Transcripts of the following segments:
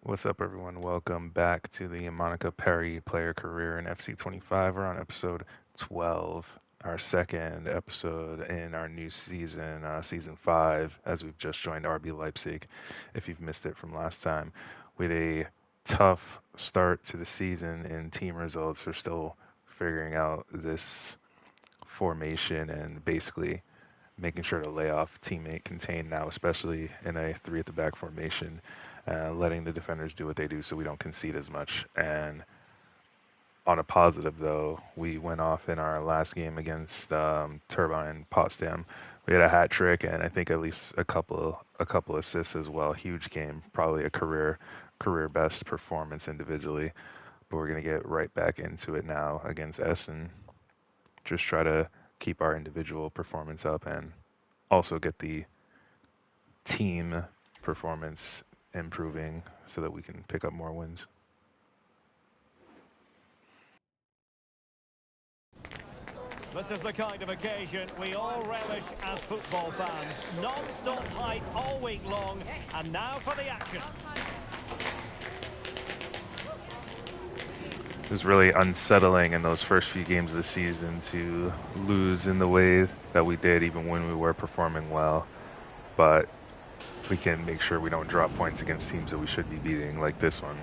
What's up, everyone? Welcome back to the Monica Perry player career in FC25. We're on episode 12, our second episode in our new season, season 5, as we've just joined RB Leipzig. If you've missed it from last time, we had a tough start to the season in team results. We're still figuring out this formation and basically making sure to lay off teammate contain now, especially in a three at the back formation, letting the defenders do what they do so we don't concede as much. And on a positive, though, we went off in our last game against Turbine Potsdam. We had a hat trick and I think at least a couple assists as well. Huge game, probably a career best performance individually. But we're gonna get right back into it now against Essen. Just try to keep our individual performance up and also get the team performance improving so that we can pick up more wins. This is the kind of occasion we all relish as football fans. Non-stop hype all week long, and now for the action. It was really unsettling in those first few games of the season to lose in the way that we did, even when we were performing well. But we can make sure we don't drop points against teams that we should be beating, like this one.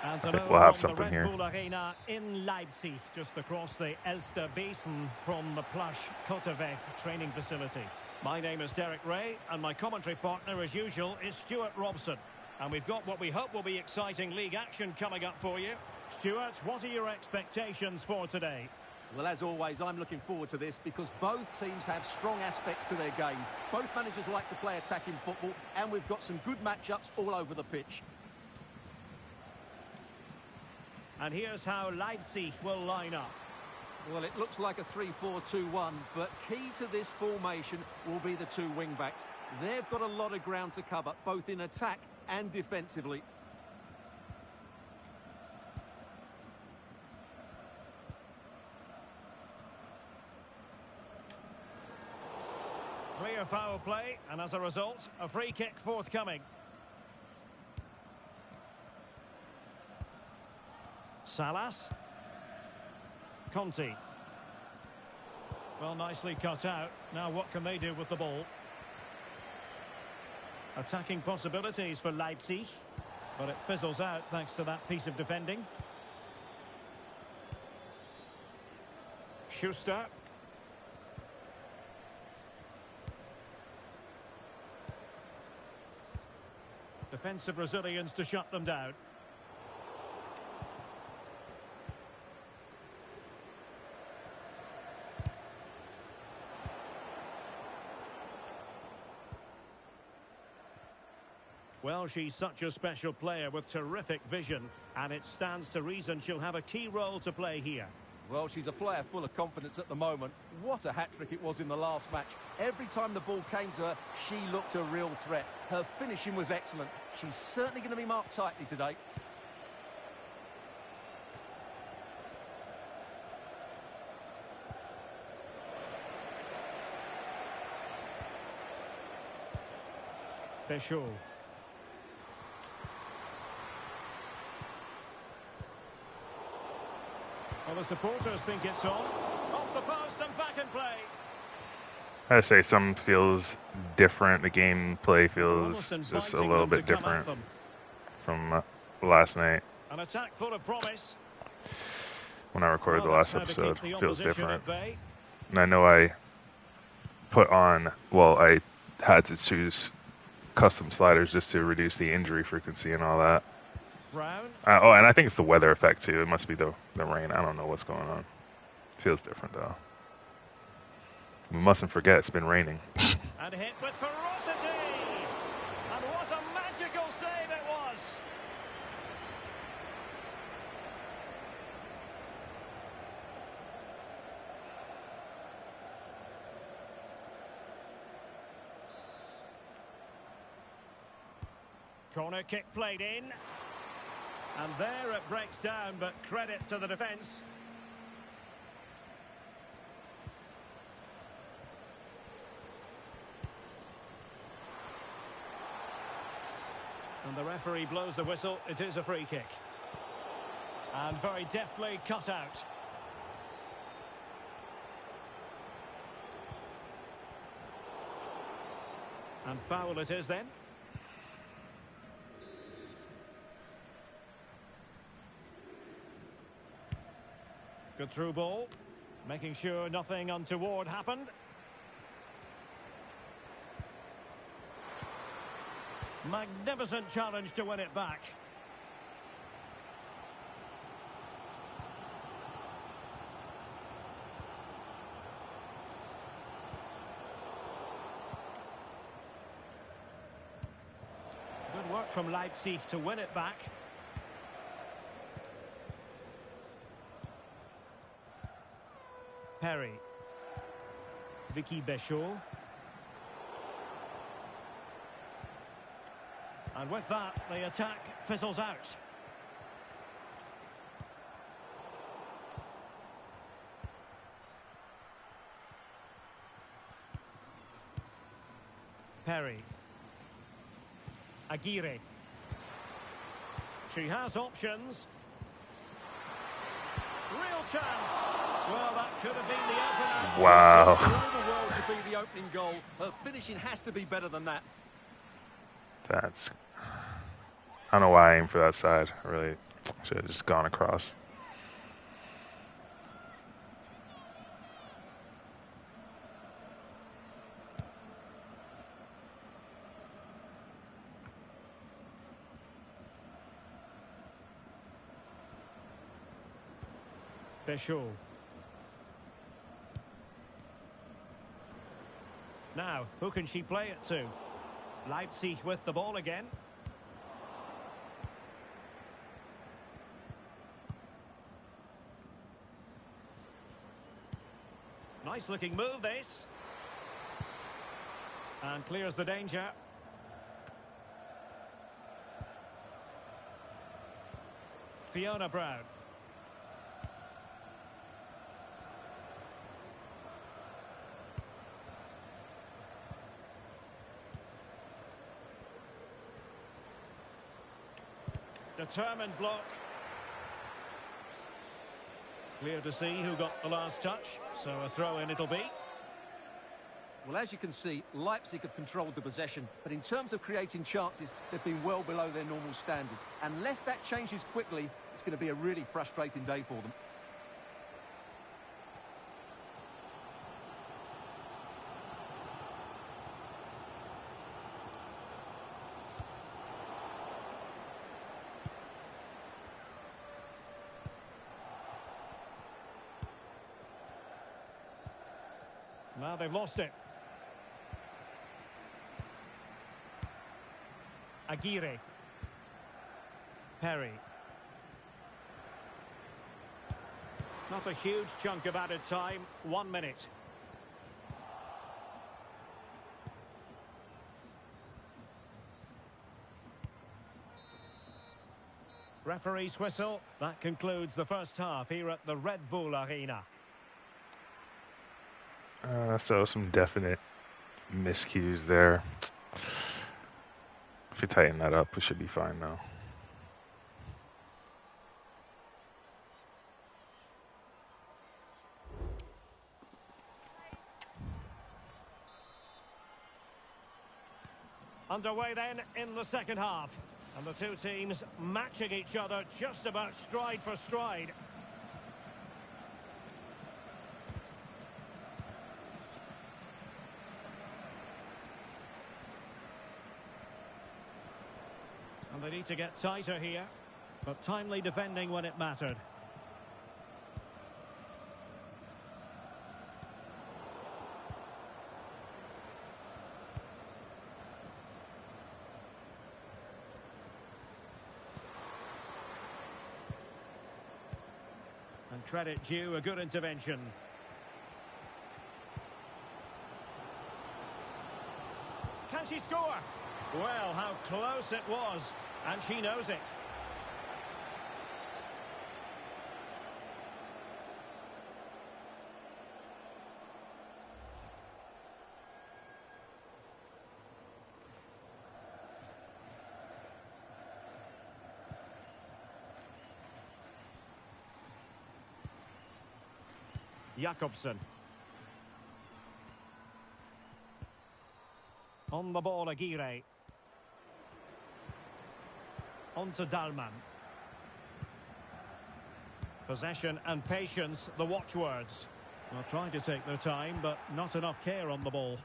And I think we'll have something here. Red Bull Arena in Leipzig, just across the Elster Basin from the plush Kotterweg training facility. My name is Derek Ray, and my commentary partner, as usual, is Stuart Robson. And we've got what we hope will be exciting league action coming up for you. Stuart, what are your expectations for today? Well, as always, I'm looking forward to this because both teams have strong aspects to their game. Both managers like to play attacking football, and we've got some good matchups all over the pitch. And here's how Leipzig will line up. Well, it looks like a 3-4-2-1, but key to this formation will be the two wing-backs. They've got a lot of ground to cover, both in attack and defensively. Clear foul play, and as a result, a free kick forthcoming. Salas. Conti. Well, nicely cut out. Now what can they do with the ball? Attacking possibilities for Leipzig, but it fizzles out thanks to that piece of defending. Schuster. Defensive Brazilians to shut them down. Well, she's such a special player with terrific vision, and it stands to reason she'll have a key role to play here. Well, she's a player full of confidence at the moment. What a hat-trick it was in the last match. Every time the ball came to her, she looked a real threat. Her finishing was excellent. She's certainly going to be marked tightly today. Beshul. Well, the supporters think it's on. Off the post and back in play. I say some feels different. The gameplay feels just a little bit different from last night. An attack full of promise. When I recorded the last episode, feels different. And I know I put on, well, I had to choose custom sliders just to reduce the injury frequency and all that. Brown. Oh, and I think it's the weather effect too. It must be the rain. I don't know what's going on. Feels different though. We mustn't forget it's been raining. And hit with ferocity. And what a magical save it was. Corner kick played in. And there it breaks down, but credit to the defence. And the referee blows the whistle. It is a free kick. And very deftly cut out. And foul it is then. Good through ball. Making sure nothing untoward happened. Magnificent challenge to win it back. Good work from Leipzig to win it back. Perry. Vicky Béchot. And with that, the attack fizzles out. Perry. Aguirre. She has options. Real chance. Well, that could have been the opener. Wow. All the world to be the opening goal. Her finishing has to be better than that. That's... I don't know why I aimed for that side. I really should have just gone across. Béchot. Now, who can she play it to? Leipzig with the ball again. Nice looking move, this. And clears the danger. Fiona Brown. Determined block. Clear to see who got the last touch, so a throw-in it'll be. Well, as you can see, Leipzig have controlled the possession, but in terms of creating chances, they've been well below their normal standards. Unless that changes quickly, it's going to be a really frustrating day for them. Now they've lost it. Aguirre. Perry. Not a huge chunk of added time. 1 minute. Referee's whistle. That concludes the first half here at the Red Bull Arena. So some definite miscues there. If you tighten that up, we should be fine now. Underway then in the second half. And the two teams matching each other just about stride for stride. And they need to get tighter here, but timely defending when it mattered. And credit due, a good intervention. Can she score? Well, how close it was, and she knows it. Jakobsen. On the ball, Aguirre. On to Dalman. Possession and patience, the watchwords. Well, trying to take their time, but not enough care on the ball.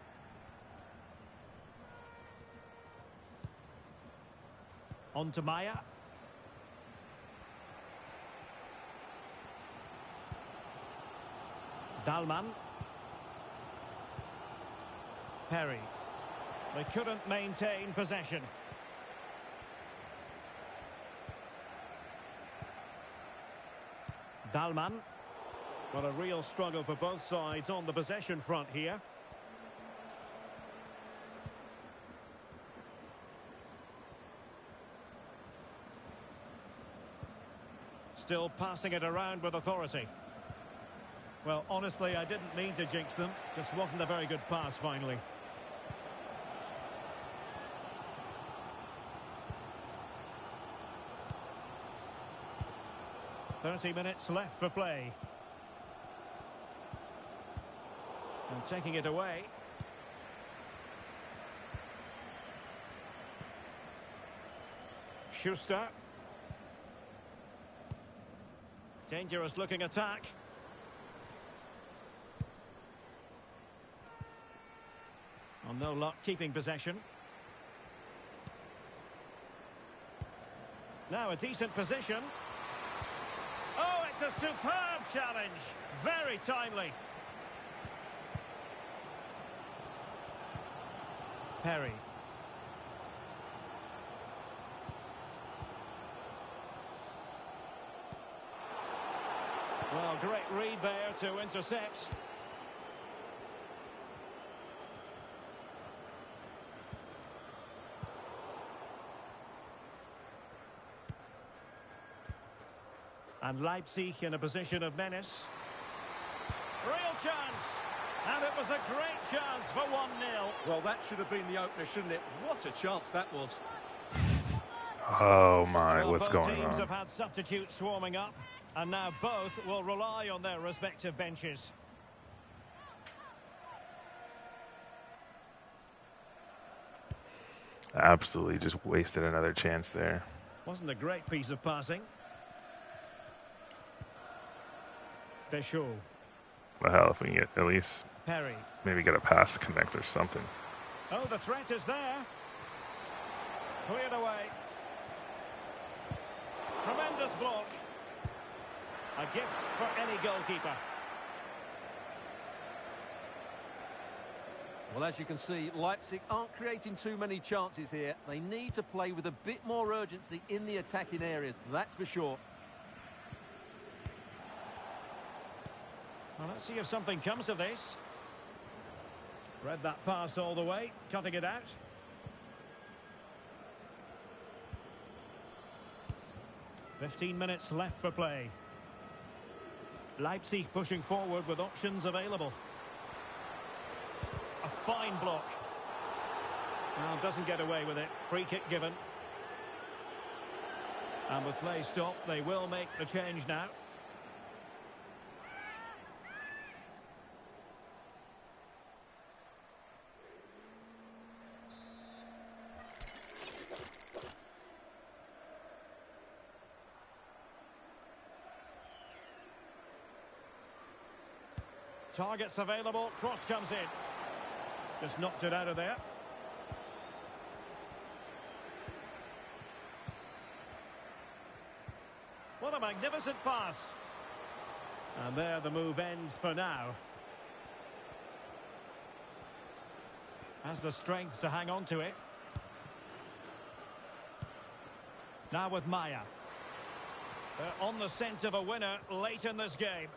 On to Maya. Dalman. Perry. They couldn't maintain possession. Dalman. Well, a real struggle for both sides on the possession front here. Still passing it around with authority. Well, honestly, I didn't mean to jinx them. Just wasn't a very good pass, finally. "30 minutes left for play. And taking it away. Schuster. Dangerous looking attack. Well, no luck keeping possession. Now a decent position. Oh, it's a superb challenge. Very timely. Perry. Well, great read there to intercept. And Leipzig in a position of menace. Real chance. And it was a great chance for 1-0. Well, that should have been the opener, shouldn't it? What a chance that was. Oh my, Well, what's both going teams on? have had substitutes swarming up, and now both will rely on their respective benches. Absolutely just wasted another chance there. Wasn't a great piece of passing. Deschaux. Well, hell, if we can get at least Perry. maybe get a pass connect or something. Oh, the threat is there. Cleared away. Tremendous block. A gift for any goalkeeper. Well, as you can see, Leipzig aren't creating too many chances here. They need to play with a bit more urgency in the attacking areas, that's for sure. Well, let's see if something comes of this. Read that pass all the way, cutting it out. "15 minutes left for play. Leipzig pushing forward with options available. A fine block. Well, doesn't get away with it. Free kick given. And with play stopped, they will make the change now. Targets available, cross comes in. Just knocked it out of there. What a magnificent pass. And there the move ends for now. Has the strength to hang on to it. Now with Maya. They're on the scent of a winner late in this game.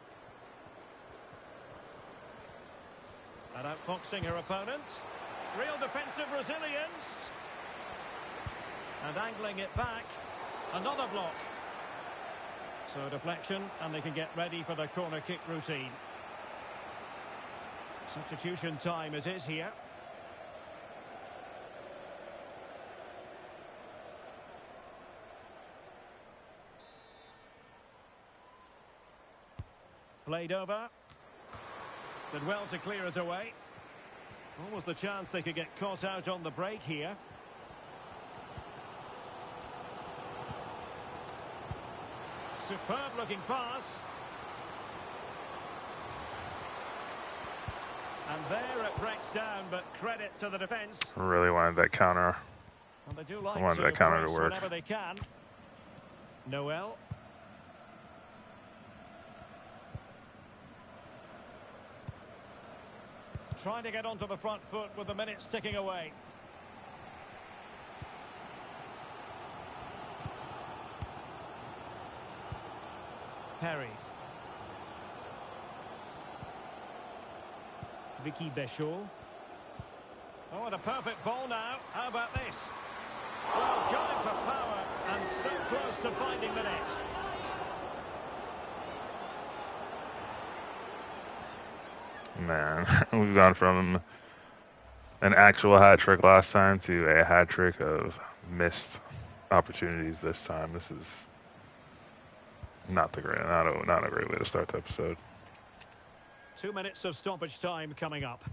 And outfoxing her opponent. Real defensive resilience. And angling it back. Another block. So deflection, and they can get ready for the corner kick routine. Substitution time it is here. Played over. Did well to clear it away. Almost the chance they could get caught out on the break here. Superb looking pass. And there it breaks down, but credit to the defence. Really wanted that counter. And they do like I wanted that counter to work. whenever they can. Noel. Trying to get onto the front foot with the minutes ticking away. Perry. Vicky Béchot. Oh, and a perfect ball now. How about this? Well, going for power and so close to finding the net. Man, we've gone from an actual hat trick last time to a hat trick of missed opportunities this time. This is not a great way to start the episode. 2 minutes of stoppage time coming up.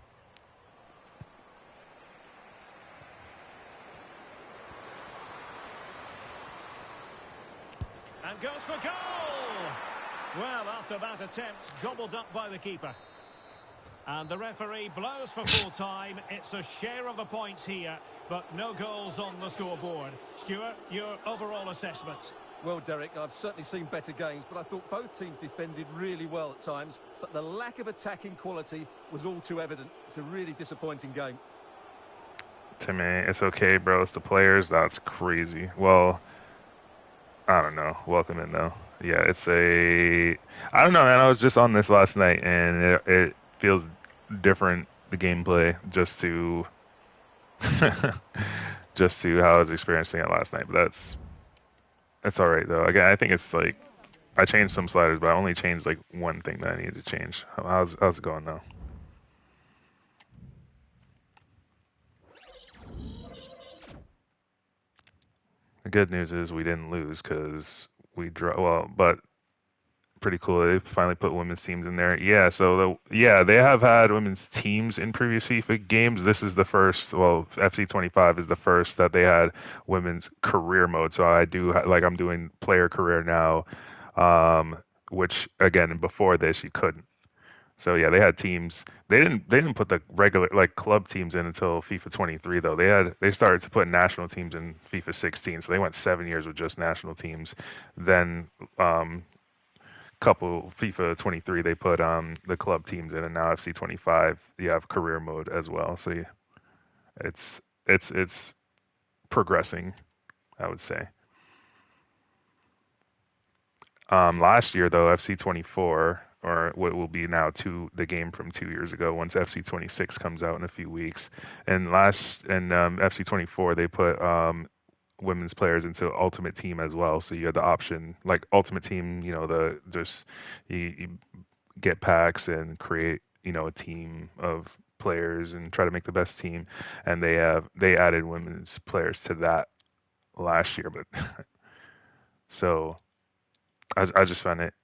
And goes for goal! Well, after that attempt, gobbled up by the keeper. And the referee blows for full time. It's a share of the points here, but no goals on the scoreboard. Stuart, your overall assessment? Well, Derek, I've certainly seen better games, but I thought both teams defended really well at times. But the lack of attacking quality was all too evident. It's a really disappointing game. To me, it's okay, bro. It's the players. That's crazy. Well, I don't know. Welcome in, though. Yeah, it's a... I don't know, man. I was just on this last night, and it feels different, the gameplay, just to... just to how I was experiencing it last night. But that's all right, though. Again, I think it's like... I changed some sliders, but I only changed, like, one thing that I needed to change. How's it going, though? The good news is we didn't lose because we draw. Well, but pretty cool. They finally put women's teams in there. Yeah, so they have had women's teams in previous FIFA games. This is the first. Well, FC 25 is the first that they had women's career mode. So I do I'm doing player career now, which again before this you couldn't. So yeah, they had teams. They didn't put the regular like club teams in until FIFA 23 though. They started to put national teams in FIFA 16. So they went 7 years with just national teams. Then couple FIFA 23 they put the club teams in, and now FC 25 you have career mode as well. So it's progressing, I would say. Last year though, FC 24, or what will be now the game from 2 years ago, once FC 26 comes out in a few weeks, and FC 24 they put women's players into Ultimate Team as well. So you had the option, like Ultimate Team, you get packs and create, a team of players and try to make the best team. And they added women's players to that last year, but so I just found it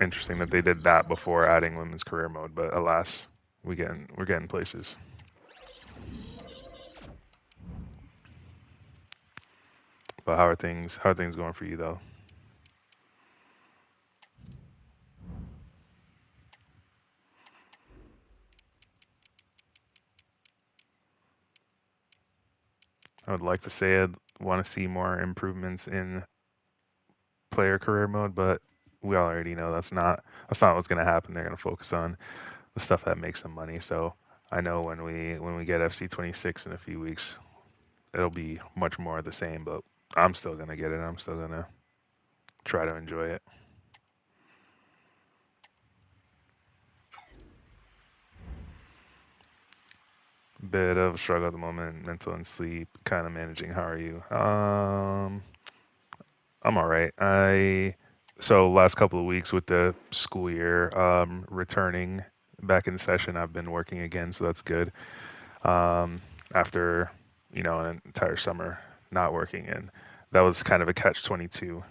interesting that they did that before adding women's career mode. But alas, we're getting places. But how are things going for you though? I would like to say I'd want to see more improvements in player career mode, but we already know that's not what's going to happen. They're going to focus on the stuff that makes them money. So I know when we get FC 26 in a few weeks, it'll be much more of the same, but I'm still going to get it. I'm still going to try to enjoy it. Bit of a struggle at the moment, mental and sleep, kind of managing. How are you? I'm all right. So last couple of weeks with the school year returning back in session, I've been working again, so that's good. After an entire summer not working, and that was kind of a catch-22.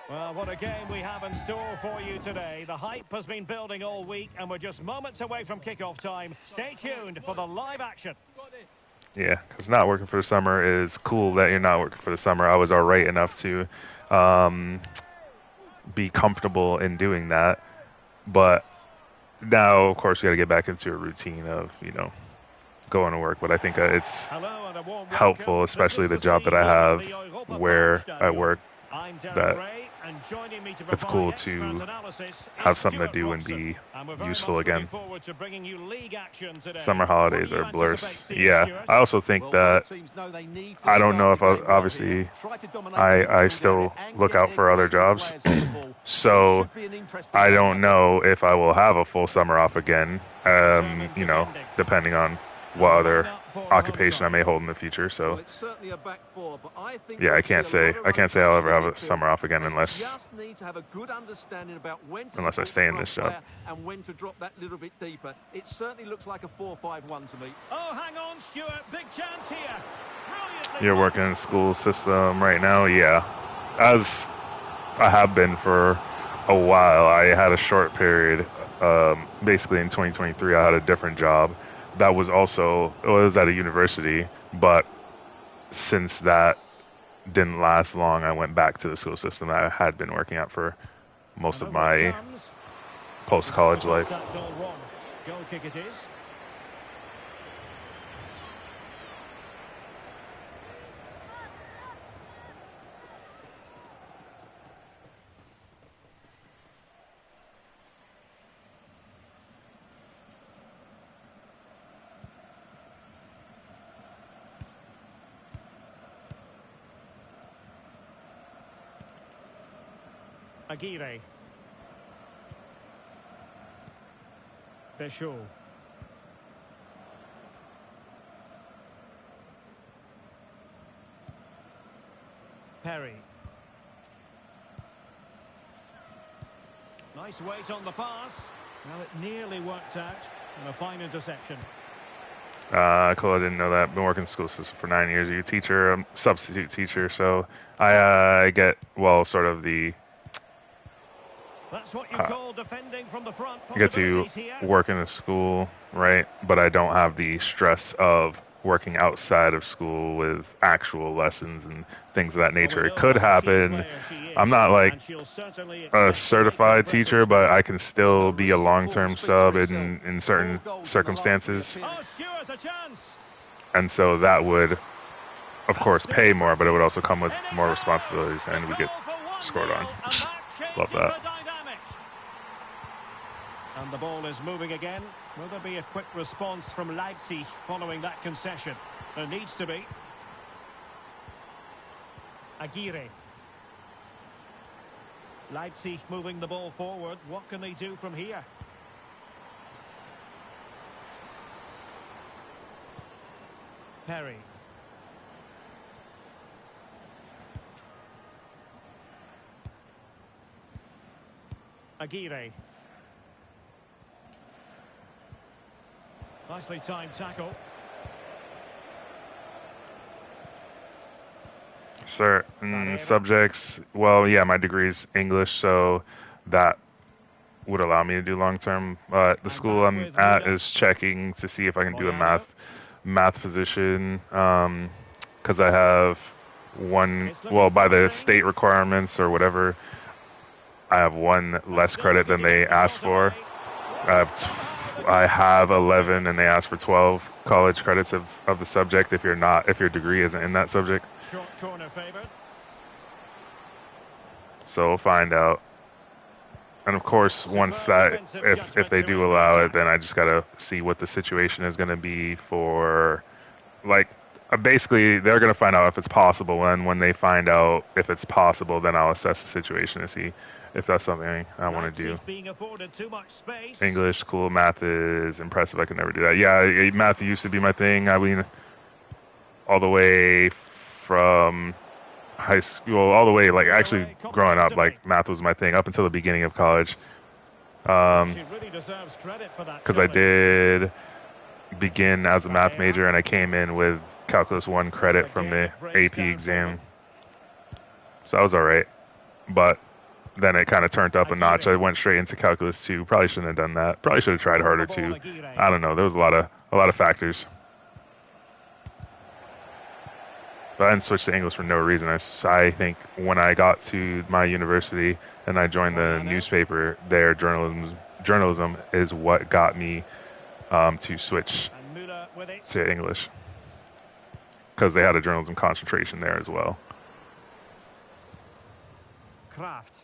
Well, what a game we have in store for you today. The hype has been building all week, and we're just moments away from kickoff time. Stay tuned for the live action. Yeah, because not working for the summer is cool that you're not working for the summer. I was all right enough to be comfortable in doing that. But now, of course, you got to get back into a routine of, going to work. But I think it's helpful, especially the job that I have where I work, that it's cool to have something to do and be useful again. Summer holidays are blurs. Yeah, I also think that I don't know if obviously I still look out for other jobs, so I don't know if I will have a full summer off again. Depending on what other occupation I may hold in the future. So yeah, I can't say I'll ever have a summer off again unless I stay in this job. And when to drop that little bit deeper. It certainly looks like a 4-5-1 to me. Oh, hang on, Stuart. Big chance here. You're working in the school system right now? Yeah. As I have been for a while. I had a short period, basically in 2023, I had a different job. That was at a university, but since that didn't last long, I went back to the school system that I had been working at for most of my post-college life. Goal kick it is. Aguirre. Deschaux. Perry. Nice weight on the pass. Well, it nearly worked out. And a fine interception. Cool, I didn't know that. Been working in the school system for 9 years. You're a teacher, I'm a substitute teacher, so I get, sort of the... That's what you call defending from the front. I get to work in the school, right? But I don't have the stress of working outside of school with actual lessons and things of that nature. It could happen. I'm not like a certified teacher, but I can still be a long-term sub in certain circumstances. And so that would, of course, pay more, but it would also come with more responsibilities, and we get scored on. Love that. And the ball is moving again. Will there be a quick response from Leipzig following that concession? There needs to be. Aguirre. Leipzig moving the ball forward. What can they do from here? Perry. Aguirre. Nicely timed tackle. Certain subjects, my degree is English, so that would allow me to do long-term. The school I'm at is checking to see if I can do a math position, because I have one, by the state requirements or whatever, I have one less credit than they asked for. I have 11 and they ask for 12 college credits of the subject if your degree isn't in that subject. Short corner favored. So we'll find out. And of course, once that, if they do allow it, then I just gotta see what the situation is gonna be for, basically they're gonna find out if it's possible, and when they find out if it's possible, then I'll assess the situation to see if that's something I want to do. English, cool. Math is impressive. I could never do that. Yeah, math used to be my thing. I mean, all the way from high school, all the way, actually growing up, math was my thing up until the beginning of college. Because I did begin as a math major, and I came in with Calculus 1 credit from the AP exam. So I was all right. But then it kind of turned up a notch. I Aguirre. went straight into calculus 2. Probably shouldn't have done that. Probably should have tried On the harder ball, too. Aguirre. I don't know. There was a lot of factors. But I didn't switch to English for no reason. I think when I got to my university and I joined the newspaper there, journalism is what got me to switch And Müller with it. to English, because they had a journalism concentration there as well. Kraft.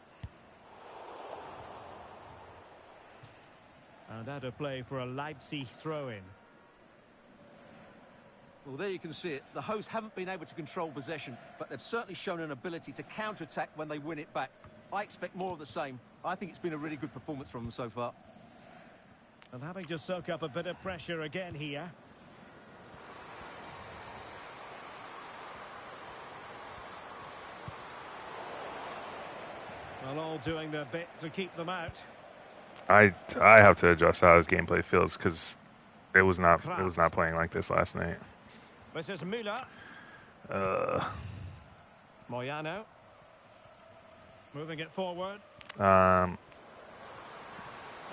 And out of play for a Leipzig throw-in. Well, there you can see it. The hosts haven't been able to control possession, but they've certainly shown an ability to counter-attack when they win it back. I expect more of the same. I think it's been a really good performance from them so far. And having to soak up a bit of pressure again here. Well, all doing their bit to keep them out. I have to adjust how his gameplay feels, because it was not playing like this last night. This is Müller. Moyano. Moving it forward. Way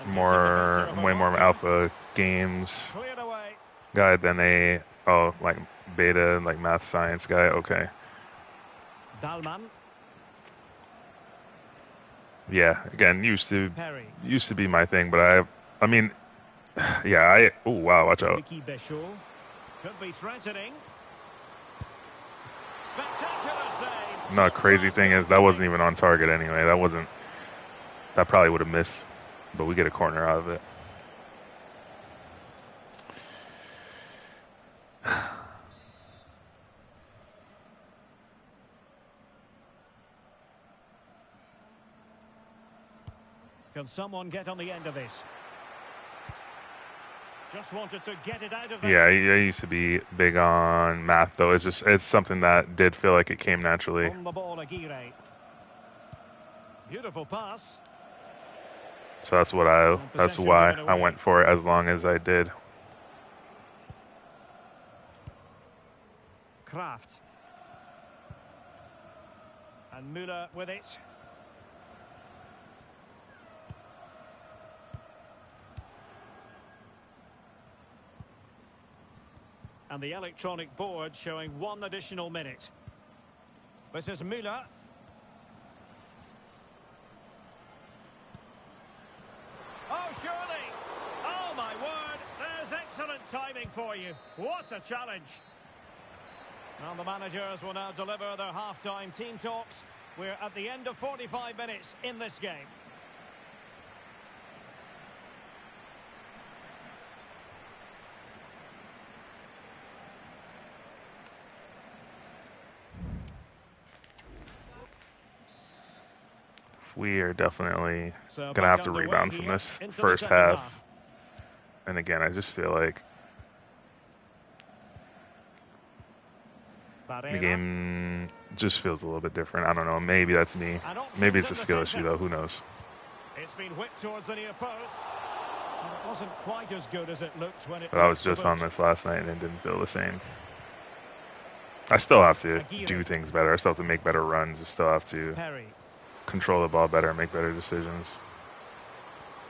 more alpha games Cleared away. guy than a like beta, like math science guy. Okay. Dalman. Yeah, again, used to Perry. be my thing, but I mean, yeah, oh wow, watch out. Vicky Béchot. Could be threatening. Spectacular save. No, crazy thing is that wasn't even on target anyway. That probably would have missed, but we get a corner out of it. Can someone get on the end of this? Just wanted to get it out of there. Yeah, I used to be big on math, though. It's something that did feel like it came naturally. On the ball, Aguirre. Beautiful pass. So that's why I went for it as long as I did. Kraft. And Müller with it. And the electronic board showing 1 additional minute. This is Müller. Oh, surely. Oh, my word. There's excellent timing for you. What a challenge. And the managers will now deliver their half-time team talks. We're at the end of 45 minutes in this game. We are definitely So going to have to underway rebound from here this into the first second half. And again, I just feel like the Barrera. game just feels a little bit different. I don't know. Maybe that's me. And options Maybe it's a in the skill issue, centre. though. Who knows? It's been whipped towards the near post. And it wasn't quite as good as it looked when it But I was reached the just on boot. this last night and it didn't feel the same. I still have to Aguirre. do things better. I still have to make better runs. I still have to Perry. control the ball better and make better decisions.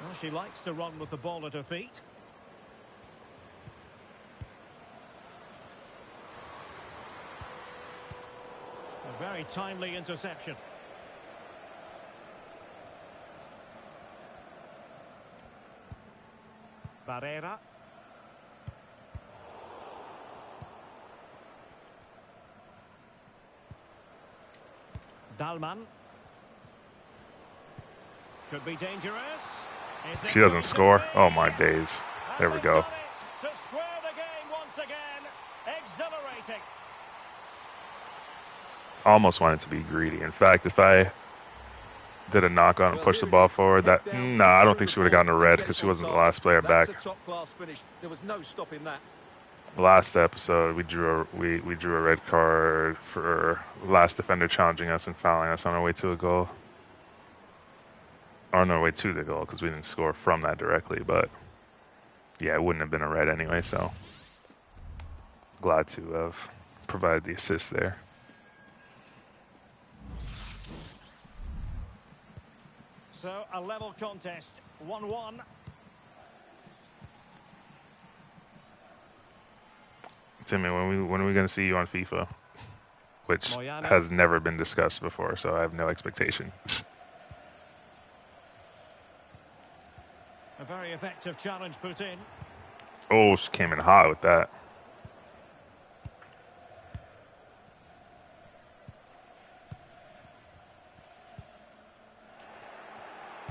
Well, she likes to run with the ball at her feet. A very timely interception. Barrera. Dalman. Could be dangerous. Is it She doesn't going to score. be? Oh, my days. And There we they've go. done it to square the game once again. Exhilarating. Almost wanted to be greedy. In fact, if I did a knock on and pushed the ball forward, I don't think she would have gotten a red because she wasn't the last player back. That's a top-class finish. There was no stopping that. Last episode, we drew a red card for last defender challenging us and fouling us on our way to a goal. On our way to the goal, because we didn't score from that directly, but yeah, it wouldn't have been a red anyway, so glad to have provided the assist there. So, a level contest, 1-1. Timmy, when are we going to see you on FIFA? Which Moyano. has never been discussed before, so I have no expectation. A very effective challenge put in. Oh, she came in hot with that.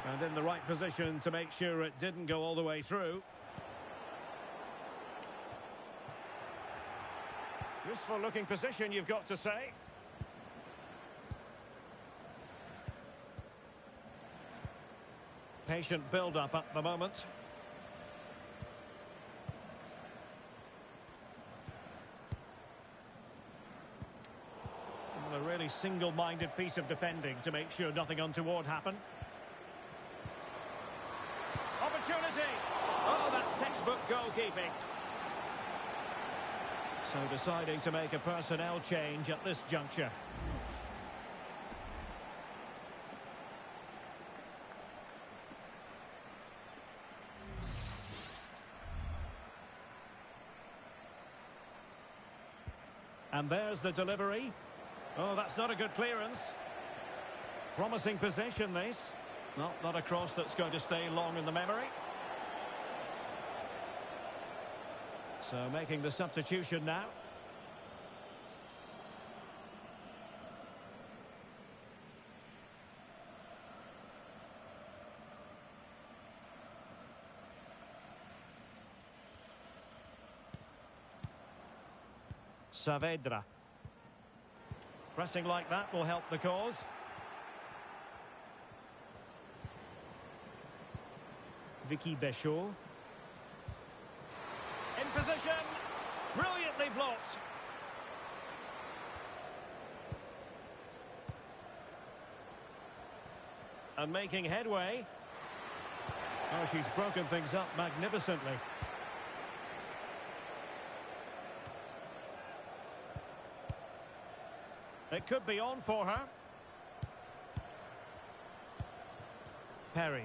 And in the right position to make sure it didn't go all the way through. Useful looking position, you've got to say. Patient build-up at the moment. And a really single-minded piece of defending to make sure nothing untoward happened. Opportunity! Oh, that's textbook goalkeeping. So deciding to make a personnel change at this juncture. And there's the delivery. Oh, that's not a good clearance. Promising possession, this. Not a cross that's going to stay long in the memory. So making the substitution now. Saavedra. Pressing like that will help the cause. Vicky Béchot. In position. Brilliantly blocked. And making headway. Oh, she's broken things up magnificently. It could be on for her. Perry.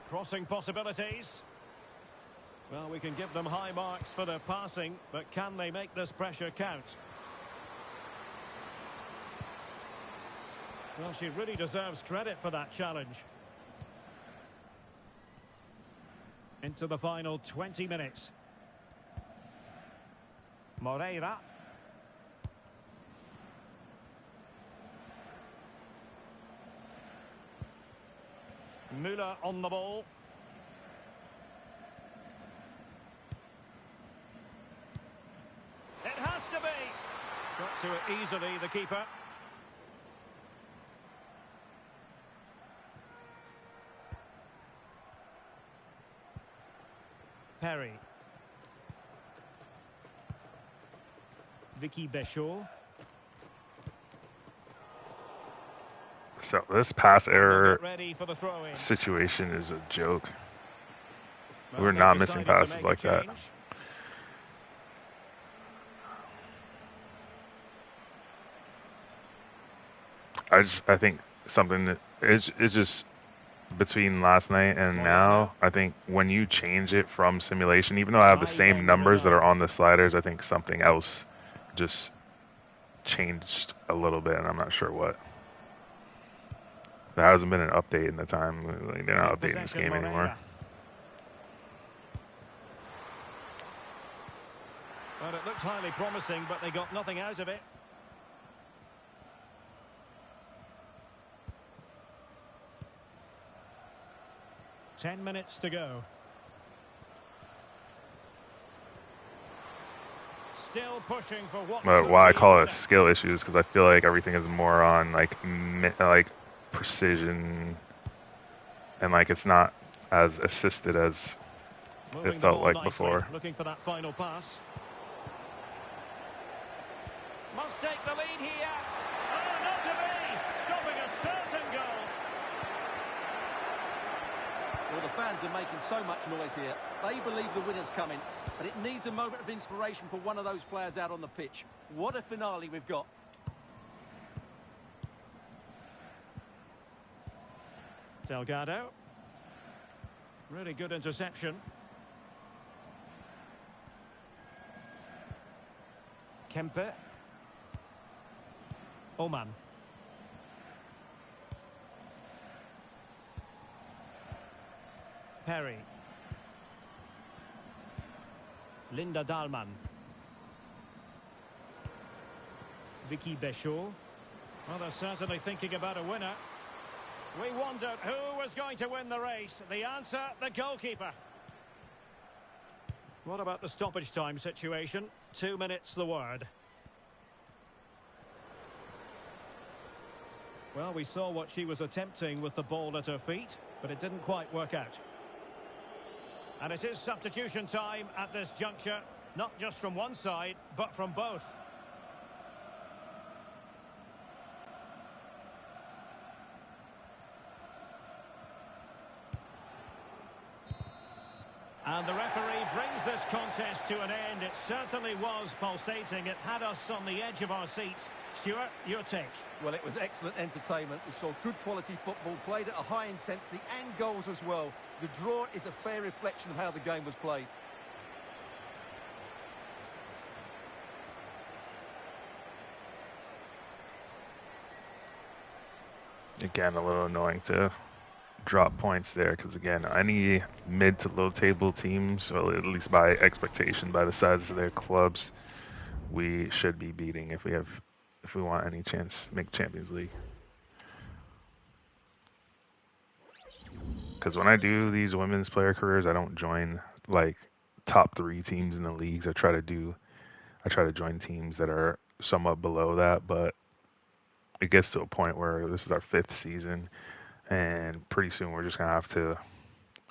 Crossing possibilities. Well, we can give them high marks for their passing, but can they make this pressure count? Well, she really deserves credit for that challenge. Into the final 20 minutes. Moreira. Müller on the ball. It has to be. Got to it easily, the keeper. Perry. Vicky Béchot. So this pass error Ready for the throw-in. situation is a joke. Well, We're they've not missing decided to passes make a like that. change. I think something that it's just between last night and now. I think when you change it from simulation, even though I have the same numbers that are on the sliders, I think something else just changed a little bit, and I'm not sure what. There hasn't been an update in the time. Like, they're not updating this game anymore. Well, it looked highly promising, but they got nothing out of it. Ten minutes to go. Still pushing for what. But why I call it skill issues, because I feel like everything is more on like precision, and like it's not as assisted as it felt like before. Looking for that final pass. Must take the lead here. Oh, not to be. Stopping a certain goal. Well, the fans are making so much noise here. They believe the winner's coming, but it needs a moment of inspiration for one of those players out on the pitch. What a finale we've got. Delgado. Really good interception. Kempe. Oman. Perry. Linda Dahlmann. Vicky Béchot. Well, they're certainly thinking about a winner. We wondered who was going to win the race. The answer, the goalkeeper. What about the stoppage time situation? 2 minutes the word. Well, we saw what she was attempting with the ball at her feet, but it didn't quite work out. And it is substitution time at this juncture, not just from one side, but from both. And the referee brings this contest to an end. It certainly was pulsating. It had us on the edge of our seats. Stuart, your take. Well, it was excellent entertainment. We saw good quality football, played at a high intensity and goals as well. The draw is a fair reflection of how the game was played. Again, a little annoying to drop points there because, again, any mid to low table teams, well, at least by expectation, by the size of their clubs, we should be beating if we want any chance to make Champions League. Because when I do these women's player careers, I don't join like top 3 teams in the leagues. I try to join teams that are somewhat below that, but it gets to a point where this is our 5th season, and pretty soon we're just gonna have to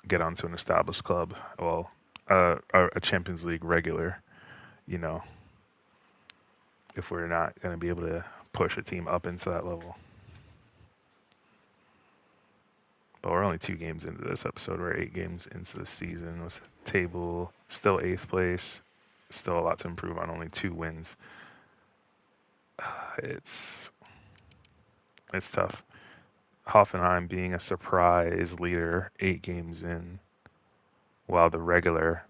get onto an established club. Well, a Champions League regular, you know, if we're not gonna be able to push a team up into that level. But we're only 2 games into this episode. We're 8 games into the season. This table still 8th place. Still a lot to improve on. Only 2 wins. It's tough. Hoffenheim being a surprise leader 8 games in, while the regular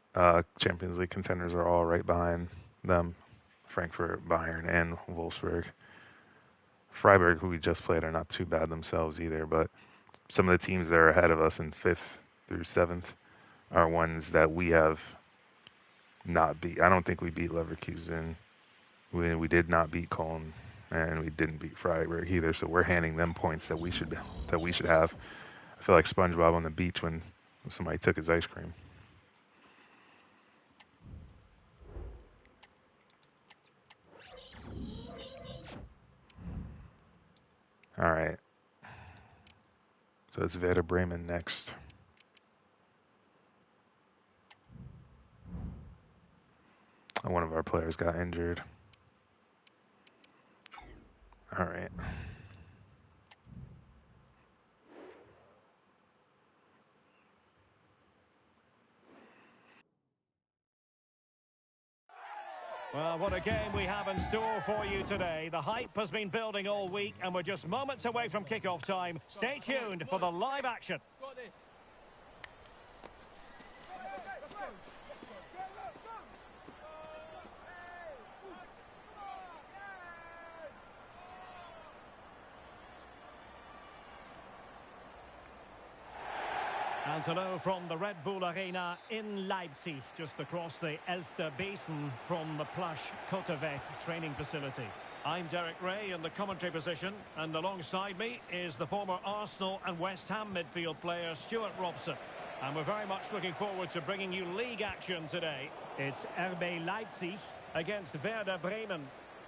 Champions League contenders are all right behind them. Frankfurt, Bayern, and Wolfsburg. Freiburg, who we just played, are not too bad themselves either, but some of the teams that are ahead of us in 5th through 7th are ones that we have not beat. I don't think we beat Leverkusen. We did not beat Köln, and we didn't beat Freiburg either. So we're handing them points that we should have. I feel like SpongeBob on the beach when somebody took his ice cream. All right. So it's Werder Bremen next. One of our players got injured. All right. Well, what a game we have in store for you today. The hype has been building all week, and we're just moments away from kickoff time. Stay tuned for the live action. And hello from the Red Bull Arena in Leipzig, just across the Elster Basin from the plush Kotterweg training facility. I'm Derek Ray in the commentary position, and alongside me is the former Arsenal and West Ham midfield player Stuart Robson. And we're very much looking forward to bringing you league action today. It's RB Leipzig against Werder Bremen.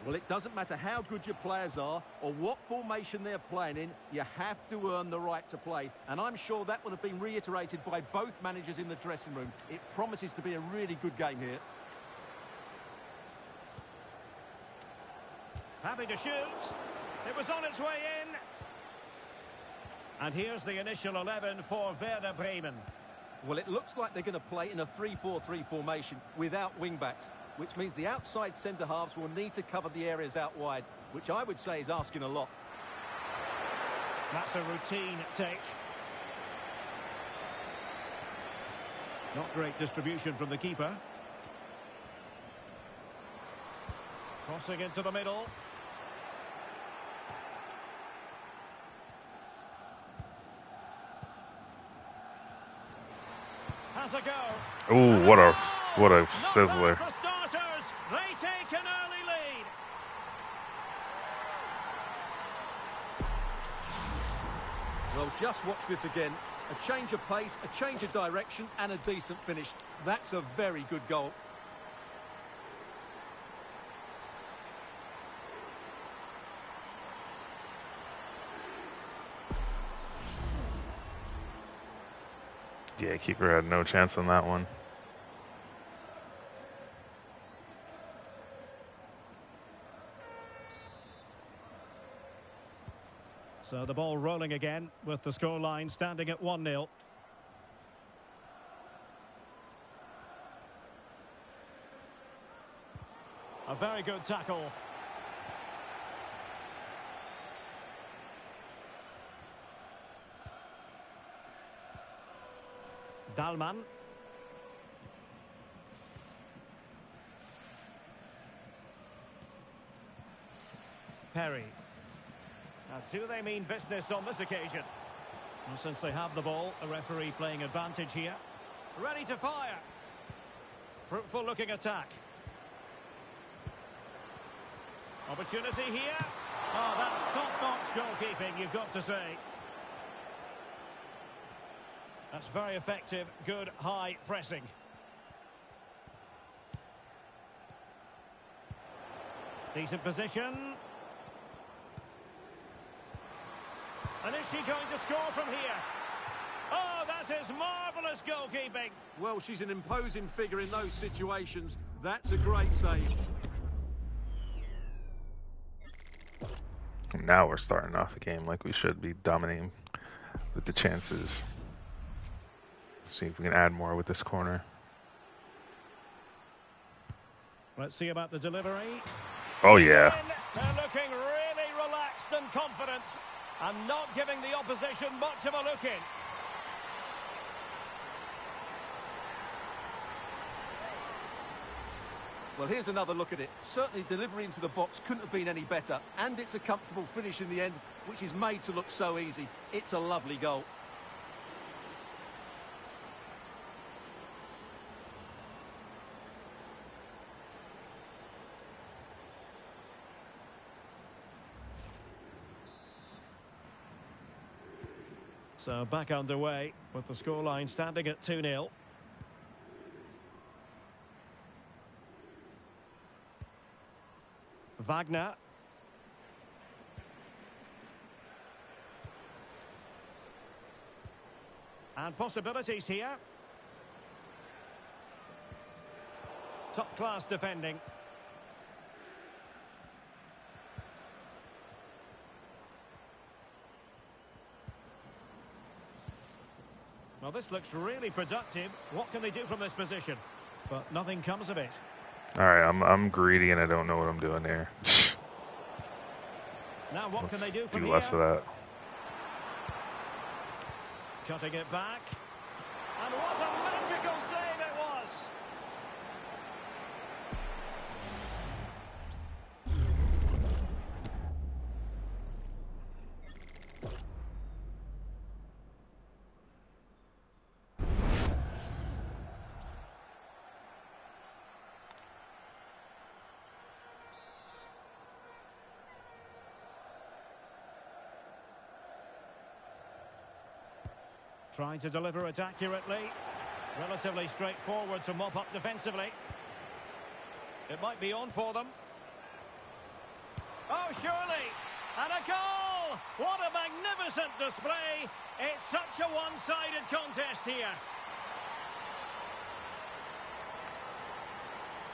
Well, it doesn't matter how good your players are or what formation they're playing in, you have to earn the right to play. And I'm sure that would have been reiterated by both managers in the dressing room. It promises to be a really good game here. Happy to shoot. It was on its way in. And here's the initial 11 for Werder Bremen. Well, it looks like they're going to play in a 3-4-3 formation without wing-backs, which means the outside centre-halves will need to cover the areas out wide, which I would say is asking a lot. That's a routine take. Not great distribution from the keeper. Crossing into the middle. Has a go. Ooh, what a sizzler. For starters, they take an early lead. Well, just watch this again. A change of pace, a change of direction, and a decent finish. That's a very good goal. Yeah, keeper had no chance on that one. So the ball rolling again with the scoreline standing at 1-0. A very good tackle. Dalman. Perry. Now, do they mean business on this occasion? Well, since they have the ball, the referee playing advantage here. Ready to fire. Fruitful looking attack. Opportunity here. Oh, that's top-notch goalkeeping, you've got to say. That's very effective, good high pressing. Decent position. And is she going to score from here? Oh, that is marvellous goalkeeping. Well, she's an imposing figure in those situations. That's a great save. Now we're starting off a game like we should be, dominating with the chances. See if we can add more with this corner. Let's see about the delivery. Oh, yeah. They're looking really relaxed and confident and not giving the opposition much of a look in. Well, here's another look at it. Certainly delivery into the box couldn't have been any better. And it's a comfortable finish in the end, which is made to look so easy. It's a lovely goal. So back underway with the scoreline standing at 2-0. Wagner. And possibilities here. Top-class defending. Well, this looks really productive. What can they do from this position? But nothing comes of it. All right, I'm greedy and I don't know what I'm doing there. Now what can they do from do here? less of that. Cutting it back. And what a magical save it was! Trying to deliver it accurately. Relatively straightforward to mop up defensively. It might be on for them. Oh, surely! And a goal! What a magnificent display! It's such a one-sided contest here.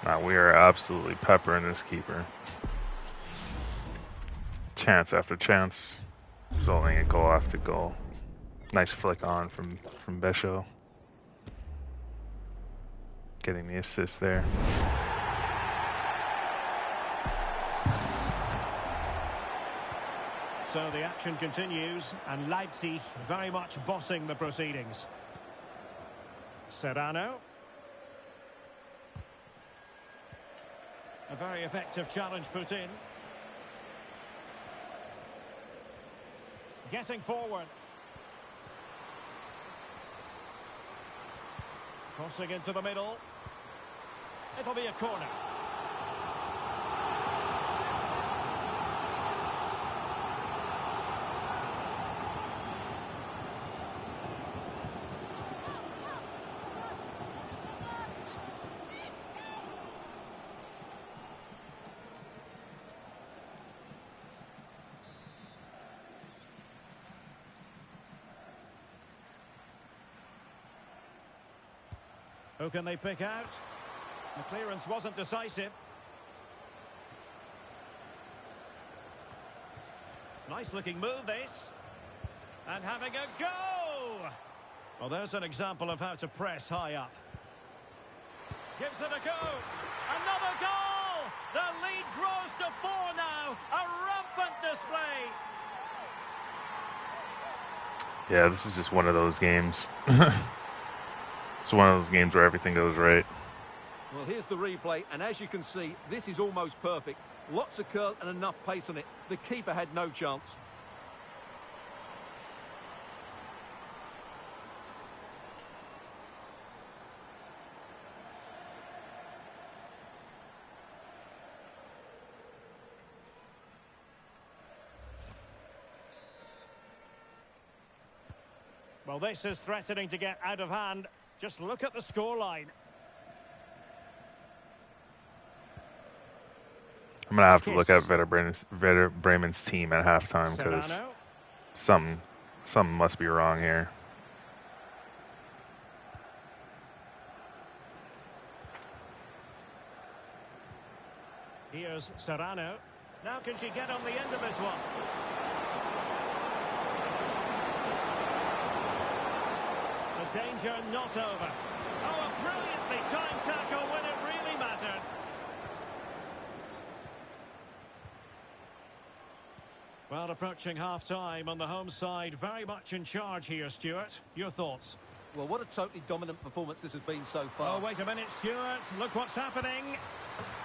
Now we are absolutely peppering this keeper. Chance after chance, resulting in goal after goal. Nice flick on from Besho. Getting the assist there. So the action continues, and Leipzig very much bossing the proceedings. Serrano. A very effective challenge put in. Getting forward. Crossing into the middle. It'll be a corner. Who can they pick out? The clearance wasn't decisive. Nice looking move this. And having a go! Well, there's an example of how to press high up. Gives it a go. Another goal! The lead grows to 4 now. A rampant display. Yeah, this is just one of those games. It's one of those games where everything goes right. Well, here's the replay, and as you can see, this is almost perfect. Lots of curl and enough pace on it. The keeper had no chance. Well, this is threatening to get out of hand. Just look at the scoreline. I'm going to have to look at Werder Bremen's team at halftime because something must be wrong here. Here's Serrano. Now can she get on the end of this one? The danger not over. Oh, a brilliantly timed tackle when it really mattered. Well, approaching half-time on the home side, very much in charge here, Stuart. Your thoughts? Well, what a totally dominant performance this has been so far. Oh, wait a minute, Stuart. Look what's happening.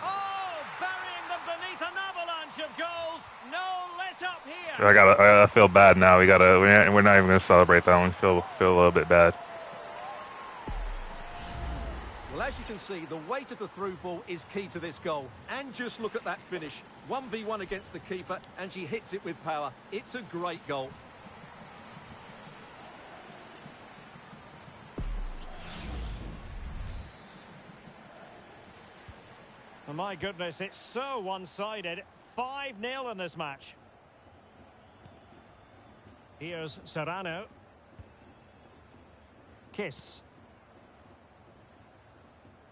Oh, burying them beneath an avalanche of goals. No let up here. I feel bad now. We're not even going to celebrate that one. Feel a little bit bad. Well, as you can see, the weight of the through ball is key to this goal. And just look at that finish. 1v1 against the keeper, and she hits it with power. It's a great goal. Oh, my goodness, it's so one-sided. 5-0 in this match. Here's Serrano. Kiss.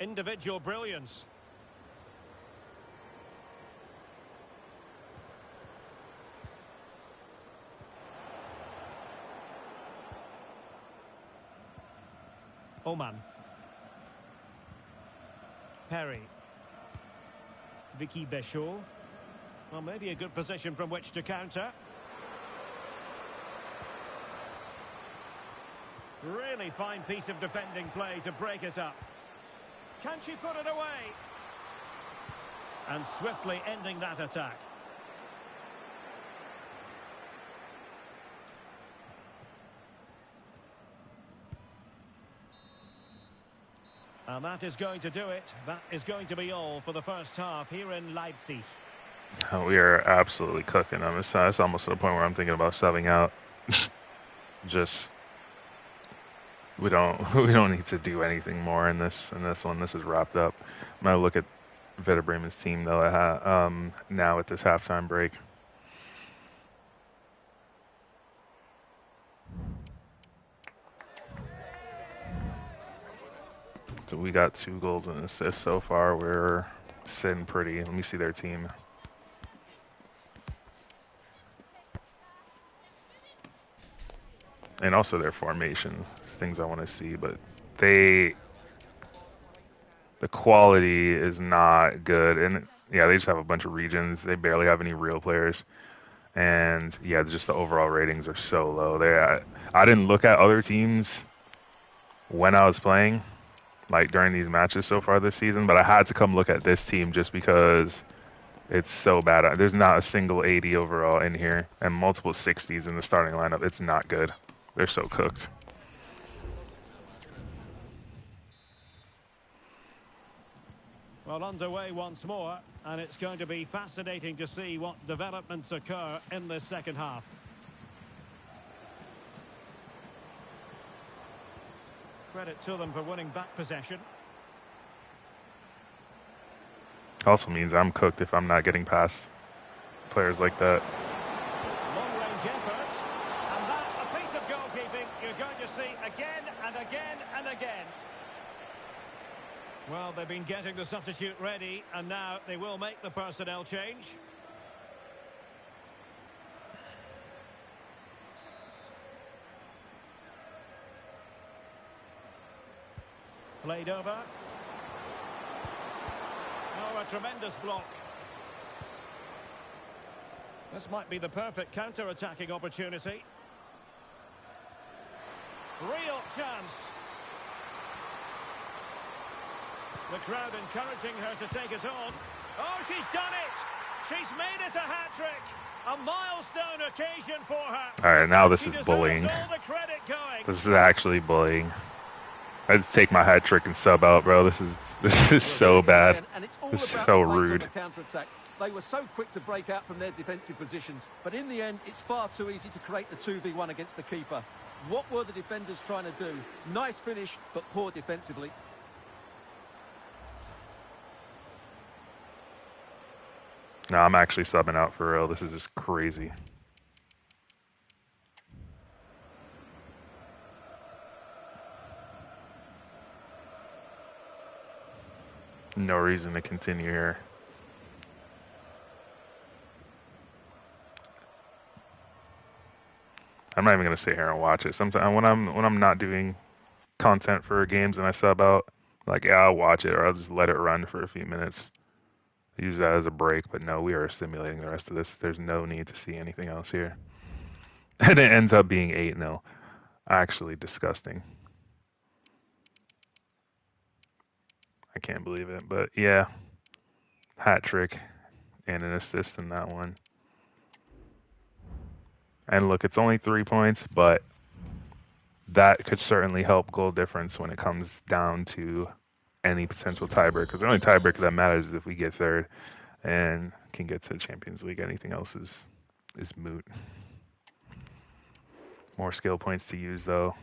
Individual brilliance. Oman. Perry. Vicky Béchot. Well, maybe a good position from which to counter. Really fine piece of defending play to break it up. Can she put it away? And swiftly ending that attack. And that is going to do it. That is going to be all for the first half here in Leipzig. We are absolutely cooking them. It's almost to the point where I'm thinking about subbing out. We don't need to do anything more in this one. This is wrapped up. I'm gonna look at Werder Bremen's team though. Now at this halftime break. So we got 2 goals and assists so far. We're sitting pretty. Let me see their team. And also their formation. Things I want to see, but the quality is not good. And yeah, they just have a bunch of regions. They barely have any real players. And yeah, just the overall ratings are so low. I didn't look at other teams when I was playing, like during these matches so far this season, but I had to come look at this team just because it's so bad. There's not a single 80 overall in here and multiple 60s in the starting lineup. It's not good. They're so cooked. Well, underway once more, and it's going to be fascinating to see what developments occur in this second half. Credit to them for winning back possession. Also means I'm cooked if I'm not getting past players like that. Long-range effort, and that, a piece of goalkeeping you're going to see again and again and again. Well, they've been getting the substitute ready, and now they will make the personnel change. Played over. Oh, a tremendous block. This might be the perfect counter-attacking opportunity. Real chance. The crowd encouraging her to take it on. Oh, she's done it! She's made it a hat-trick! A milestone occasion for her. Alright, now this She is bullying. deserves all the credit going. This is actually bullying. I just take my hat trick and sub out, bro. This is so bad. This is so rude. They were so quick to break out from their defensive positions, but in the end, it's far too easy to create the 2v1 against the keeper. What were the defenders trying to do? Nice finish, but poor defensively. No, I'm actually subbing out for real. This is just crazy. No reason to continue here. I'm not even gonna sit here and watch it. Sometimes when I'm not doing content for games and I sub out, like yeah, I'll watch it or I'll just let it run for a few minutes. Use that as a break, but no, we are simulating the rest of this. There's no need to see anything else here. And it ends up being 8-0. Actually disgusting. I can't believe it, but yeah. Hat trick and an assist in that one. And look, it's only 3 points, but that could certainly help goal difference when it comes down to any potential tiebreaker. Because the only tiebreaker that matters is if we get third and can get to the Champions League. Anything else is moot. More skill points to use, though.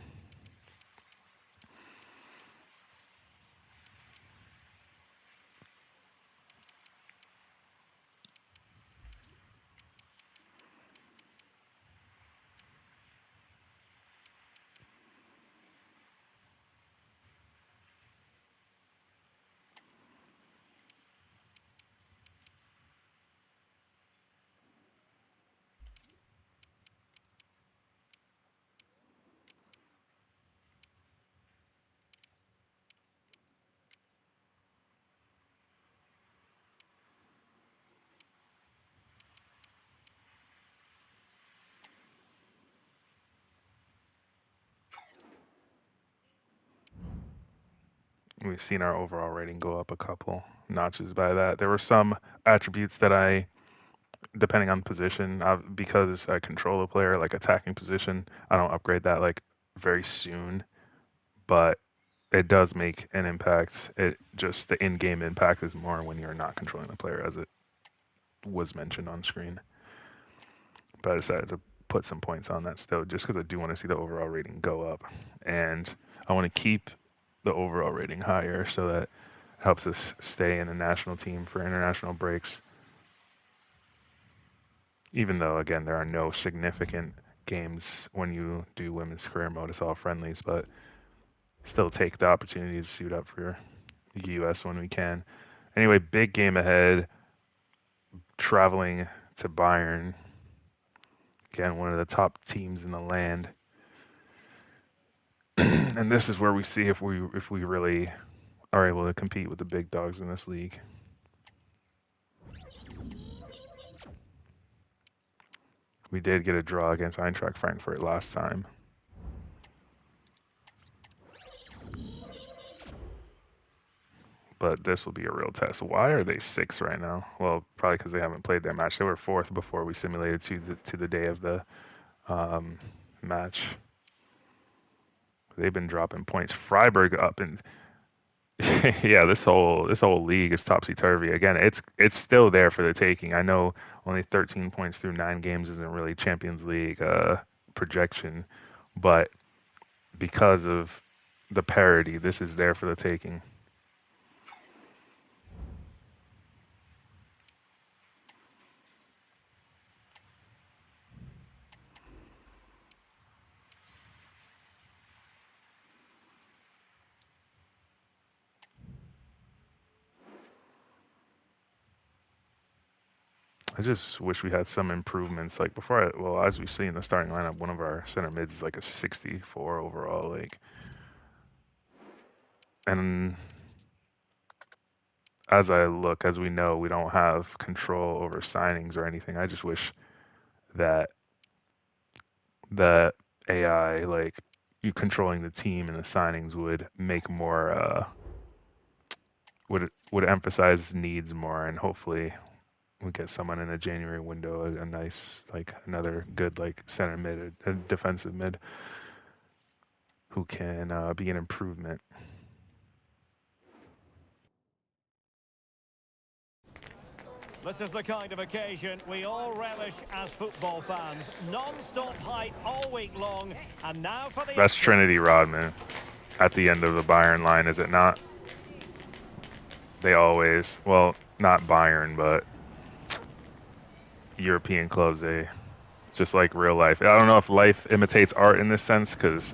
We've seen our overall rating go up a couple notches by that. There were some attributes that I, depending on position, because I control a player, like attacking position, I don't upgrade that like very soon, but it does make an impact. It just, the in-game impact is more when you're not controlling the player, as it was mentioned on screen. But I decided to put some points on that still, just because I do want to see the overall rating go up, and I want to keep the overall rating higher so that it helps us stay in the national team for international breaks. Even though, again, there are no significant games when you do women's career mode, it's all friendlies, but still take the opportunity to suit up for the US when we can. Anyway, big game ahead, traveling to Bayern. Again, one of the top teams in the land. And this is where we see if we really are able to compete with the big dogs in this league. We did get a draw against Eintracht Frankfurt last time. but this will be a real test. Why are they 6th right now? Well, probably because they haven't played their match. They were 4th before we simulated to the day of the match. They've been dropping points. Freiburg up and yeah, this whole league is topsy turvy. Again, it's still there for the taking. I know only 13 points through 9 games isn't really Champions League projection, but because of the parity, this is there for the taking. I just wish we had some improvements. Like before, well, as we see in the starting lineup, one of our center mids is like a 64 overall. Like, and as we know, we don't have control over signings or anything. I just wish that the AI, like you controlling the team and the signings, would make more, would emphasize needs more, and hopefully we get someone in the January window, a nice, like another good like center mid, a defensive mid, who can be an improvement. This is the kind of occasion we all relish as football fans. Non-stop hype all week long, and now for the... That's Trinity Rodman at the end of the Bayern line, is it not? They always, well, not Bayern, but European clubs, it's just like real life. I don't know if life imitates art in this sense, because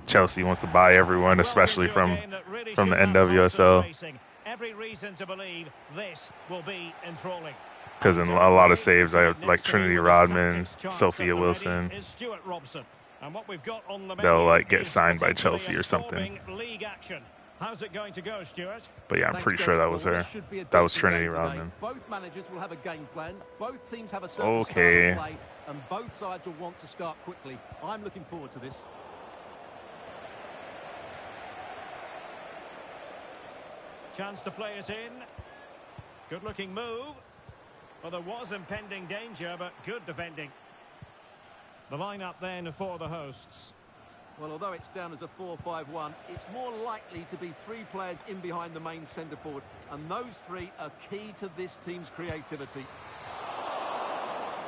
Chelsea wants to buy everyone, especially from the NWSL. Every reason to believe this will be enthralling. Because in a lot of saves, I have like Trinity Rodman, Sophia Wilson. They'll like get signed by Chelsea or something. How's it going to go, Stuart? But yeah, I'm pretty sure that was her. That was Trinity Rodman. Both managers will have a game plan. Both teams have a certain okay. style of play, and both sides will want to start quickly. I'm looking forward to this. Chance to play it in. Good-looking move. Well, there was impending danger, but good defending. The lineup then for the hosts. Well, although it's down as a 4-5-1, it's more likely to be 3 players in behind the main centre forward, and those 3 are key to this team's creativity.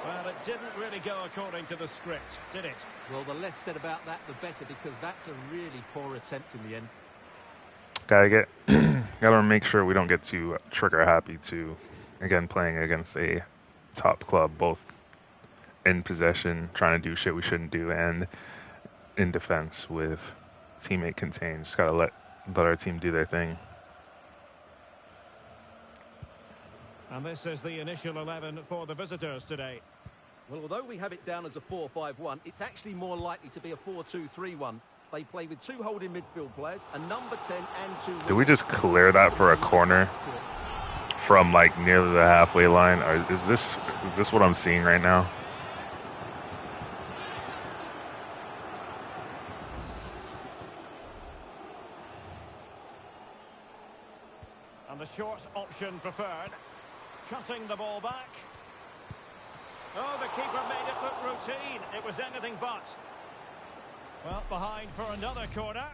Well, it didn't really go according to the script, did it? Well, the less said about that, the better, because that's a really poor attempt in the end. Gotta make sure we don't get too trigger happy too. Again, playing against a top club, both in possession, trying to do shit we shouldn't do, and in defense with teammate contained. Just gotta let our team do their thing. And this is the initial 11 for the visitors today. Well, although we have it down as a 4-5-1, it's actually more likely to be a 4-2-3-1. They play with 2 holding midfield players, a number 10 and 2... Did we just clear that for a corner from like near the halfway line? Or is this what I'm seeing right now? And the short option preferred. Cutting the ball back. Oh, the keeper made it look routine. It was anything but. Well, behind for another corner.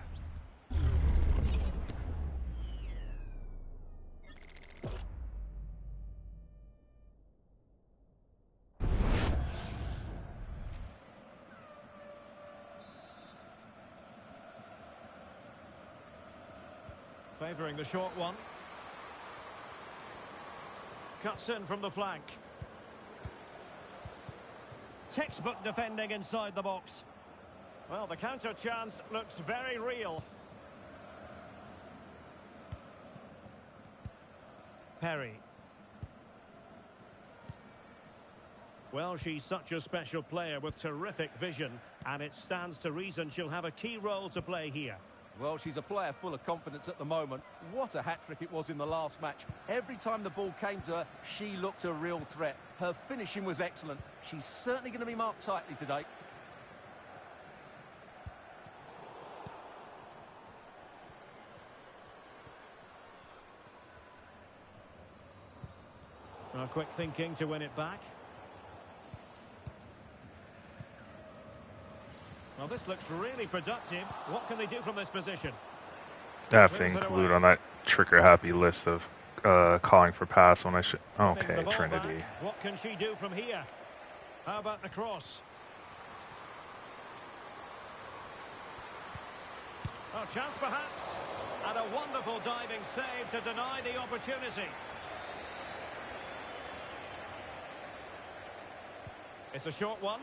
Favouring the short one. Cuts in from the flank. Textbook defending inside the box. Well, the counter chance looks very real. Perry. Well, she's such a special player with terrific vision, and it stands to reason she'll have a key role to play here. Well, she's a player full of confidence at the moment. What a hat-trick it was in the last match. Every time the ball came to her, she looked a real threat. Her finishing was excellent. She's certainly going to be marked tightly today. Quick thinking to win it back. Well, this looks really productive. What can they do from this position? I have to include on that trigger-happy list of calling for pass when I should. Okay, Trinity. Back. What can she do from here? How about the cross? Oh, chance perhaps. And a wonderful diving save to deny the opportunity. It's a short one.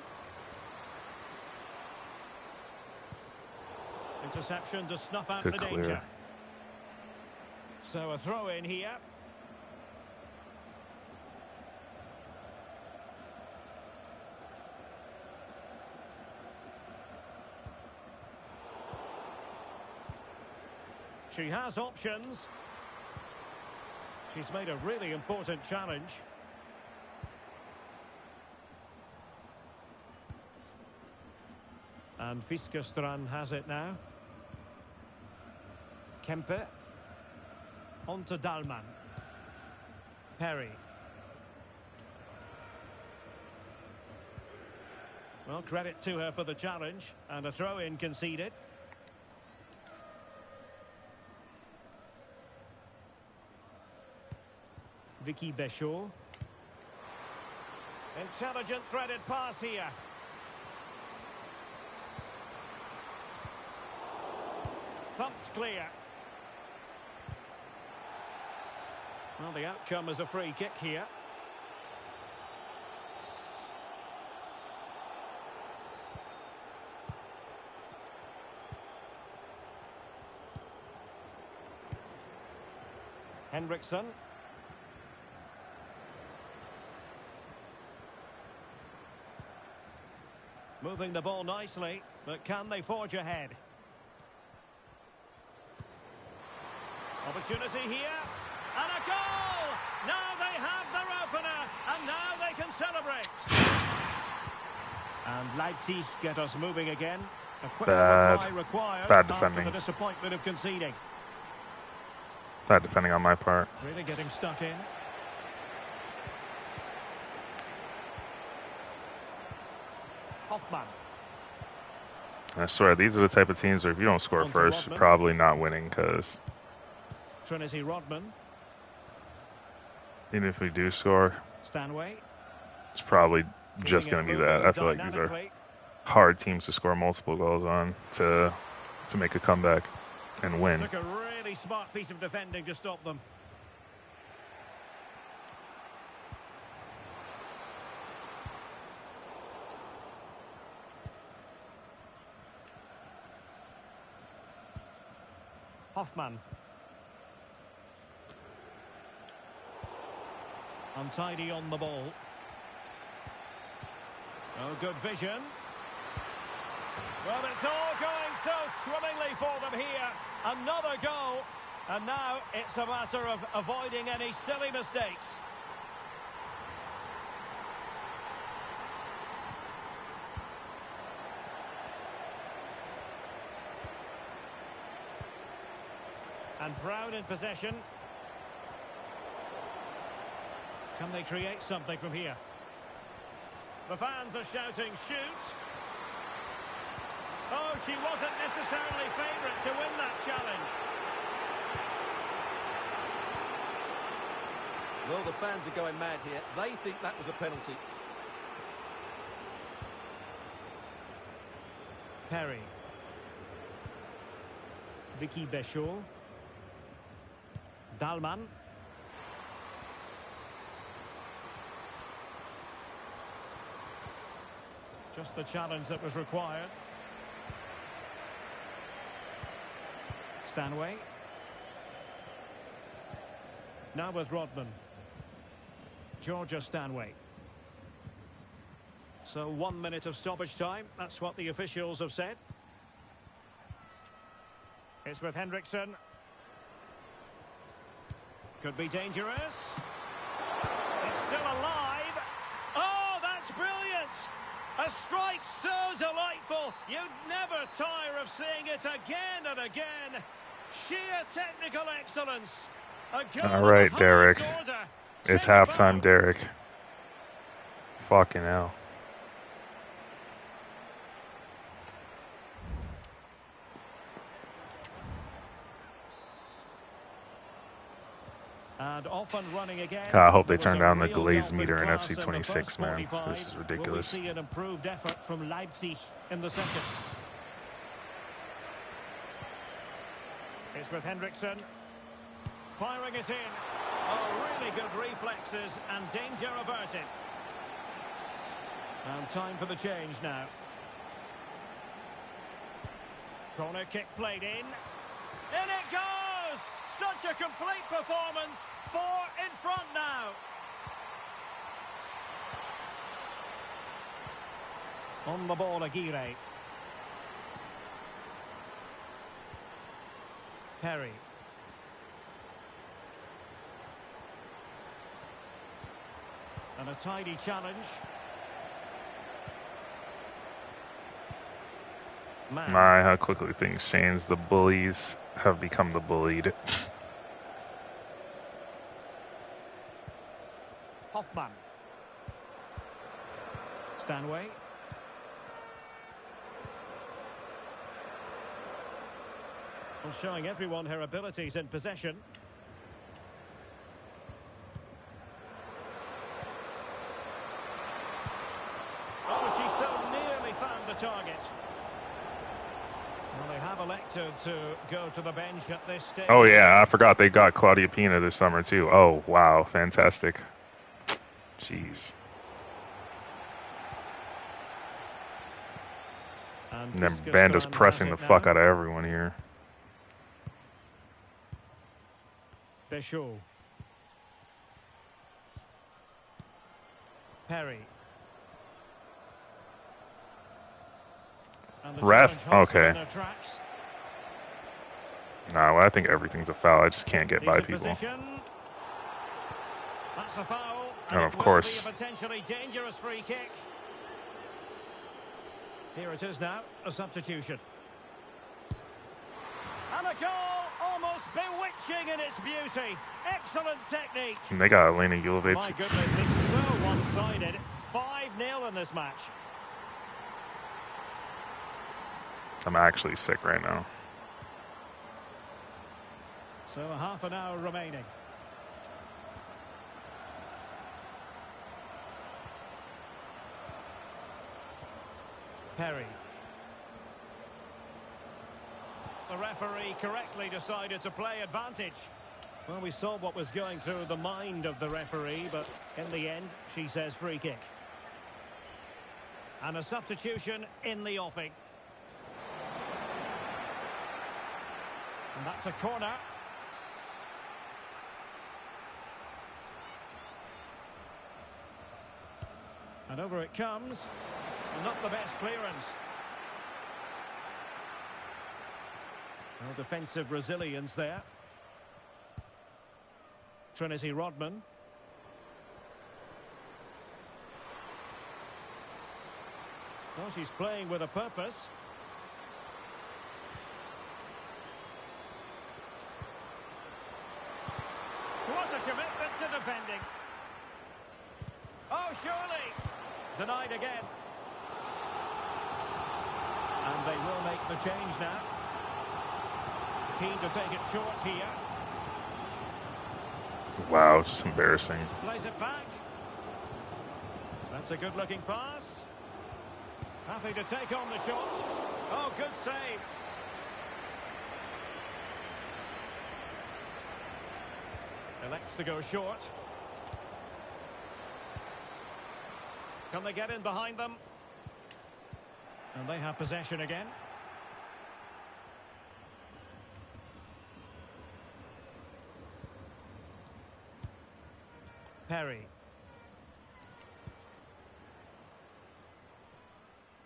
Interception to snuff out the danger. So a throw in here. She has options. She's made a really important challenge. And Fiskerstrand has it now. Kempe. On to Dahlmann. Perry. Well, credit to her for the challenge. And a throw-in conceded. Vicky Béchaud. Intelligent threaded pass here. Thumps clear. Well, the outcome is a free kick here. Henriksen. Moving the ball nicely, but can they forge ahead? Opportunity here, and a goal! Now they have their opener, and now they can celebrate. And Leipzig get us moving again. A quick reply required bad defending. after the disappointment of conceding. Bad defending on my part. Really getting stuck in. Hoffman. I swear, these are the type of teams where if you don't score first, you're probably not winning, because Trinity Rodman. even if we do score, Stanway. it's probably just going to be that. I feel like these are hard teams to score multiple goals on to make a comeback and win. Took a really smart piece of defending to stop them. Hoffman. Untidy on the ball. Oh, good vision. Well, it's all going so swimmingly for them here. Another goal. And now it's a matter of avoiding any silly mistakes. And Brown in possession. Can they create something from here? The fans are shouting, shoot. Oh, she wasn't necessarily favourite to win that challenge. Well, the fans are going mad here. They think that was a penalty. Perry. Vicky Béchaud. Dahlmann. Just the challenge that was required. Stanway. Now with Rodman. Georgia Stanway. So 1 minute of stoppage time. That's what the officials have said. It's with Henriksen. Could be dangerous. It's still alive. Oh, that's brilliant! A strike so delightful. You'd never tire of seeing it again and again. Sheer technical excellence. A goal all right, of Derek. order. It's Take a halftime, bow. Derek. Fucking hell. And off and running again. God, I hope There they was turn a down the real glaze gulf in meter in class FC in the first 26, man. 45. This is Will we ridiculous. see an improved effort from Leipzig in the second? It's with Hendrickson. Firing it in. Oh, really good reflexes and danger averted. And time for the change now. Corner kick played in. In it goes! Such a complete performance. 4 in front now. On the ball, Aguirre. Perry. And a tidy challenge. Man. My, how quickly things change. The bullies have become the bullied. Hoffman. Stanway. Well, showing everyone her abilities in possession. Oh, she so nearly found the target. Well, they have elected to go to the bench at this stage. Oh, yeah, I forgot they got Claudia Pina this summer, too. Oh, wow, fantastic. Jeez. And then Banda's pressing the fuck out of everyone here. Béchot. Perry. Ref? Okay. Nah, well, I think everything's a foul. I just can't get by people. That's a foul. And of course. Be a potentially dangerous free kick. Here it is now, a substitution. And a goal, almost bewitching in its beauty. Excellent technique. And they got Elena Julovic. My goodness, it's so one-sided. 5-0 in this match. I'm actually sick right now. So a half an hour remaining. Perry. The referee correctly decided to play advantage. Well, we saw what was going through the mind of the referee, but in the end, she says free kick. And a substitution in the offing. And that's a corner. And over it comes. Not the best clearance. No defensive resilience there. Trinity Rodman. Well, she's playing with a purpose. What a commitment to defending. Oh, surely. Denied again. And they will make the change now. Keen to take it short here. Wow, it's just embarrassing. Plays it back. That's a good-looking pass. Happy to take on the shot. Oh, good save. Elects to go short. Can they get in behind them? And they have possession again. Perry.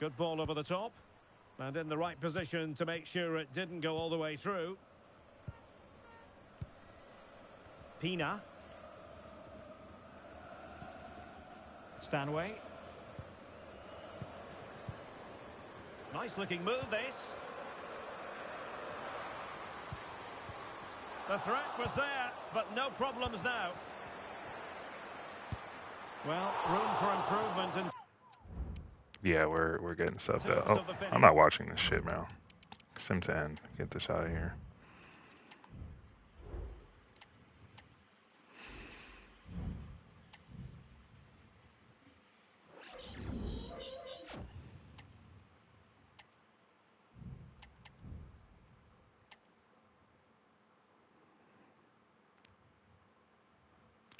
Good ball over the top. And in the right position to make sure it didn't go all the way through. Pina. Stanway. Nice looking move, this. The threat was there, but no problems now. Well, room for improvement in Yeah, we're getting subbed out. terms Oh, of the finish. I'm not watching this shit now. Sim to end. Get this out of here.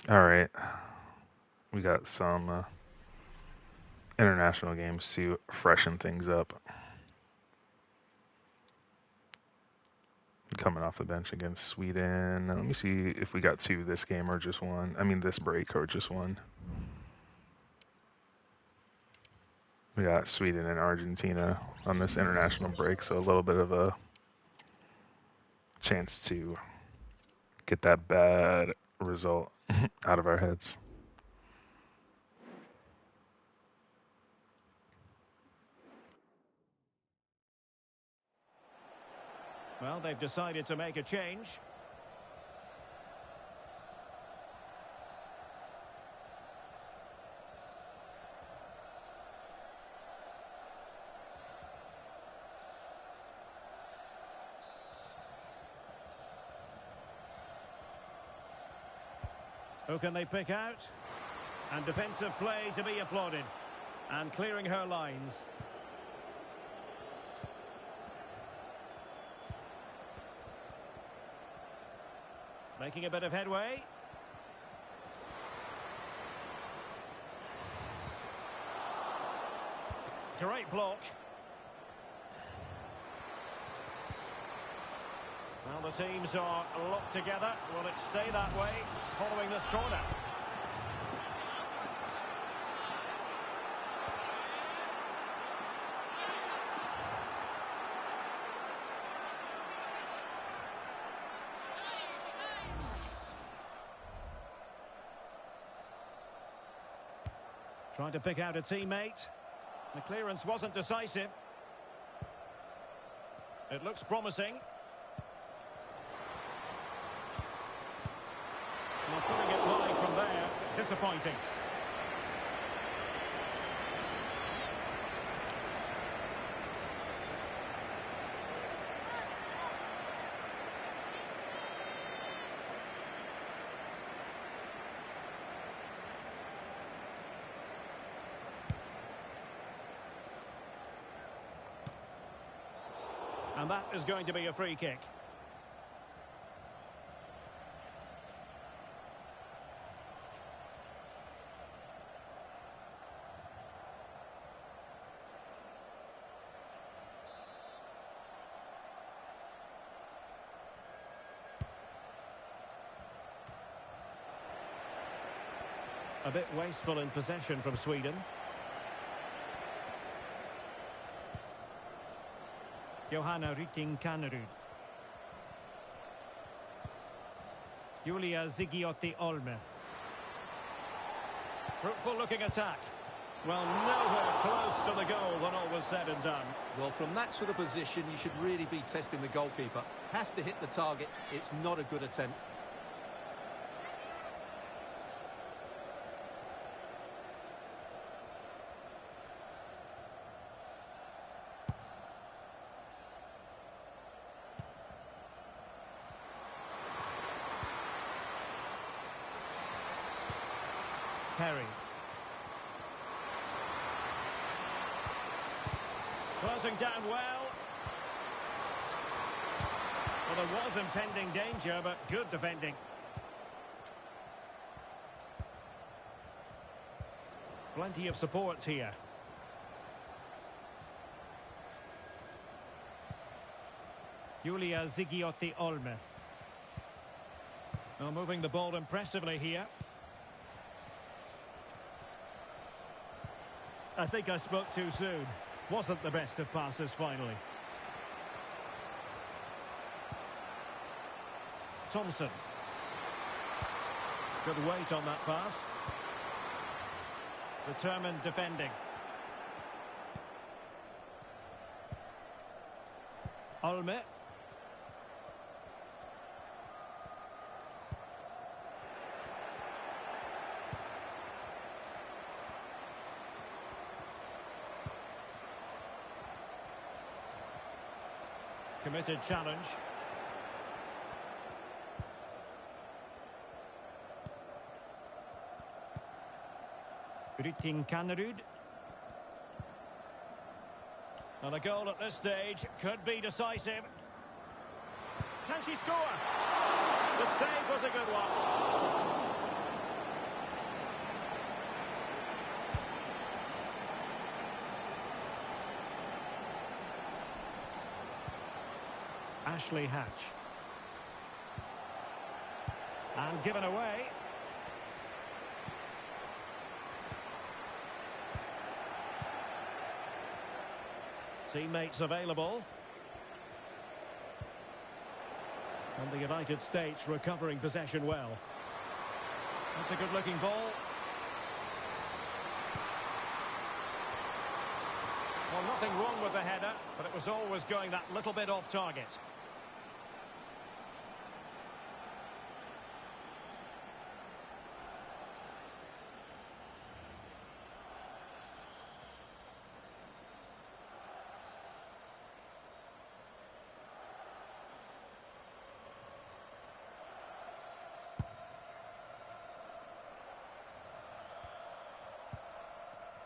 All right, we got some international games to freshen things up. Coming off the bench against Sweden. Let me see if we got two this game or just one. I mean, this break or just one. We got Sweden and Argentina on this international break, so a little bit of a chance to get that bad result out of our heads. Well, they've decided to make a change. Who can they pick out? And defensive play to be applauded. And clearing her lines. Making a bit of headway. Great block. Well, the teams are locked together. Will it stay that way following this corner? Trying to pick out a teammate. The clearance wasn't decisive. It looks promising. Well, putting it wide from there, disappointing. And that is going to be a free kick. A bit wasteful in possession from Sweden. Johanna Rytting-Kanerud. Julia Zigiotti-Olme. Fruitful looking attack. Well, nowhere close to the goal when all was said and done. Well, from that sort of position, you should really be testing the goalkeeper. Has to hit the target. It's not a good attempt. Perry. Closing down well. Well, there was impending danger, but good defending. Plenty of support here. Julia Zigiotti-Olme. Now moving the ball impressively here. I think I spoke too soon. Wasn't the best of passes finally. Thompson. Good weight on that pass. Determined defending. Olme. Committed challenge. Rytting Kanerud. And a goal at this stage could be decisive. Can she score? The save was a good one. Ashley Hatch. And given away. Teammates available. And the United States recovering possession well. That's a good-looking ball. Well, nothing wrong with the header, but it was always going that little bit off target.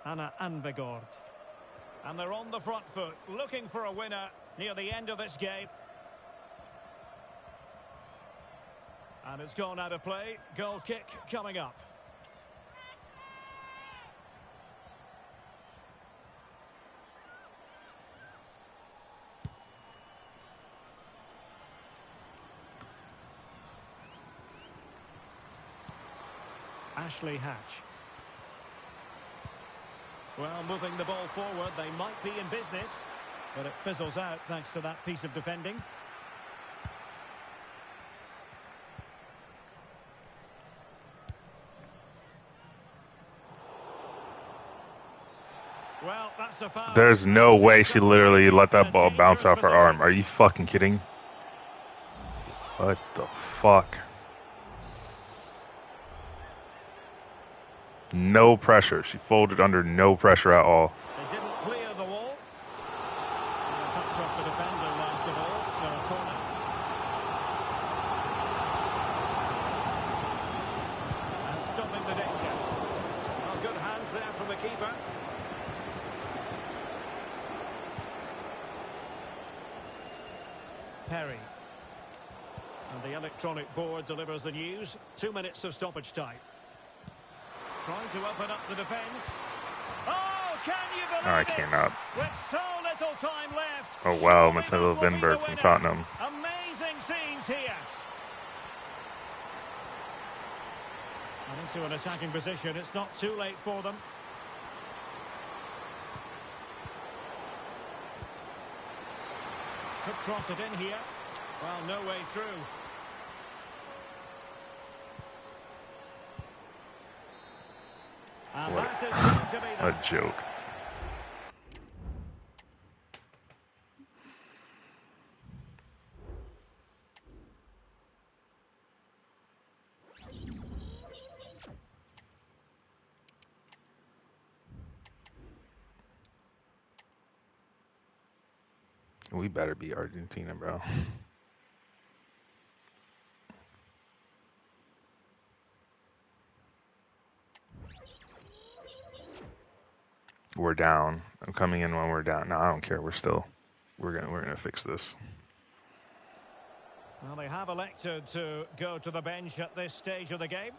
Anna Anvegård. And they're on the front foot, looking for a winner near the end of this game. And it's gone out of play. Goal kick coming up. Ashley Hatch. Well, moving the ball forward, they might be in business, but it fizzles out thanks to that piece of defending. Well, that's a foul. There's no way she literally let that ball bounce off her arm. Are you fucking kidding? What the fuck? No pressure. She folded under no pressure at all. They didn't clear the wall. And a touch off the defender last of all, so a corner. And stopping the danger. Well, good hands there from the keeper. Perry. And the electronic board delivers the news. 2 minutes of stoppage time. Trying to open up the defence. Oh, can you believe I cannot. With so little time left. Oh wow, Matilda Vinberg from Tottenham. Amazing scenes here. And into an attacking position. It's not too late for them. Could cross it in here. Well, no way through. And What that is going to be a joke. We better be Argentina, bro. We're down. I'm coming in when we're down. No, I don't care. We're gonna fix this. Well, they have elected to go to the bench at this stage of the game.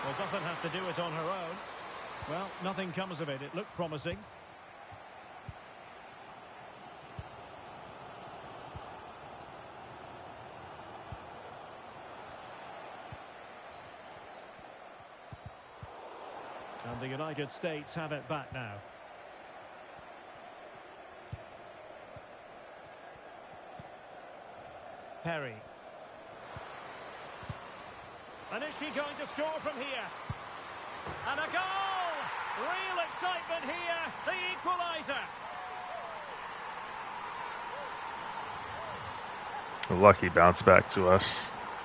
Well, doesn't have to do it on her own. Well, nothing comes of it. It looked promising. And the United States have it back now. Perry. And is she going to score from here? And a goal! Real excitement here, the equaliser. A lucky bounce back to us.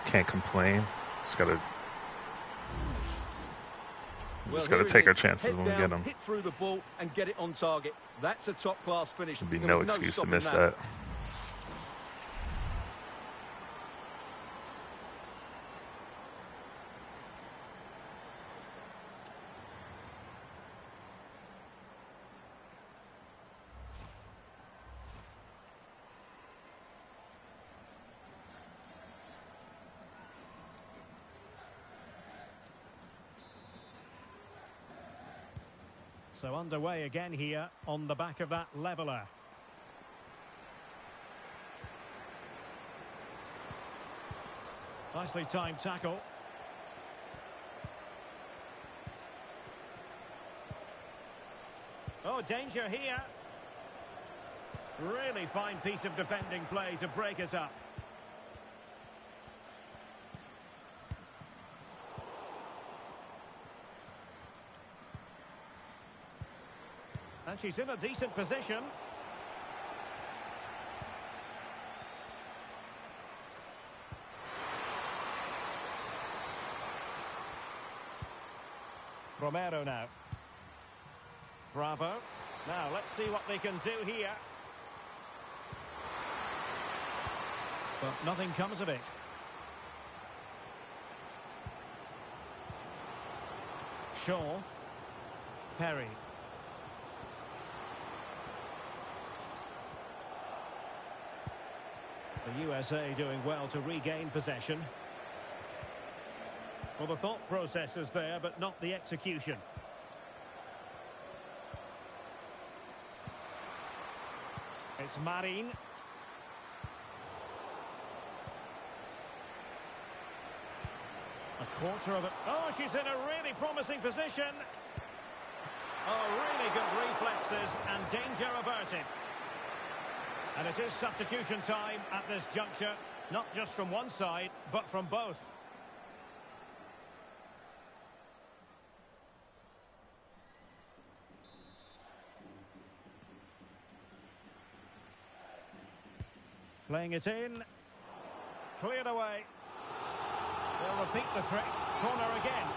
Can't complain. Just gotta take our chances when we get them. Hit through the ball and get it on target. That's a top-class finish. There'd be no excuse to miss that. So underway again here on the back of that leveller. Nicely timed tackle. Oh, danger here. Really fine piece of defending play to break us up. And she's in a decent position. Romero now. Bravo. Now, let's see what they can do here. But nothing comes of it. Shaw. Perry. The USA doing well to regain possession. Well, the thought process is there, but not the execution. It's Marin. A quarter of it. Oh, she's in a really promising position. Oh, really good reflexes and danger averted. And it is substitution time at this juncture, not just from one side, but from both. Playing it in. Cleared away. They'll repeat the trick. Corner again.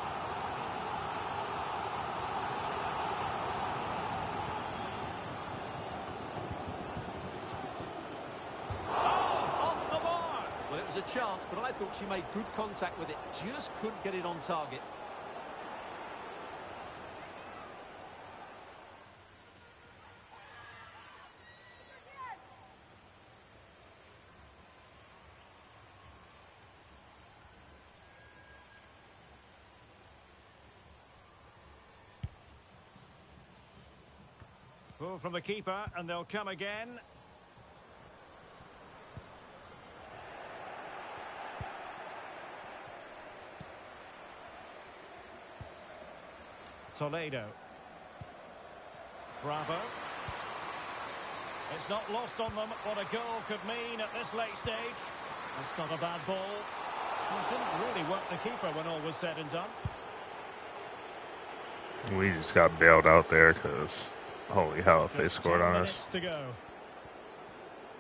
A chance, but I thought she made good contact with it, just couldn't get it on target. Pull from the keeper, and they'll come again. Toledo. Bravo. It's not lost on them what a goal could mean at this late stage. It's not a bad ball. It didn't really work the keeper when all was said and done. We just got bailed out there because, holy hell, if they scored on us. To go.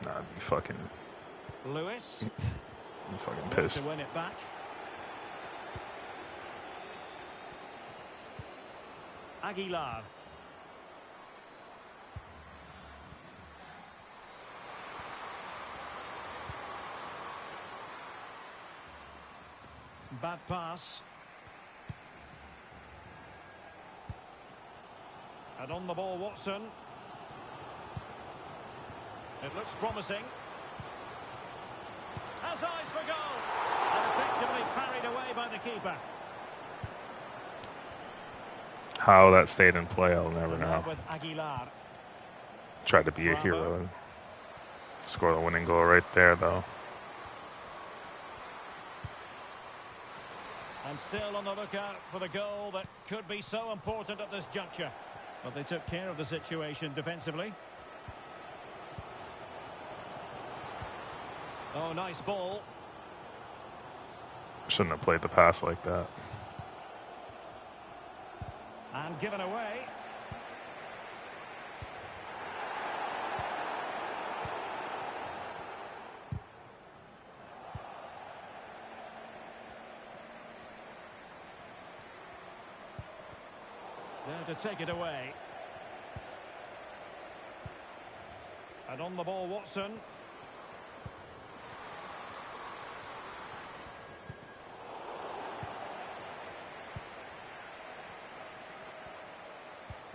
Nah, I'd be fucking... Lewis. I'm fucking pissed. To win it back. Aguilar. Bad pass. And on the ball, Watson. It looks promising. Has eyes for goal. And effectively parried away by the keeper. How that stayed in play, I'll never know. With Aguilar. Tried to be a hero and score the winning goal right there, though. And still on the lookout for the goal that could be so important at this juncture. But they took care of the situation defensively. Oh, nice ball. Shouldn't have played the pass like that. And given away. There to take it away. And on the ball, Watson.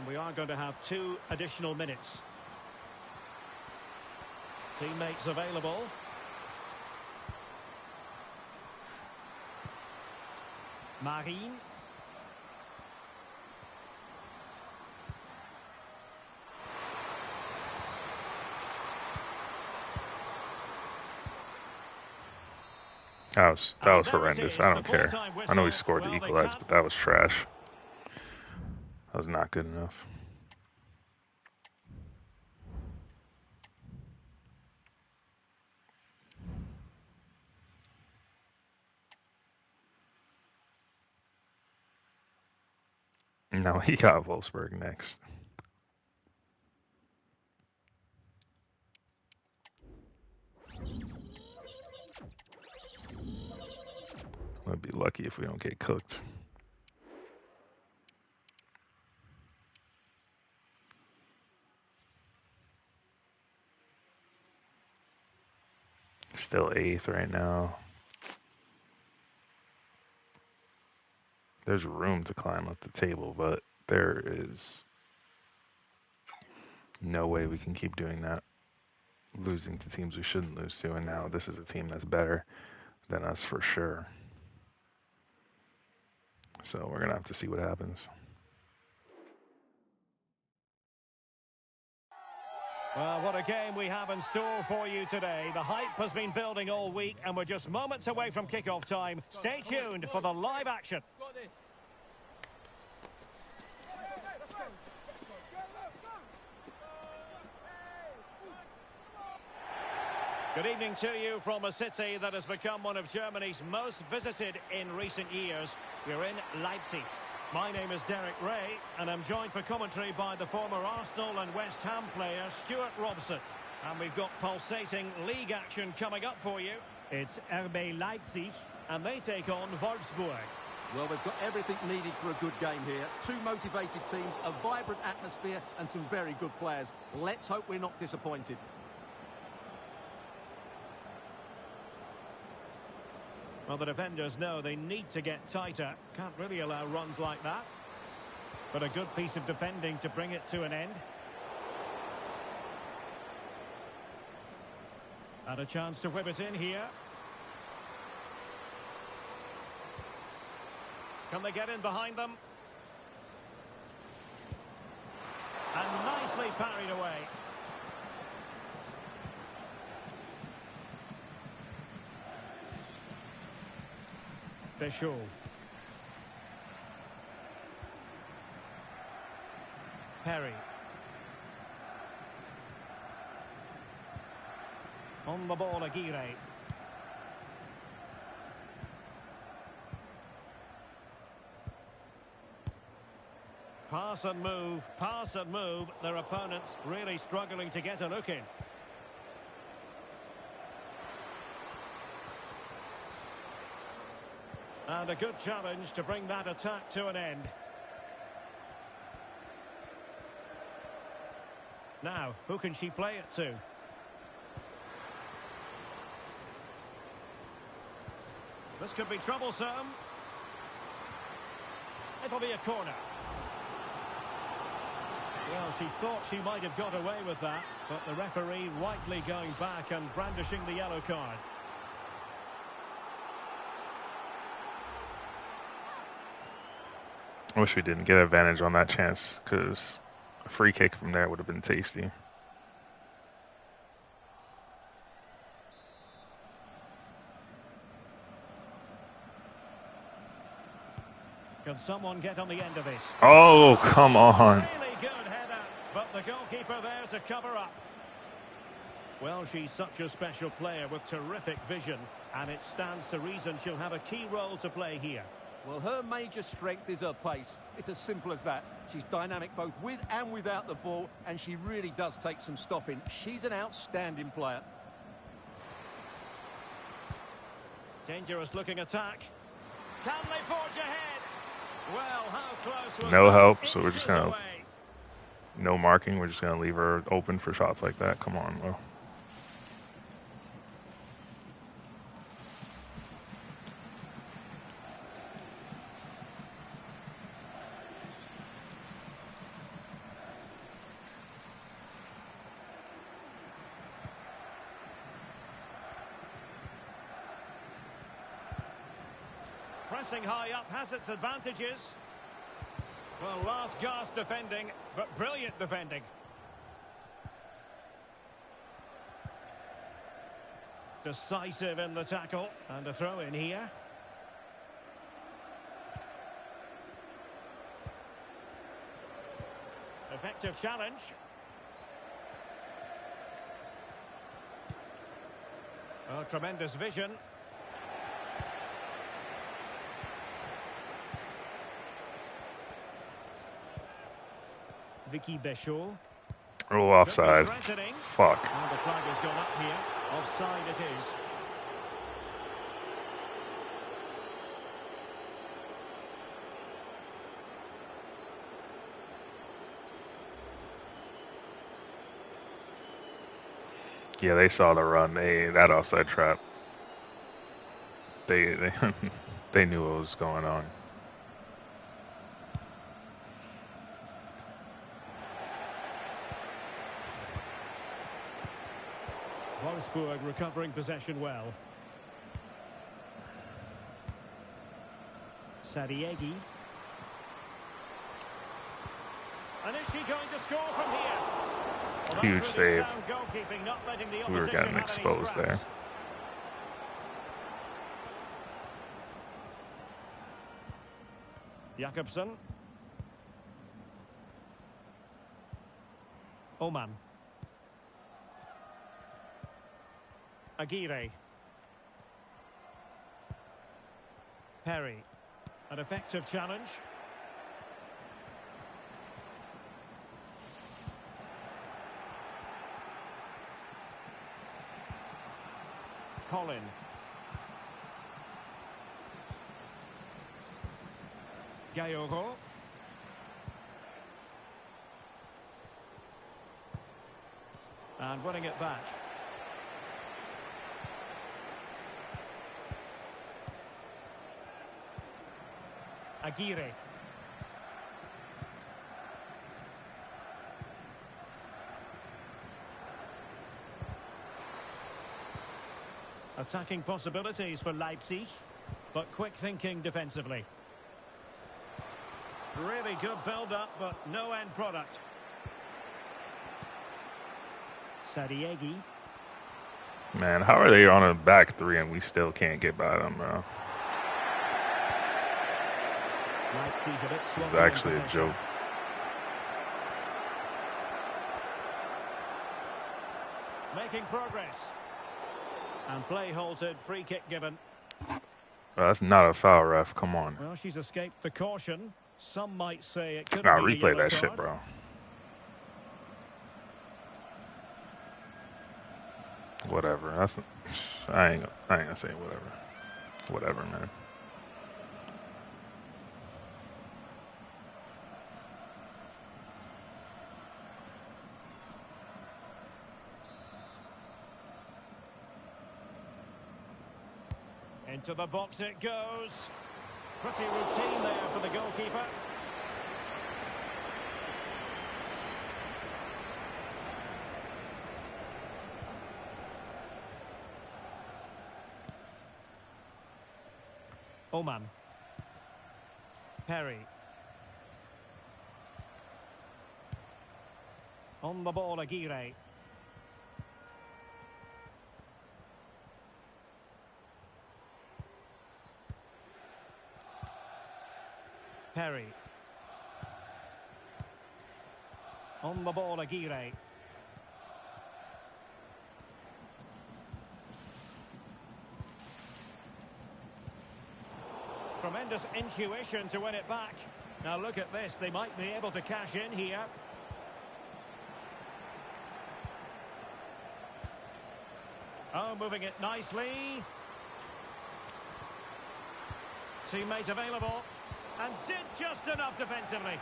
We are going to have 2 additional minutes. Teammates available. Marine. That was horrendous. I don't care. I know he scored to equalize, but that was trash. That was not good enough. No, he got Wolfsburg next. We'll be lucky if we don't get cooked. Still 8th right now. There's room to climb up the table, but there is no way we can keep doing that. Losing to teams we shouldn't lose to, and now this is a team that's better than us for sure. So we're going to have to see what happens. Well, what a game we have in store for you today. The hype has been building all week, and we're just moments away from kickoff time. Stay tuned for the live action. Good evening to you from a city that has become one of Germany's most visited in recent years. We're in Leipzig. My name is Derek Ray, and I'm joined for commentary by the former Arsenal and West Ham player Stuart Robson. And we've got pulsating league action coming up for you. It's RB Leipzig, and they take on Wolfsburg. Well, they've got everything needed for a good game here. 2 motivated teams, a vibrant atmosphere, and some very good players. Let's hope we're not disappointed. Well, the defenders know they need to get tighter. Can't really allow runs like that. But a good piece of defending to bring it to an end. And a chance to whip it in here. Can they get in behind them? And nicely parried away. Bishop. Perry. On the ball, Aguirre. Pass and move, pass and move. Their opponents really struggling to get a look in. And a good challenge to bring that attack to an end. Now, who can she play it to? This could be troublesome. It'll be a corner. Well, she thought she might have got away with that, but the referee rightly going back and brandishing the yellow card. I wish we didn't get advantage on that chance, because a free kick from there would have been tasty. Can someone get on the end of this? Oh, come on. Really good header, but the goalkeeper there to cover up. Well, she's such a special player with terrific vision, and it stands to reason she'll have a key role to play here. Well, her major strength is her pace. It's as simple as that. She's dynamic both with and without the ball, and she really does take some stopping. She's an outstanding player. Dangerous looking attack. Can they forge ahead? Well, how close was No that? help, so we're just Inches gonna away. no marking. We're just gonna leave her open for shots like that. Come on, Will. Pressing high up has its advantages. Well, last gasp defending, but brilliant defending. Decisive in the tackle, and a throw in here. Effective challenge. Oh, tremendous vision. Vicky Béchot. Oh, offside. Fuck. And the flag has gone up here. Offside it is. Yeah, they saw the run. That offside trap. They they knew what was going on. Wolfsburg recovering possession well. Sadiegi. And is she going to score from here? Well, Huge that's really save. sound goalkeeping, not letting the We were opposition getting have any exposed there. scraps. Jakobsen. Oman. Aguirre. Perry. An effective challenge. Colin. Gayoro. And winning it back. Aguirre. Attacking possibilities for Leipzig, but quick thinking defensively. Really good build-up, but no end product. Sadiegi. Man, how are they on a back three and we still can't get by them, bro? This is actually a joke. Making progress. And play halted, free kick given. Oh, that's not a foul, ref. Come on. Well, she's escaped the caution. Some might say it could Nah, have been a replay yellow that card. shit, bro. Whatever. I ain't gonna say whatever. Whatever, man. Into the box it goes. Pretty routine there for the goalkeeper. Oman. Perry. On the ball, Aguirre. Perry. On the ball, Aguirre. Tremendous intuition to win it back. Now look at this. They might be able to cash in here. Oh, moving it nicely. Teammate available. And did just enough defensively.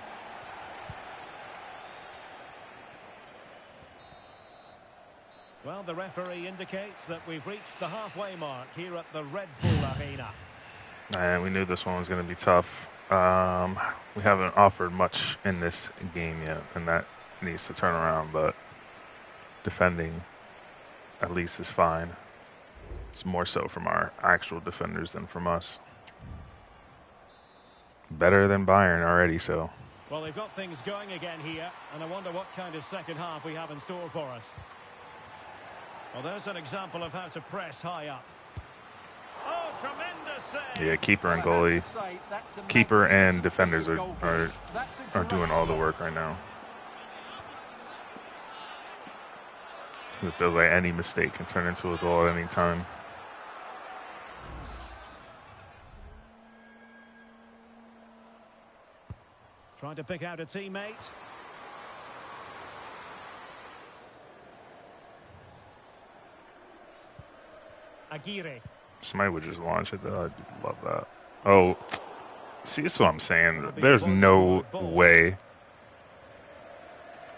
Well, the referee indicates that we've reached the halfway mark here at the Red Bull Arena. And we knew this one was going to be tough. We haven't offered much in this game yet, and that needs to turn around, but defending at least is fine. It's more so from our actual defenders than from us. Better than Bayern already, so. Well, they've got things going again here, and I wonder what kind of second half we have in store for us. Well, there's an example of how to press high up. Oh, tremendous save! Yeah, keeper and goalie. Keeper and defenders are doing all the work right now. It feels like any mistake can turn into a goal at any time. Trying to pick out a teammate. Aguirre. Somebody would just launch it, though. I'd love that. Oh, see, that's what I'm saying. There's no way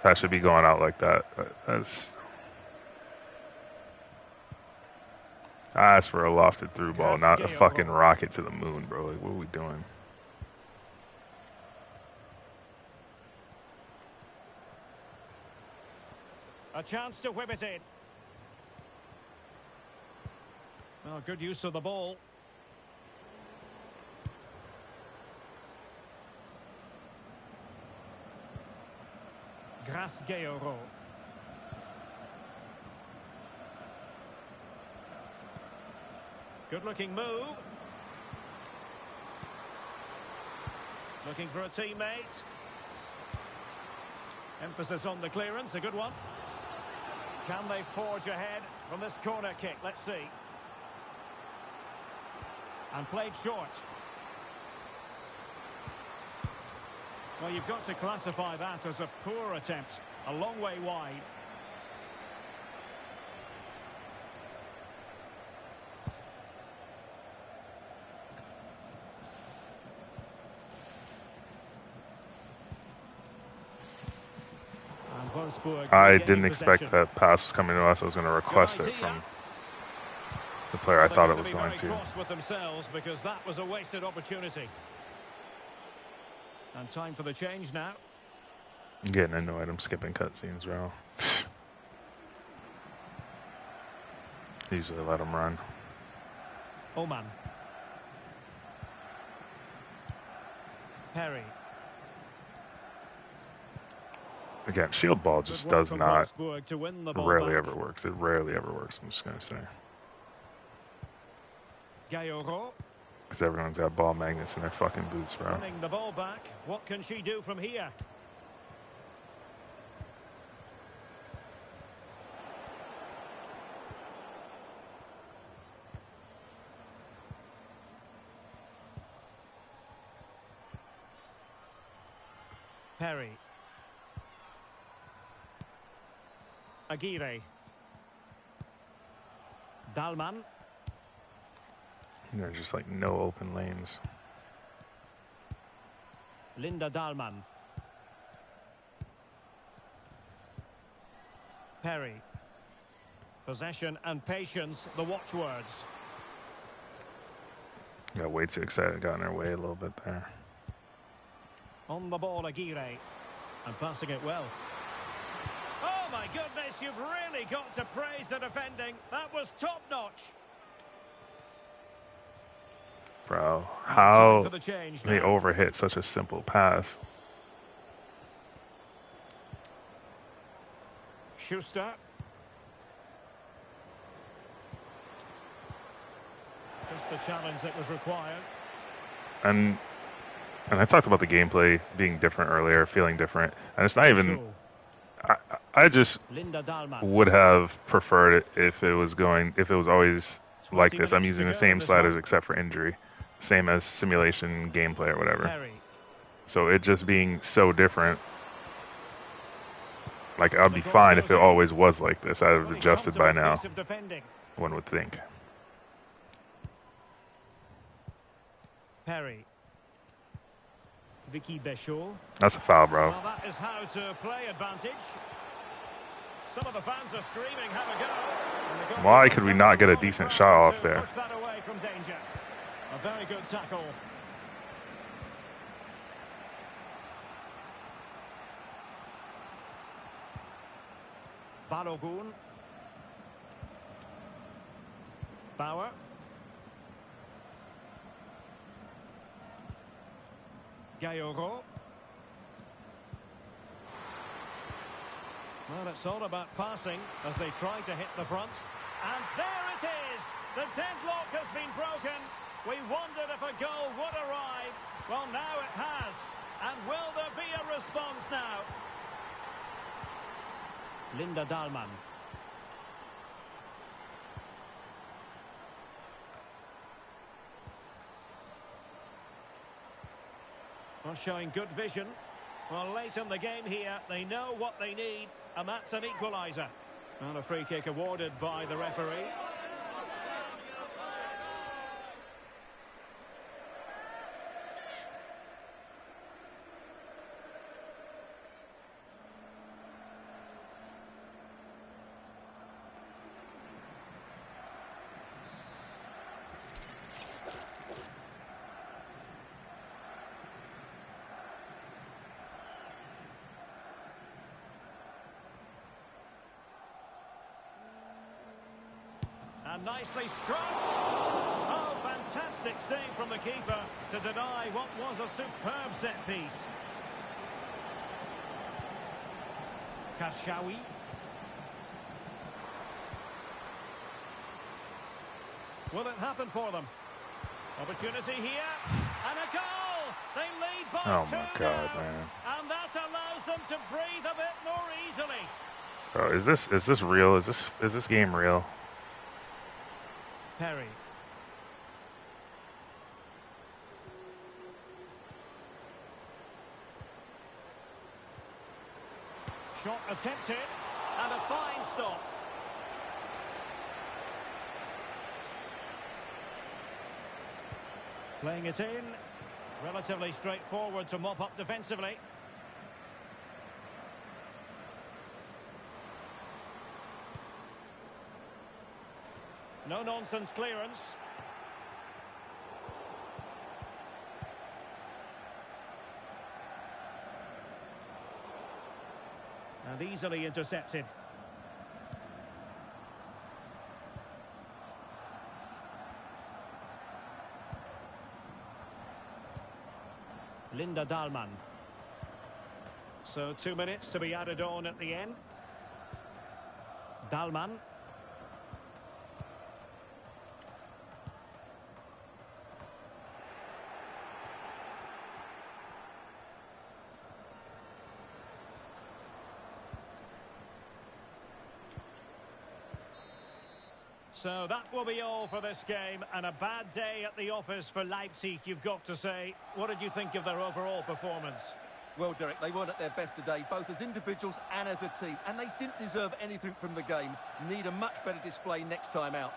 that should be going out like that. I asked for a lofted through ball, not a fucking rocket to the moon, bro. Like, what are we doing? A chance to whip it in. Well, good use of the ball. Grasgeoro. Good-looking move. Looking for a teammate. Emphasis on the clearance, a good one. Can they forge ahead from this corner kick? Let's see. And played short. Well, you've got to classify that as a poor attempt. A long way wide. And Wolfsburg I didn't expect that pass was coming to us. I was going to request it from the player I thought it was going to. Cross with themselves because that was a wasted opportunity. And time for the change now. I'm getting annoyed. I'm skipping cutscenes, bro. Usually let them run. Oman. Perry. Again, shield ball just does not, rarely back. ever works. It rarely ever works, I'm just going to say. Gayoro. Because everyone's got ball magnets in their fucking boots, bro. Running the ball back. What can she do from here? Perry. Aguirre. Dalman. There's just like no open lanes. Linda Dalman. Perry. Possession and patience, the watchwords. Got way too excited, got in our way a little bit there. On the ball, Aguirre. And passing it well. Oh my goodness, you've really got to praise the defending. That was top-notch. Bro, how the change they now. overhit such a simple pass. Schuster. Just the challenge that was required. And I talked about the gameplay being different earlier, feeling different. And it's not even... I just Linda Dalman. would have preferred it if it was always like this. I'm using the same sliders except for injury. same as simulation gameplay or whatever. Perry. So it just being so different, like I'd The be cross fine goes if it in. always was like this. I'd have Really adjusted by comfortable now, piece of defending. one would think. Perry. Vicky Béchot. That's a foul, bro. Well, that is how to play advantage. Some of the fans are screaming, have a go. And Why could we not get a decent shot off there? Push that away from danger. A very good tackle. Balogun. Bauer. Gayogo. Well, it's all about passing as they try to hit the front. And there it is! The deadlock has been broken. We wondered if a goal would arrive. Well, now it has. And will there be a response now? Linda Dahlmann. Well, showing good vision. Well, late in the game here, they know what they need, and that's an equaliser. And a free kick awarded by the referee. And nicely struck. Oh, fantastic save from the keeper to deny what was a superb set piece. Kashawi. Will it happen for them? Opportunity here. And a goal! They lead by Oh two my God, now. man. And that allows them to breathe a bit more easily. Bro, is this real? Is this game real? Perry. Shot attempted, and a fine stop. Playing it in, relatively straightforward to mop up defensively. No-nonsense clearance. And easily intercepted. Linda Dahlmann. So 2 minutes to be added on at the end. Dahlmann. So that will be all for this game, and a bad day at the office for Leipzig, you've got to say. What did you think of their overall performance? Well, Derek, they weren't at their best today, both as individuals and as a team, and they didn't deserve anything from the game. Need a much better display next time out.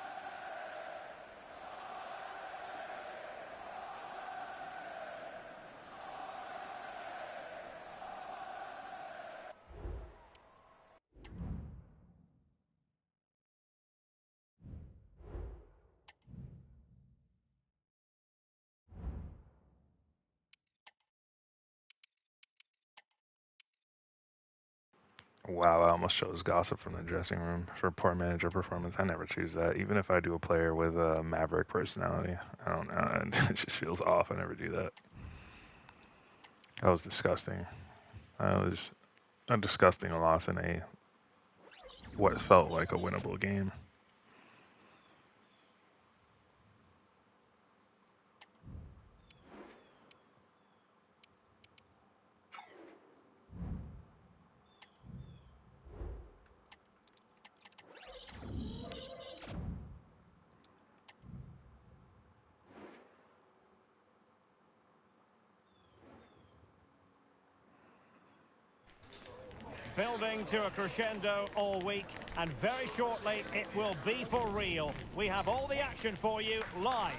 Wow, I almost chose gossip from the dressing room for poor manager performance. I never choose that, even if I do a player with a maverick personality. I don't know. It just feels off. I never do that. That was disgusting. That was a disgusting loss in a what felt like a winnable game. Building to a crescendo all week, and very shortly it will be for real. We have all the action for you live.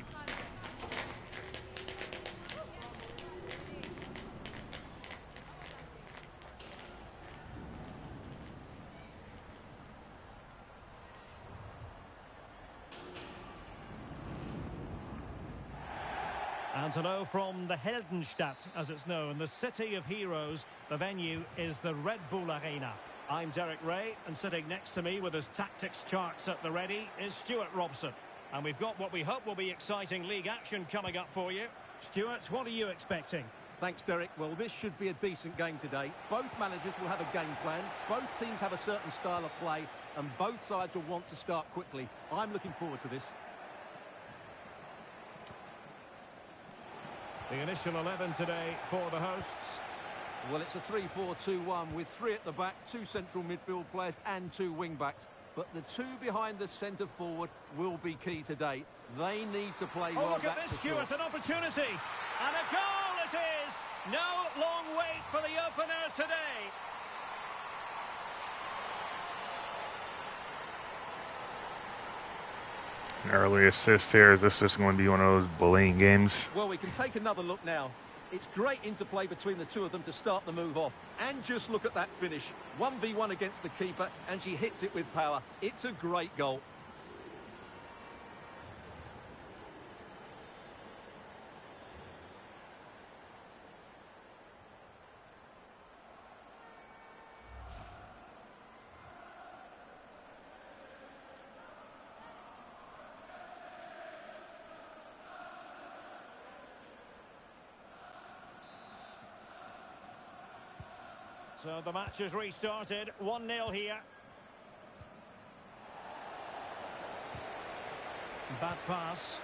And hello from the Heldenstadt, as it's known, the city of heroes. The venue is the Red Bull Arena. I'm Derek Ray, and sitting next to me with his tactics charts at the ready is Stuart Robson. And we've got what we hope will be exciting league action coming up for you. Stuart, what are you expecting? Thanks, Derek. Well, this should be a decent game today. Both managers will have a game plan. Both teams have a certain style of play, and both sides will want to start quickly. I'm looking forward to this. The initial 11 today for the hosts. Well, it's a 3-4-2-1 with 3 at the back, 2 central midfield players and 2 wing-backs. But the 2 behind the centre forward will be key today. They need to play well. Oh, look at this, Stuart, an opportunity. And a goal it is. No long wait for the opener today. An early assist here. Is this just going to be one of those bullying games? Well, we can take another look now. It's great interplay between the 2 of them to start the move off. And just look at that finish. 1v1 against the keeper, and she hits it with power. It's a great goal. So the match has restarted. 1-0 here. Bad pass.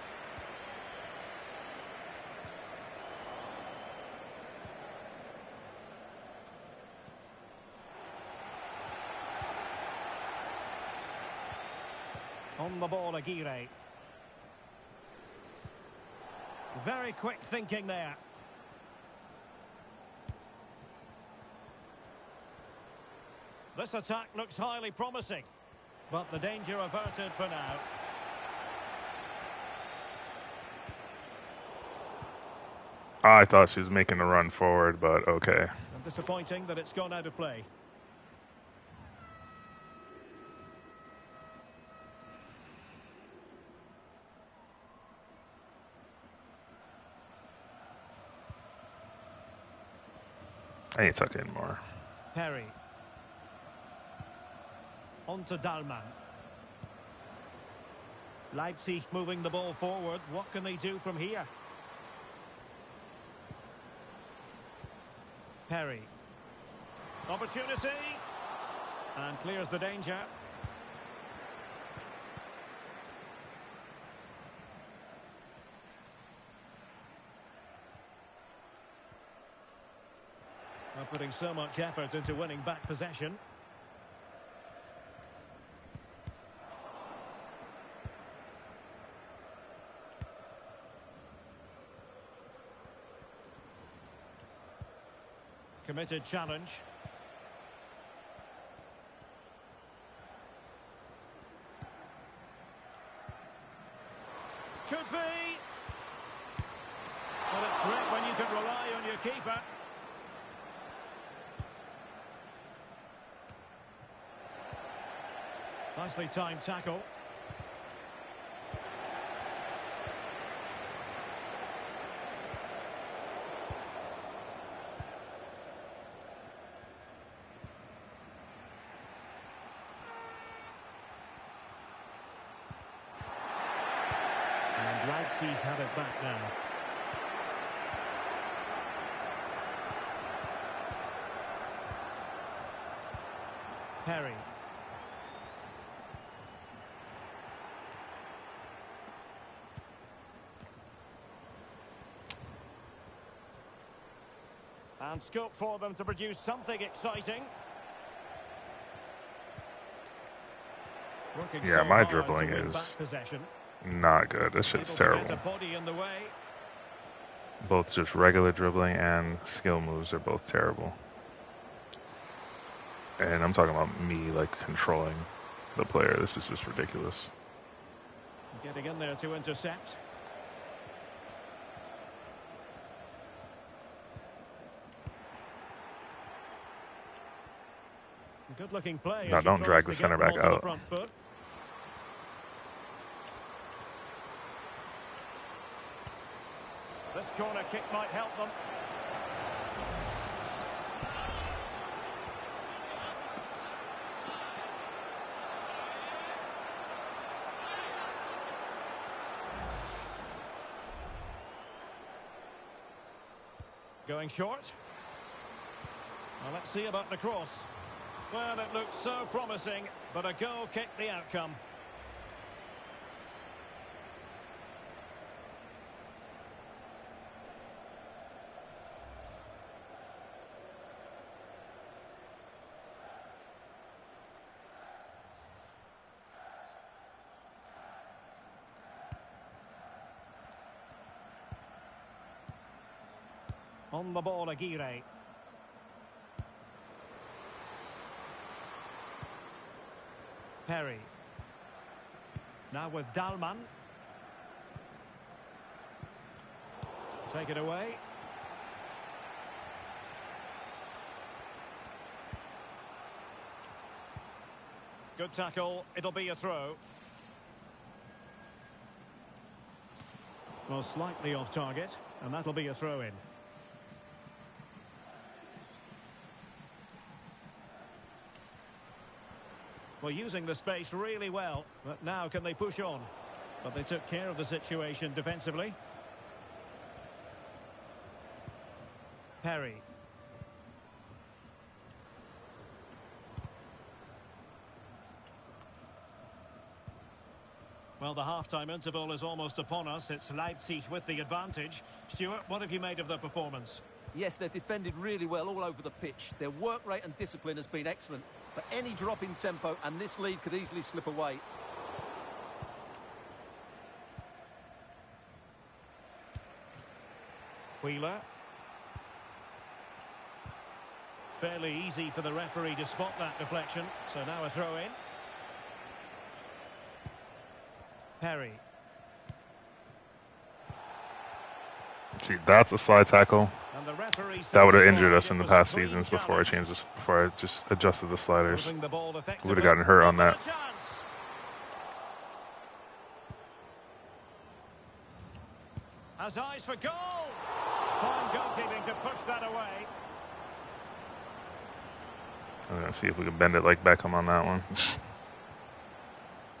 On the ball, Aguirre. Very quick thinking there. This attack looks highly promising, but the danger averted for now. I thought she was making a run forward, but okay. And disappointing that it's gone out of play. I need to tuck in more. Perry. On to Dahlmann. Leipzig moving the ball forward. What can they do from here? Perry. Opportunity. And clears the danger. Not putting so much effort into winning back possession. Committed challenge. Could be. Well, it's great when you can rely on your keeper. Nicely timed tackle. Leipzig have it back now. Perry. And scope for them to produce something exciting. Working Yeah, so my hard dribbling to win is back possession. not good. This shit's Able to terrible. get a body in the way. Both just regular dribbling and skill moves are both terrible. And I'm talking about me, like, controlling the player. This is just ridiculous. Getting in there to intercept. Good-looking play. No, don't drag the center back out. This corner kick might help them. Going short. Well, let's see about the cross. Well, it looks so promising, but a goal kicked the outcome. On the ball, Aguirre. Perry. Now with Dalman. Take it away. Good tackle. It'll be a throw. Well, slightly off target, and that'll be a throw-in. Well, using the space really well, but now can they push on? But they took care of the situation defensively. Perry. Well, the half-time interval is almost upon us. It's Leipzig with the advantage. Stuart, what have you made of their performance? Yes, they're defended really well all over the pitch. Their work rate and discipline has been excellent. But any drop in tempo and this lead could easily slip away. Wheeler. Fairly easy for the referee to spot that deflection. So now a throw-in. Perry. See, that's a slide tackle. And the referee That would have injured us in the past seasons before I changed this, before I just adjusted the sliders. We would have gotten hurt on that. Has eyes for goal. Fine goalkeeping to push that away. I'm gonna see if we can bend it like Beckham on that one.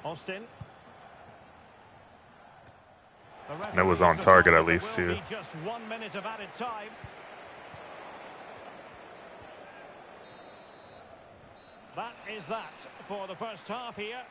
Austin. And it was on target at least too. Just 1 minute of added time. That is that for the first half here.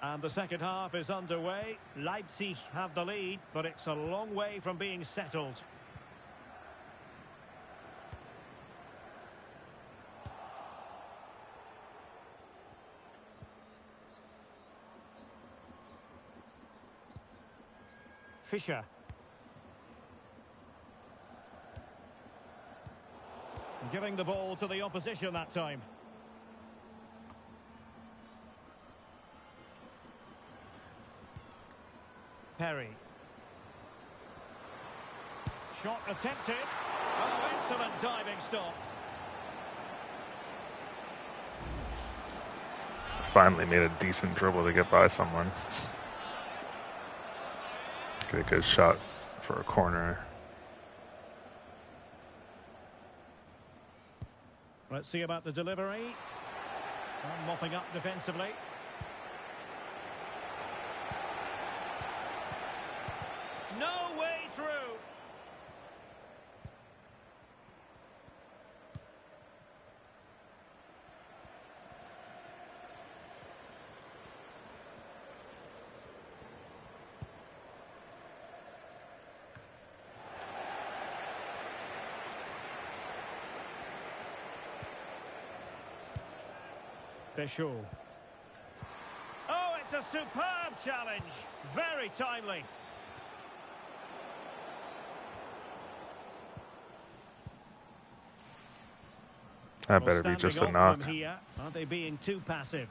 And the second half is underway. Leipzig have the lead, but it's a long way from being settled. Fischer. Giving the ball to the opposition that time. Perry. Shot attempted. Oh, excellent diving stop. Finally made a decent dribble to get by someone. Get a good shot for a corner. Let's see about the delivery. Mopping up defensively. No way through. Béchot. Oh, it's a superb challenge. Very timely. That Well, better be standing just a off knock. from here. Are they being too passive?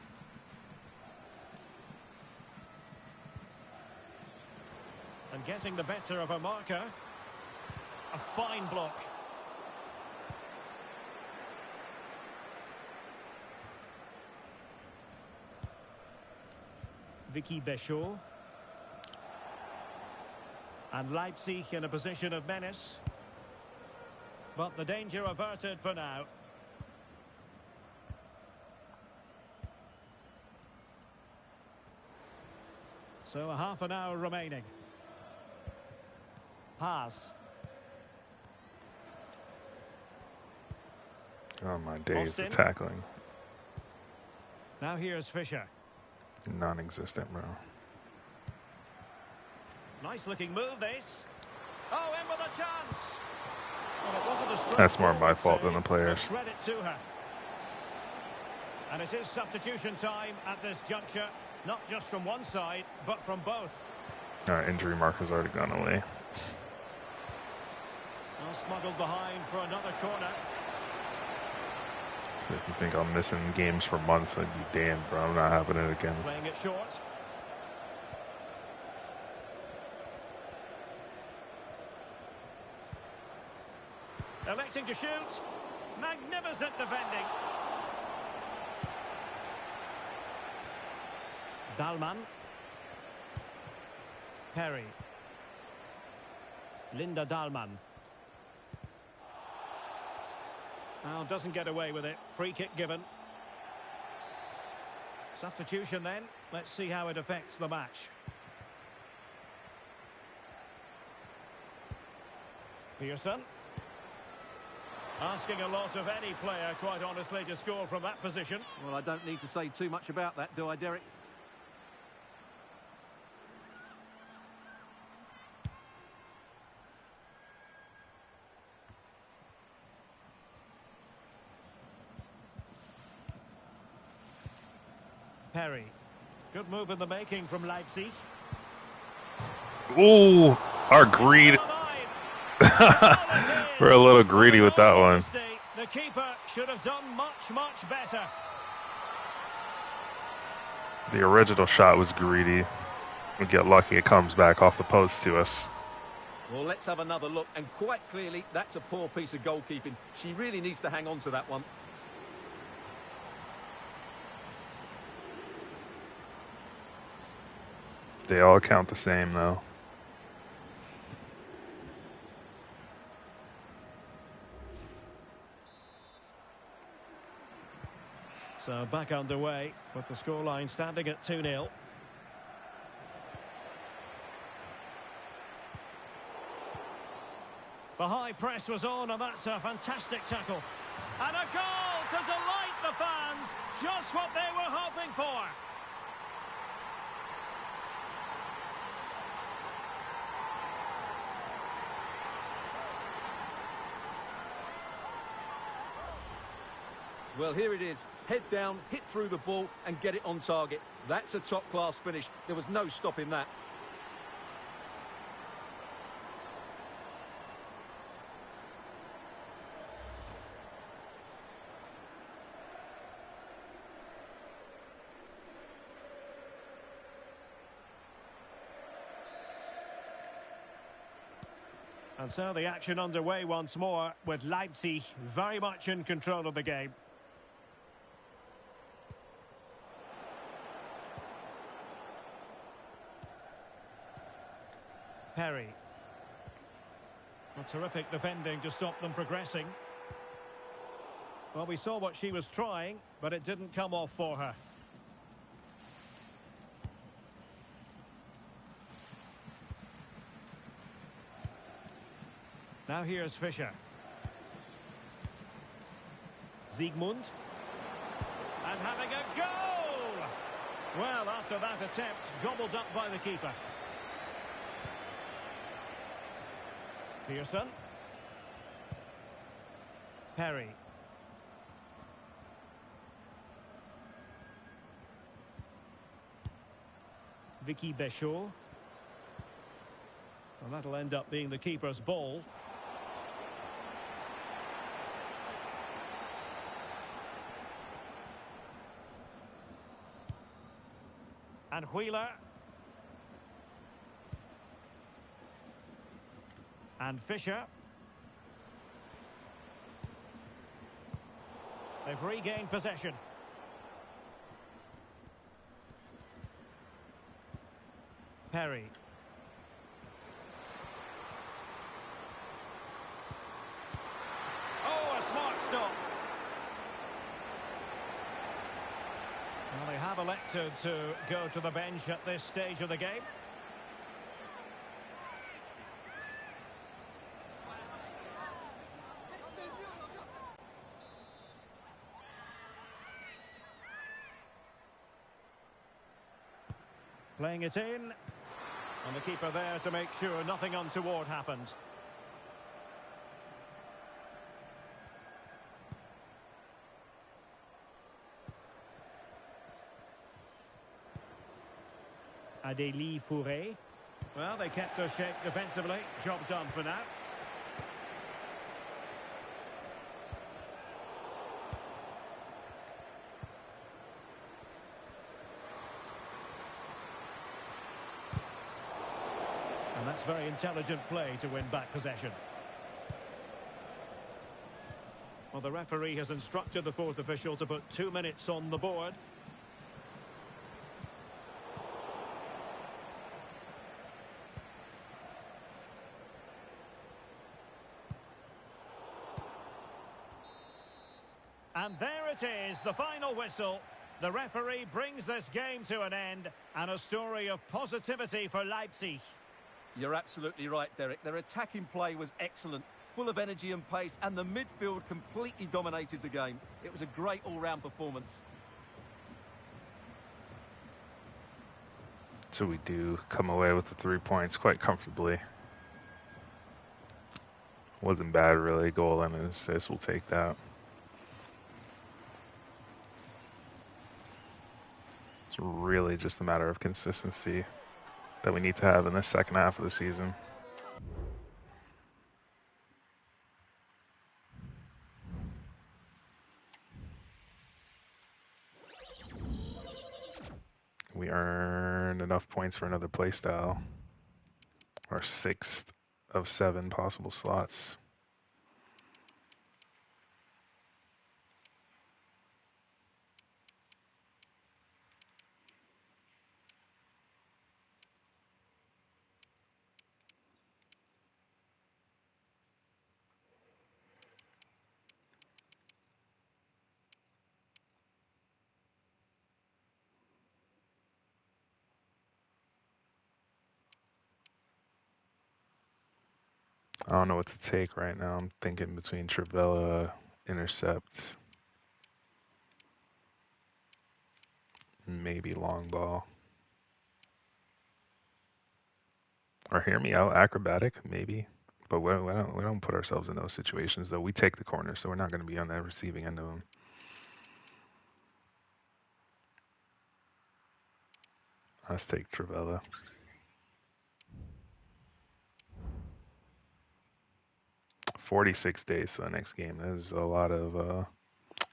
And getting the better of a marker. A fine block. Vicky Béchot. And Leipzig in a position of menace. But the danger averted for now. So a half an hour remaining. Pass. Oh my days, Austin. the tackling. Now here's Fischer. Non-existent, bro. Nice looking move this. Oh, in with a chance. Well, it wasn't a straight That's more my forward fault than save, the players. but credit to her. And it is substitution time at this juncture. Not just from one side, but from both. Injury marker's already gone away. Well, smuggled behind for another corner. If you think I'm missing games for months, I'd be damned, bro. I'm not having it again. Playing it short. Electing to shoot. Magnificent defending. Dahlmann. Perry. Linda Dahlmann. Now doesn't get away with it. Free kick given. Substitution then. Let's see how it affects the match. Pearson. Asking a lot of any player, quite honestly, to score from that position. Well, I don't need to say too much about that, do I, Derek? Perry. Good move in the making from Leipzig. Ooh, our greed. We're a little greedy with that one. The keeper should have done much better. The original shot was greedy. We get lucky, it comes back off the post to us. Well, let's have another look. And quite clearly, that's a poor piece of goalkeeping. She really needs to hang on to that one. They all count the same, though. So back underway with the scoreline standing at 2-0. The high press was on, and that's a fantastic tackle. And a goal to delight the fans. Just what they were hoping for. Well, here it is. Head down, hit through the ball and get it on target. That's a top-class finish. There was no stopping that. And so the action underway once more with Leipzig very much in control of the game. Perry. A terrific defending to stop them progressing. Well, we saw what she was trying, but it didn't come off for her. Now here's Fischer. Siegmund. And having a goal! Well, after that attempt, gobbled up by the keeper. Pearson. Perry. Vicky Béchot. Well, that'll end up being the keeper's ball. And Wheeler. And Fisher. They've regained possession. Perry. Oh, a smart stop. Well, they have elected to go to the bench at this stage of the game. Playing it in. And the keeper there to make sure nothing untoward happened. Adélie Fourré. Well, they kept their shape defensively. Job done for now. And that's very intelligent play to win back possession. Well, the referee has instructed the fourth official to put 2 minutes on the board. And there it is, the final whistle. The referee brings this game to an end, and a story of positivity for Leipzig. You're absolutely right, Derek. Their attacking play was excellent, full of energy and pace, and the midfield completely dominated the game. It was a great all-round performance. So we do come away with the 3 points quite comfortably. Wasn't bad, really. Goal and an assist, we'll take that. It's really just a matter of consistency that we need to have in the second half of the season. We earned enough points for another playstyle. Our 6th of 7 possible slots. I don't know what to take right now. I'm thinking between Trivella, intercept, maybe long ball. Or hear me out, acrobatic, maybe. But we don't put ourselves in those situations, though. We take the corner, so we're not going to be on that receiving end of them. Let's take Trivella. "46 days to the next game." There's a lot of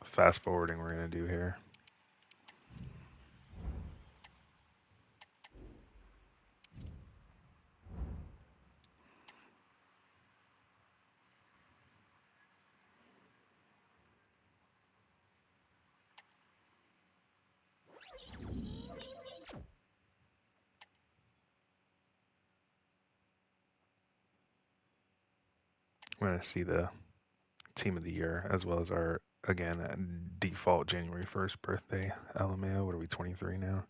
fast forwarding we're going to do here. We're going to see the team of the year as well as our, again, default January 1st birthday, LMAO. What are we, 23 now?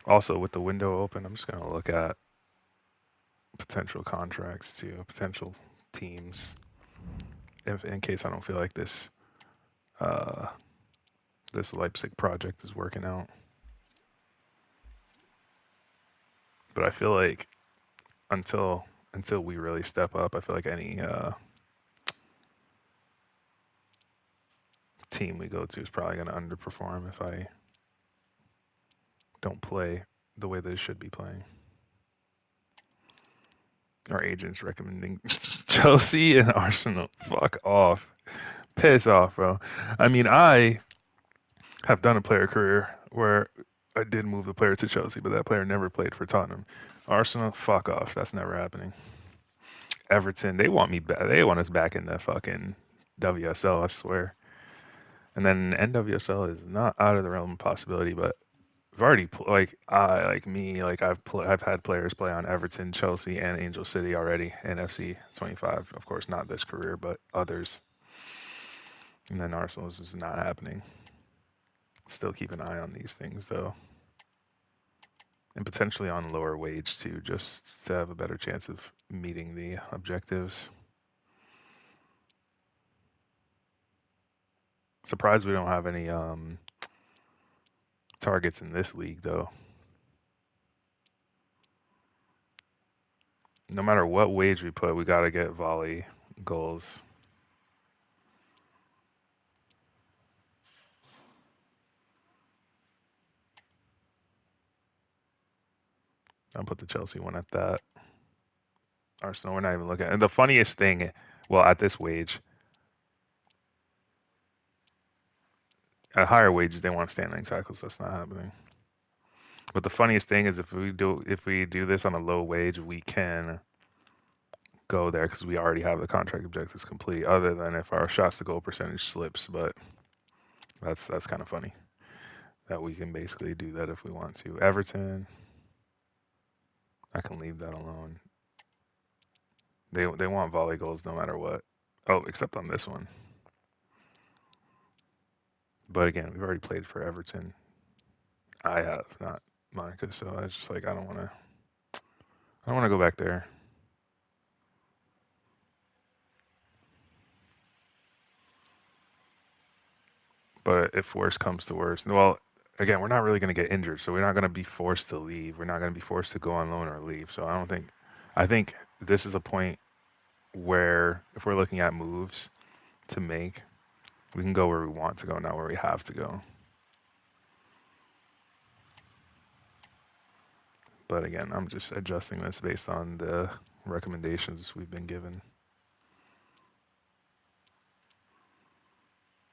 Also, with the window open, I'm just gonna look at potential contracts too, potential teams, if in case I don't feel like uh, this Leipzig project is working out. But I feel like until until we really step up, I feel like any team we go to is probably going to underperform if I don't play the way they should be playing. Our agents recommending Chelsea and Arsenal. Fuck off. Piss off, bro. I mean, I have done a player career where I did move the player to Chelsea, but that player never played for Tottenham. Arsenal, fuck off. That's never happening. Everton, they want me back. They want us back in the fucking WSL, I swear. And then NWSL is not out of the realm of possibility, but I've already like I like me like I've had players play on Everton, Chelsea, and Angel City already in FC 25. Of course, not this career, but others. And then Arsenal is just not happening. Still keep an eye on these things though, and potentially on lower wage too, just to have a better chance of meeting the objectives. Surprised we don't have any targets in this league though. No matter what wage we put, we gotta get volley goals. I'll put the Chelsea one at that. Arsenal, we're not even looking. And the funniest thing, well, at this wage, at higher wages, they want standing tackles. That's not happening. But the funniest thing is if we do this on a low wage, we can go there because we already have the contract objectives complete. Other than if our shots to goal percentage slips, but that's kind of funny that we can basically do that if we want to. Everton, I can leave that alone. They want volley goals no matter what. Oh, except on this one. But again, we've already played for Everton. I have, not Monica. So I was just like, I don't want to. I don't want to go back there. But if worse comes to worse, well, again, we're not really going to get injured, so we're not going to be forced to leave. We're not going to be forced to go on loan or leave. So I don't think. I think this is a point where if we're looking at moves to make, we can go where we want to go, not where we have to go. But again, I'm just adjusting this based on the recommendations we've been given.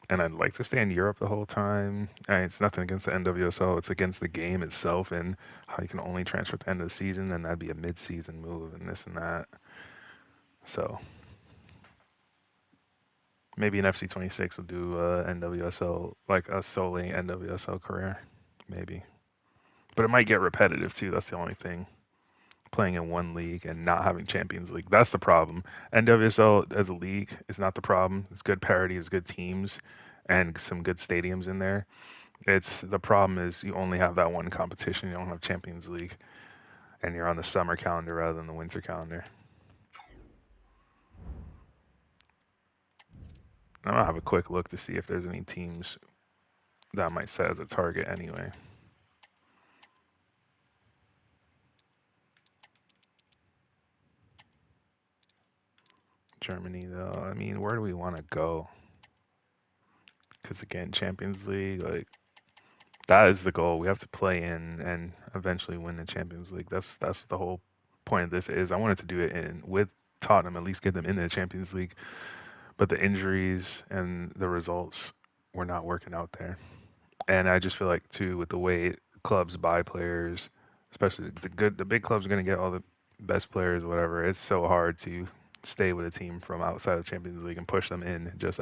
And I'd like to stay in Europe the whole time. And it's nothing against the NWSL, it's against the game itself and how you can only transfer at the end of the season, and that'd be a mid-season move and this and that. So maybe in FC 26 we'll do NWSL, like a solely NWSL career, maybe. But it might get repetitive too. That's the only thing. Playing in one league and not having Champions League. That's the problem. NWSL as a league is not the problem. It's good parity, it's good teams, and some good stadiums in there. It's the problem is you only have that one competition. You don't have Champions League, and you're on the summer calendar rather than the winter calendar. I'm gonna have a quick look to see if there's any teams that I might set as a target anyway. Germany, though. I mean, where do we want to go? Because again, Champions League, like that is the goal. We have to play in and eventually win the Champions League. That's the whole point of this. Is I wanted to do it in with Tottenham, at least get them into the Champions League. But the injuries and the results were not working out there. And I just feel like too, with the way clubs buy players, especially the big clubs are going to get all the best players, whatever. It's so hard to stay with a team from outside of Champions League and push them in just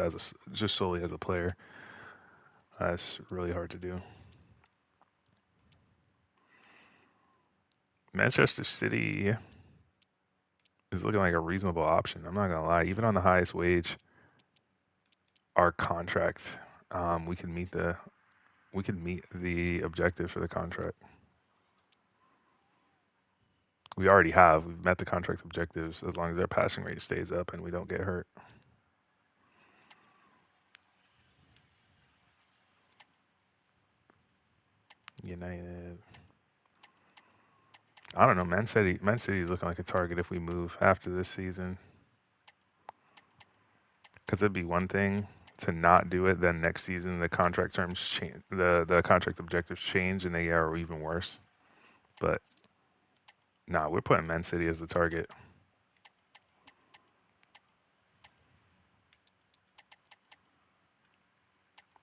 solely as a player. That's really hard to do. Manchester City is looking like a reasonable option. I'm not gonna lie. Even on the highest wage, our contract, we can meet the objective for the contract. We already have. We've met the contract objectives as long as their passing rate stays up and we don't get hurt. United. I don't know. Man City is looking like a target if we move after this season. Because it'd be one thing to not do it, then next season the contract terms change, the contract objectives change, and they are even worse. But nah, we're putting Man City as the target.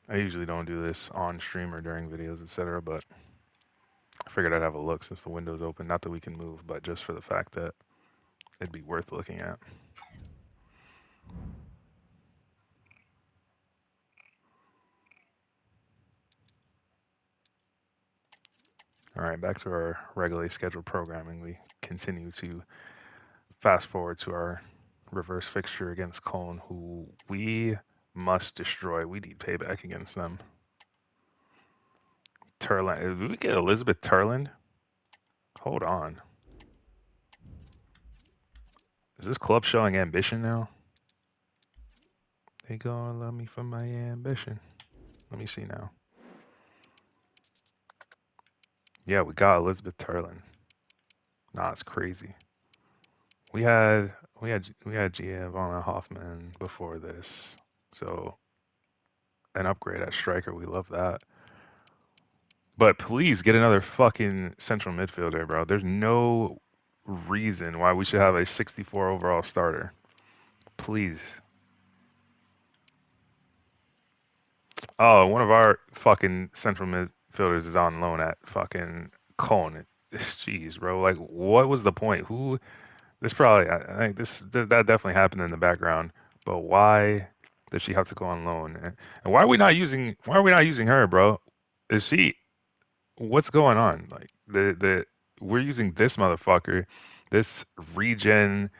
I usually don't do this on stream or during videos, etc. But I figured I'd have a look since the window's open. Not that we can move, but just for the fact that it'd be worth looking at. All right, back to our regularly scheduled programming. We continue to fast forward to our reverse fixture against Köln, who we must destroy. We need payback against them. Turland. Did we get Elizabeth Turland? Hold on. Is this club showing ambition now? They gonna love me for my ambition. Let me see now. Yeah, we got Elizabeth Turland. Nah, it's crazy. We had Giovanna Hoffman before this, so an upgrade at striker. We love that. But please get another fucking central midfielder, bro. There's no reason why we should have a 64 overall starter. Please. Oh, one of our fucking central midfielders is on loan at fucking Köln. Jeez, bro. Like, what was the point? Who? This probably. I think that definitely happened in the background. But why does she have to go on loan? And why are we not using? Why are we not using her, bro? Is she? What's going on? Like we're using this motherfucker, this regen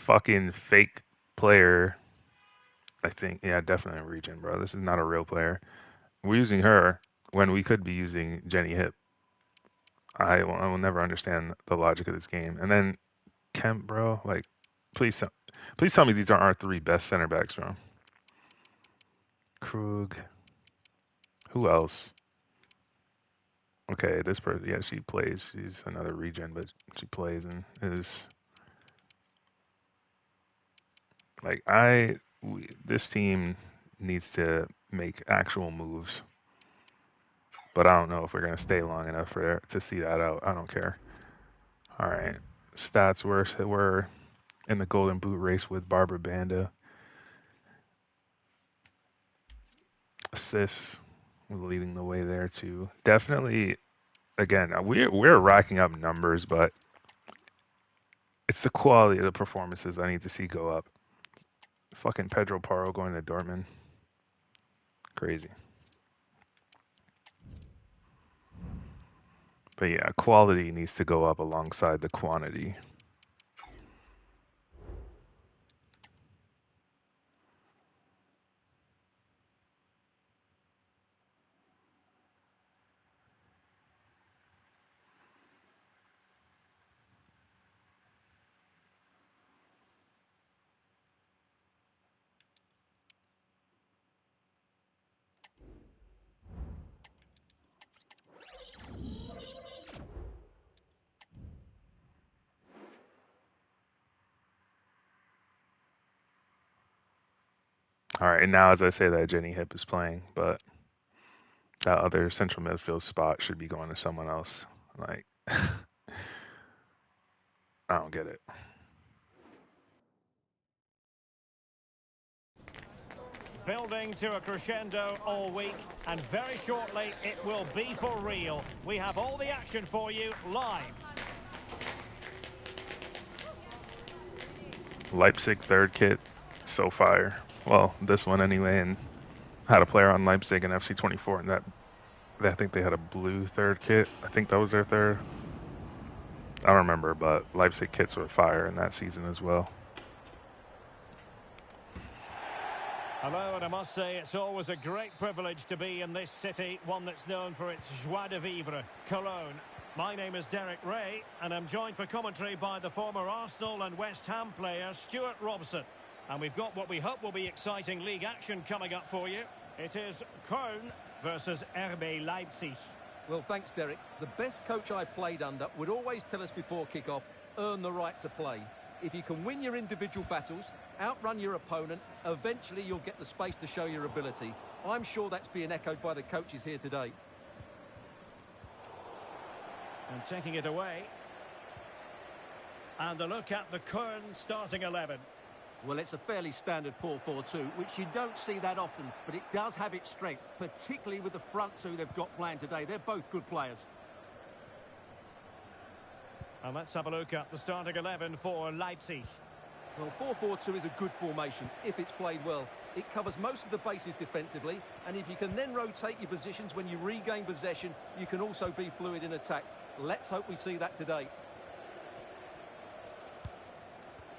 fucking fake player. I think, yeah, definitely a regen, bro. This is not a real player. We're using her when we could be using Jenny Hip. I will never understand the logic of this game. And then Kemp, bro, like, please tell me these aren't our three best center backs, bro. Krug. Who else? Okay, this person, yeah, she plays. She's another regen, but she plays and is like this team needs to make actual moves. But I don't know if we're gonna stay long enough to see that out. I don't care. All right, stats. We're in the Golden Boot race with Barbara Banda. Assists, we're leading the way there too. Definitely, again, we're racking up numbers, but it's the quality of the performances I need to see go up. Fucking Pedro Paro going to Dortmund. Crazy. But yeah, quality needs to go up alongside the quantity. All right, and now as I say that, Jenny Hip is playing, but that other central midfield spot should be going to someone else. Like, I don't get it. Building to a crescendo all week, and very shortly it will be for real. We have all the action for you live. Leipzig third kit, so fire. Well, this one anyway, and had a player on Leipzig in FC24, and I think they had a blue third kit. I think that was their third. I don't remember, but Leipzig kits were fire in that season as well. Hello, and I must say it's always a great privilege to be in this city, one that's known for its joie de vivre, Cologne. My name is Derek Ray, and I'm joined for commentary by the former Arsenal and West Ham player Stuart Robson. And we've got what we hope will be exciting league action coming up for you. It is Köln versus RB Leipzig. Well, thanks, Derek. The best coach I played under would always tell us before kick-off, earn the right to play. If you can win your individual battles, outrun your opponent, eventually you'll get the space to show your ability. I'm sure that's being echoed by the coaches here today. And taking it away. And a look at the Köln starting 11. Well, it's a fairly standard 4-4-2, which you don't see that often, but it does have its strength, particularly with the front two they've got playing today. They're both good players. And let's have a look at the starting 11 for Leipzig. Well, 4-4-2 is a good formation if it's played well. It covers most of the bases defensively, and if you can then rotate your positions when you regain possession, you can also be fluid in attack. Let's hope we see that today.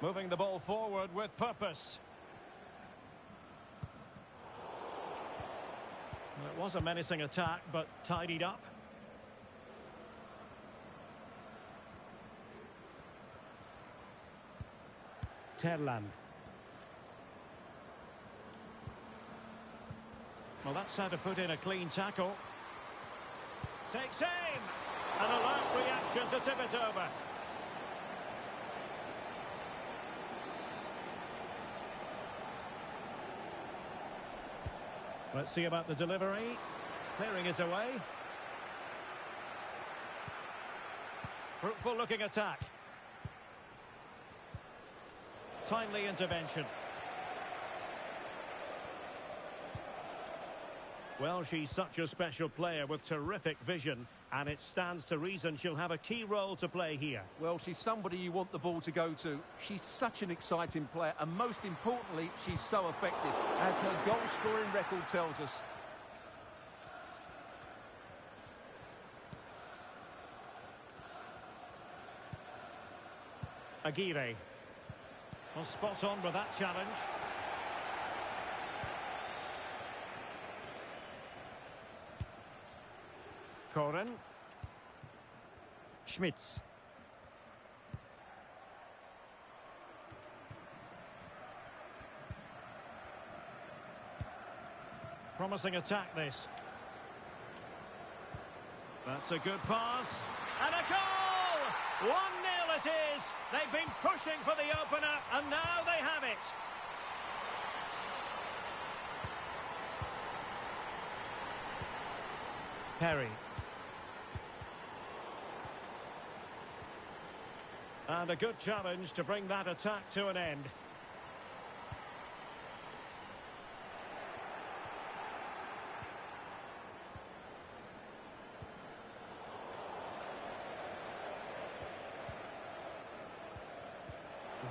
Moving the ball forward with purpose. Well, it was a menacing attack, but tidied up. Terland. Well, that's how to put in a clean tackle. Takes aim! An alert reaction to tip it over. Let's see about the delivery. Clearing is away. Fruitful looking attack. Timely intervention. Well, she's such a special player with terrific vision, and it stands to reason she'll have a key role to play here. Well, she's somebody you want the ball to go to. She's such an exciting player, and most importantly, she's so effective, as her goal-scoring record tells us. Aguirre. Well, spot on with that challenge. Koren. Schmitz. Promising attack, this. That's a good pass. And a goal! 1-0 it is. They've been pushing for the opener, and now they have it. Perry. And a good challenge to bring that attack to an end.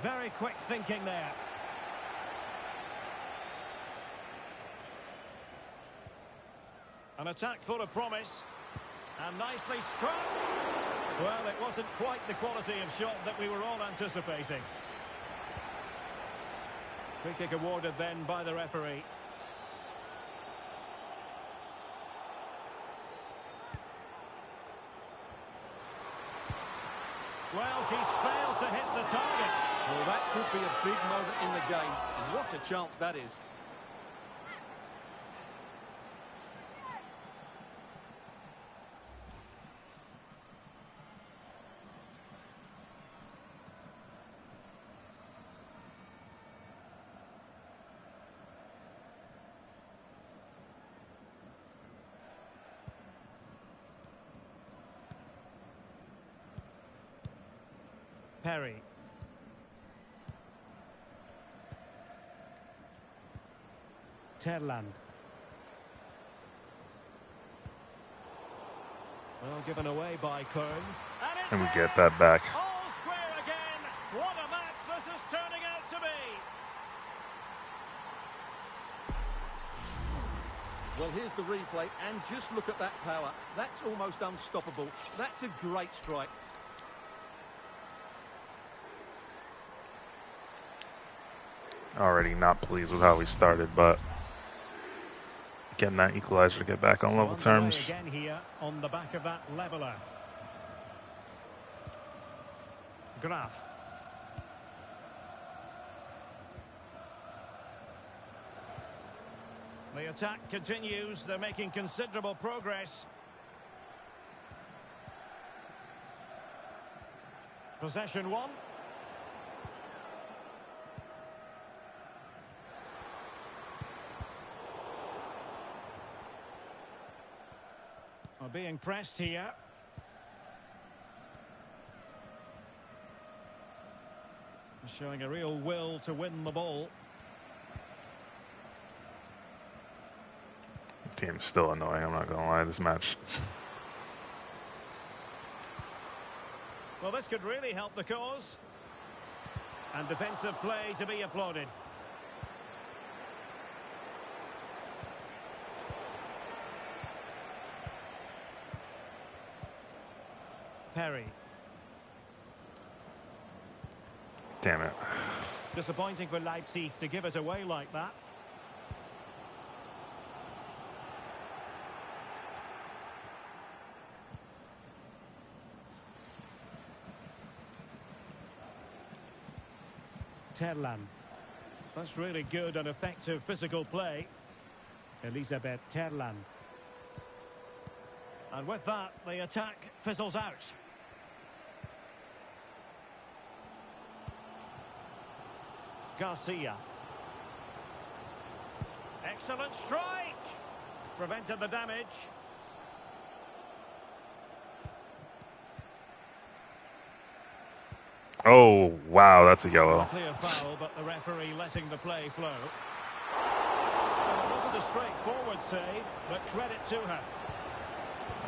Very quick thinking there. An attack full of promise. And nicely struck. Well, it wasn't quite the quality of shot that we were all anticipating. Free kick awarded then by the referee. Well, she's failed to hit the target. Well, that could be a big moment in the game. What a chance that is. Perry. Terland. Well, given away by Köln. And we get that back. All square again. What a match this is turning out to be. Well, here's the replay, and just look at that power. That's almost unstoppable. That's a great strike. Already not pleased with how we started, but getting that equalizer to get back on level terms. Again here on the back of that leveler. Graf. The attack continues. They're making considerable progress. Possession one. Are being pressed here. Showing a real will to win the ball. The team's still annoying, I'm not going to lie, this match. Well, this could really help the cause. And defensive play to be applauded. Perry. Damn it. Disappointing for Leipzig to give it away like that. Terlan. That's really good and effective physical play. Elisabeth Terlan. And with that, the attack fizzles out. Garcia. Excellent strike. Prevented the damage. Oh, wow, that's a yellow. Clear foul, but the referee letting the play flow. Well, it wasn't a straightforward save, but credit to her.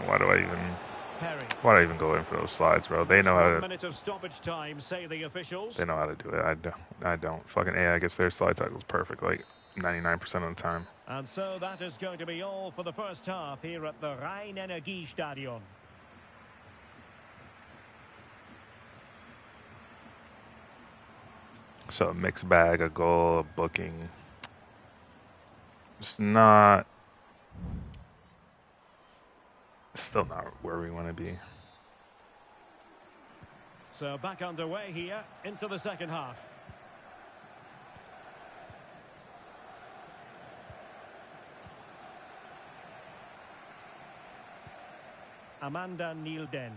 Why do I even go in for those slides, bro? They know how to. 1 minute of stoppage time, say the officials. They know how to do it. I don't. Fucking AI gets their slide tackles perfect, like 99% of the time. And so that is going to be all for the first half here at the Rhein-Energiestadion. So a mixed bag, a goal, a booking. It's not. Still not where we want to be. So back underway here into the second half. Amanda Nielden.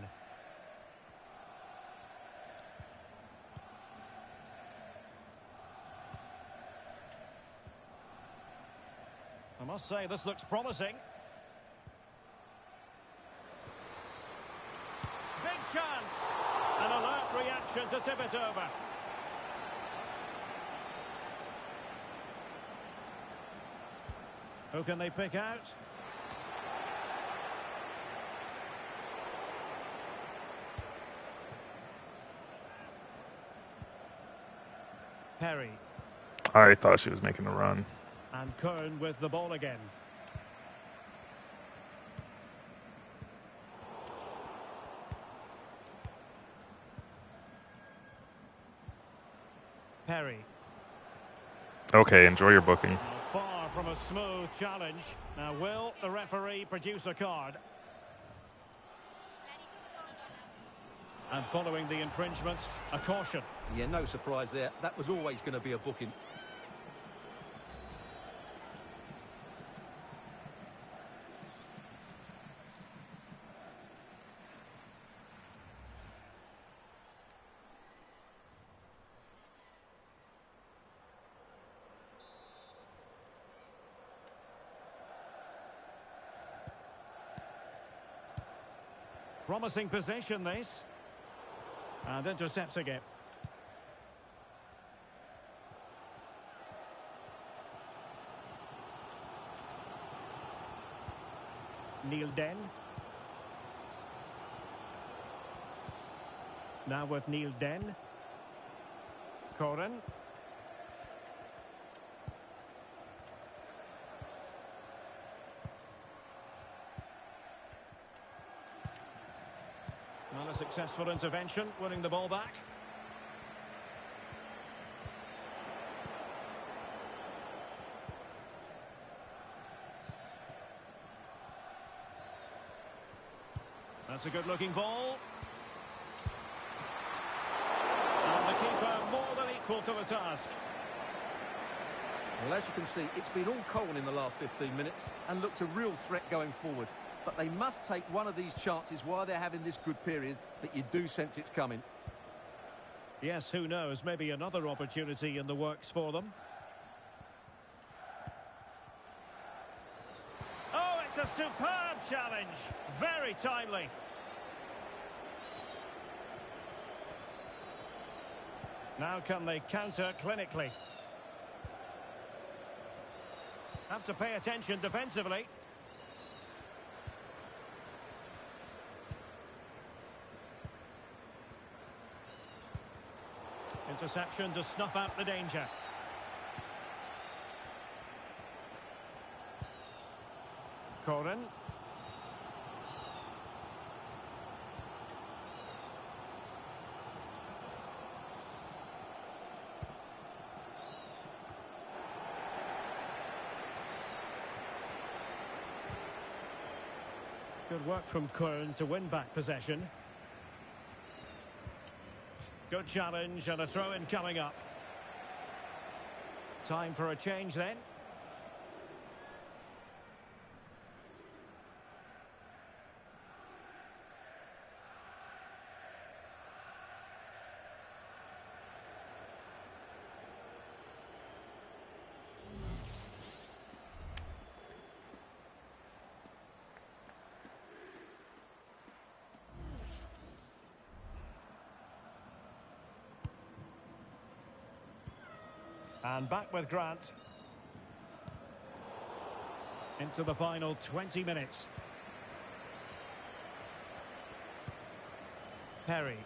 I must say this looks promising. Big chance. An alert reaction to tip it over. Who can they pick out? Perry. I thought she was making a run. And Köln with the ball again. Perry. Okay, enjoy your booking. Far from a smooth challenge. Now will the referee produce a card? And following the infringement, a caution. Yeah, no surprise there. That was always going to be a booking. Promising possession, this. And intercepts again. Nielden. Now with Nielden. Koren. Well, a successful intervention, winning the ball back. That's a good-looking ball. equal to the task. Well, as you can see, it's been all Köln in the last 15 minutes and looked a real threat going forward. But they must take one of these chances while they're having this good period that you do sense it's coming. Yes, who knows? Maybe another opportunity in the works for them. Oh, it's a superb challenge. Very timely. Now can they counter clinically? Have to pay attention defensively. Interception to snuff out the danger. Corin. Good work from Köln to win back possession. Good challenge and a throw-in coming up. Time for a change then. And back with Grant. Into the final 20 minutes. Perry.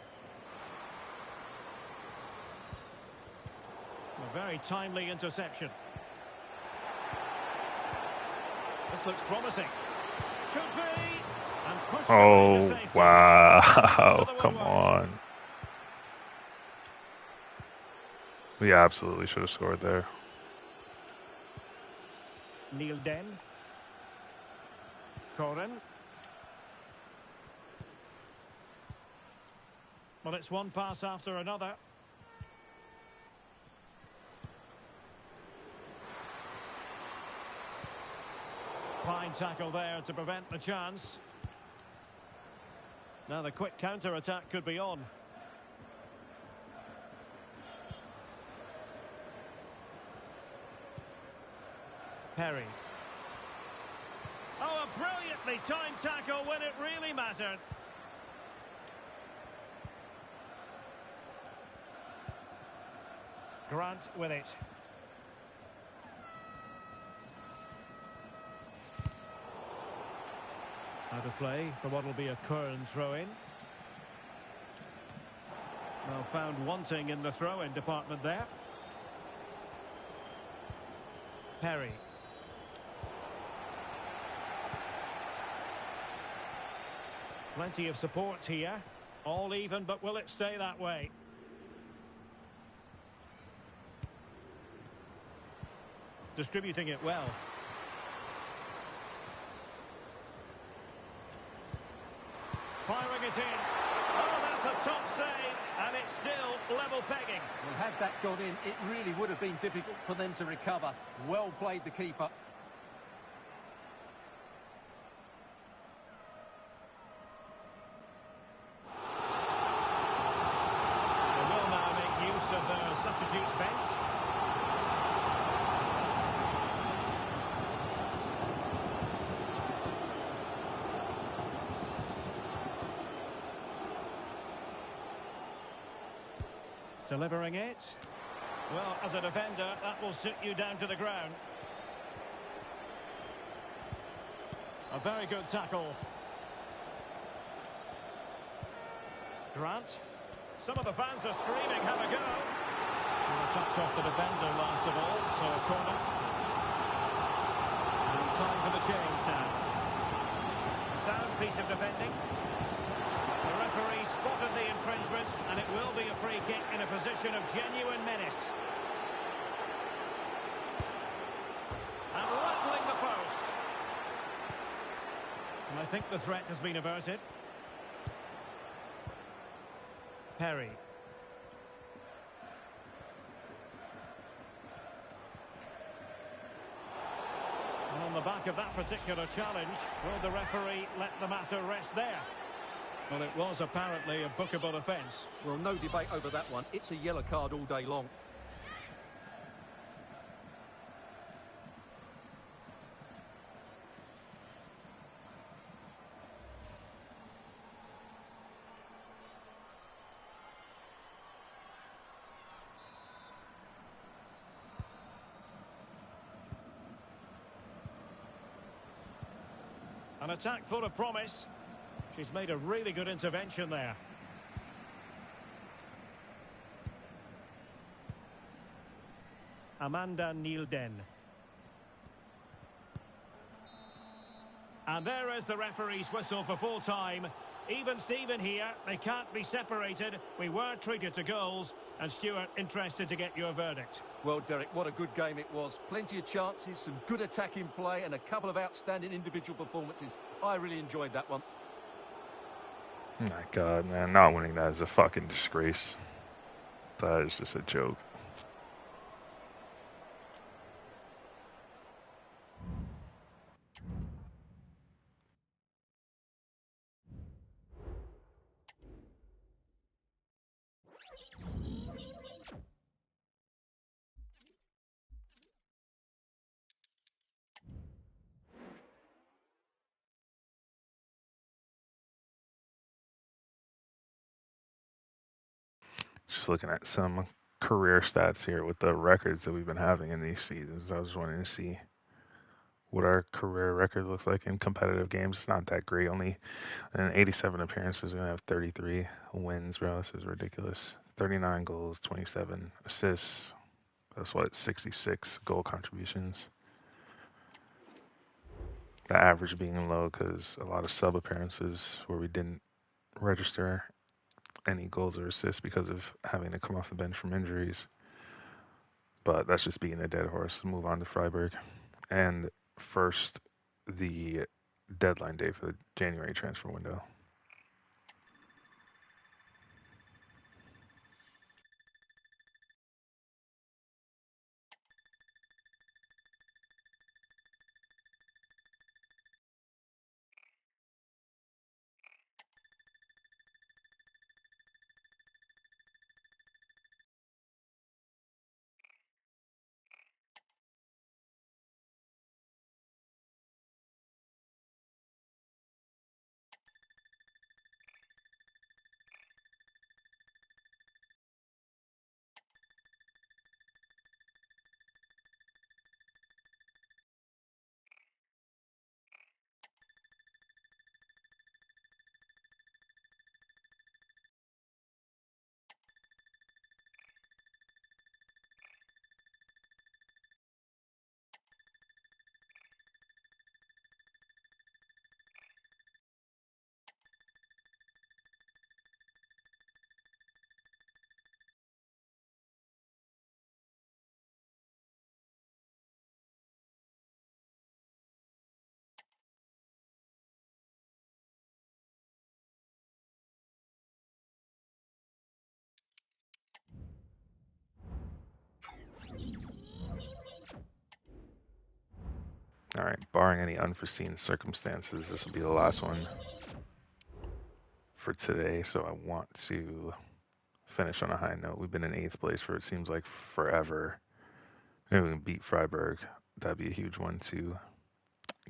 A very timely interception. This looks promising. Could be. And pushed away to Oh, safety. wow. Come on. We absolutely should have scored there. Neil Den. Corin. Well, it's one pass after another. Fine tackle there to prevent the chance. Now the quick counter-attack could be on. Perry. Oh, a brilliantly timed tackle when it really mattered. Grant with it. Out of play for what will be a Köln throw-in. Well, found wanting in the throw-in department there. Perry. Plenty of support here. All even, but will it stay that way? Distributing it well. Firing it in. Oh, that's a top save. And it's still level pegging. Well, had that gone in, it really would have been difficult for them to recover. Well played, the keeper. Delivering it. Well, as a defender, that will sit you down to the ground. A very good tackle. Grant. Some of the fans are screaming, have a go. And a touch off the defender last of all, so a corner. And time for the change now. Sound piece of defending. The referee spotted the infringement, and it will be a free kick in a position of genuine menace. And rattling the post. And I think the threat has been averted. Perry. the back of that particular challenge, will the referee let the matter rest there? Well, it was apparently a bookable offence. Well, no debate over that one. It's a yellow card all day long. An attack full of promise. She's made a really good intervention there. Amanda Nielden. And there is the referee's whistle for full time. Even Steven here, they can't be separated. We were treated to goals. And Stuart, interested to get your verdict. Well, Derek, what a good game it was. Plenty of chances, some good attacking play, and a couple of outstanding individual performances. I really enjoyed that one. My God, man, not winning that is a fucking disgrace. That is just a joke. Just looking at some career stats here with the records that we've been having in these seasons. I was wanting to see what our career record looks like in competitive games. It's not that great. Only in 87 appearances, we're going to have 33 wins, bro. This is ridiculous. 39 goals, 27 assists. That's what, 66 goal contributions. The average being low because a lot of sub appearances where we didn't register any goals or assists because of having to come off the bench from injuries. But that's just beating a dead horse. Move on to Freiburg. And first, the deadline day for the January transfer window. All right, barring any unforeseen circumstances, this will be the last one for today. So I want to finish on a high note. We've been in 8th place for it seems like forever. Maybe we can beat Freiburg. That'd be a huge one to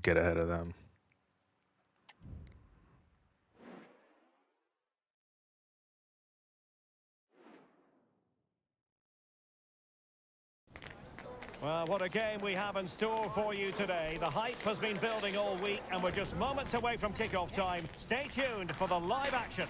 get ahead of them. Well, what a game we have in store for you today. The hype has been building all week, and we're just moments away from kickoff time. Stay tuned for the live action.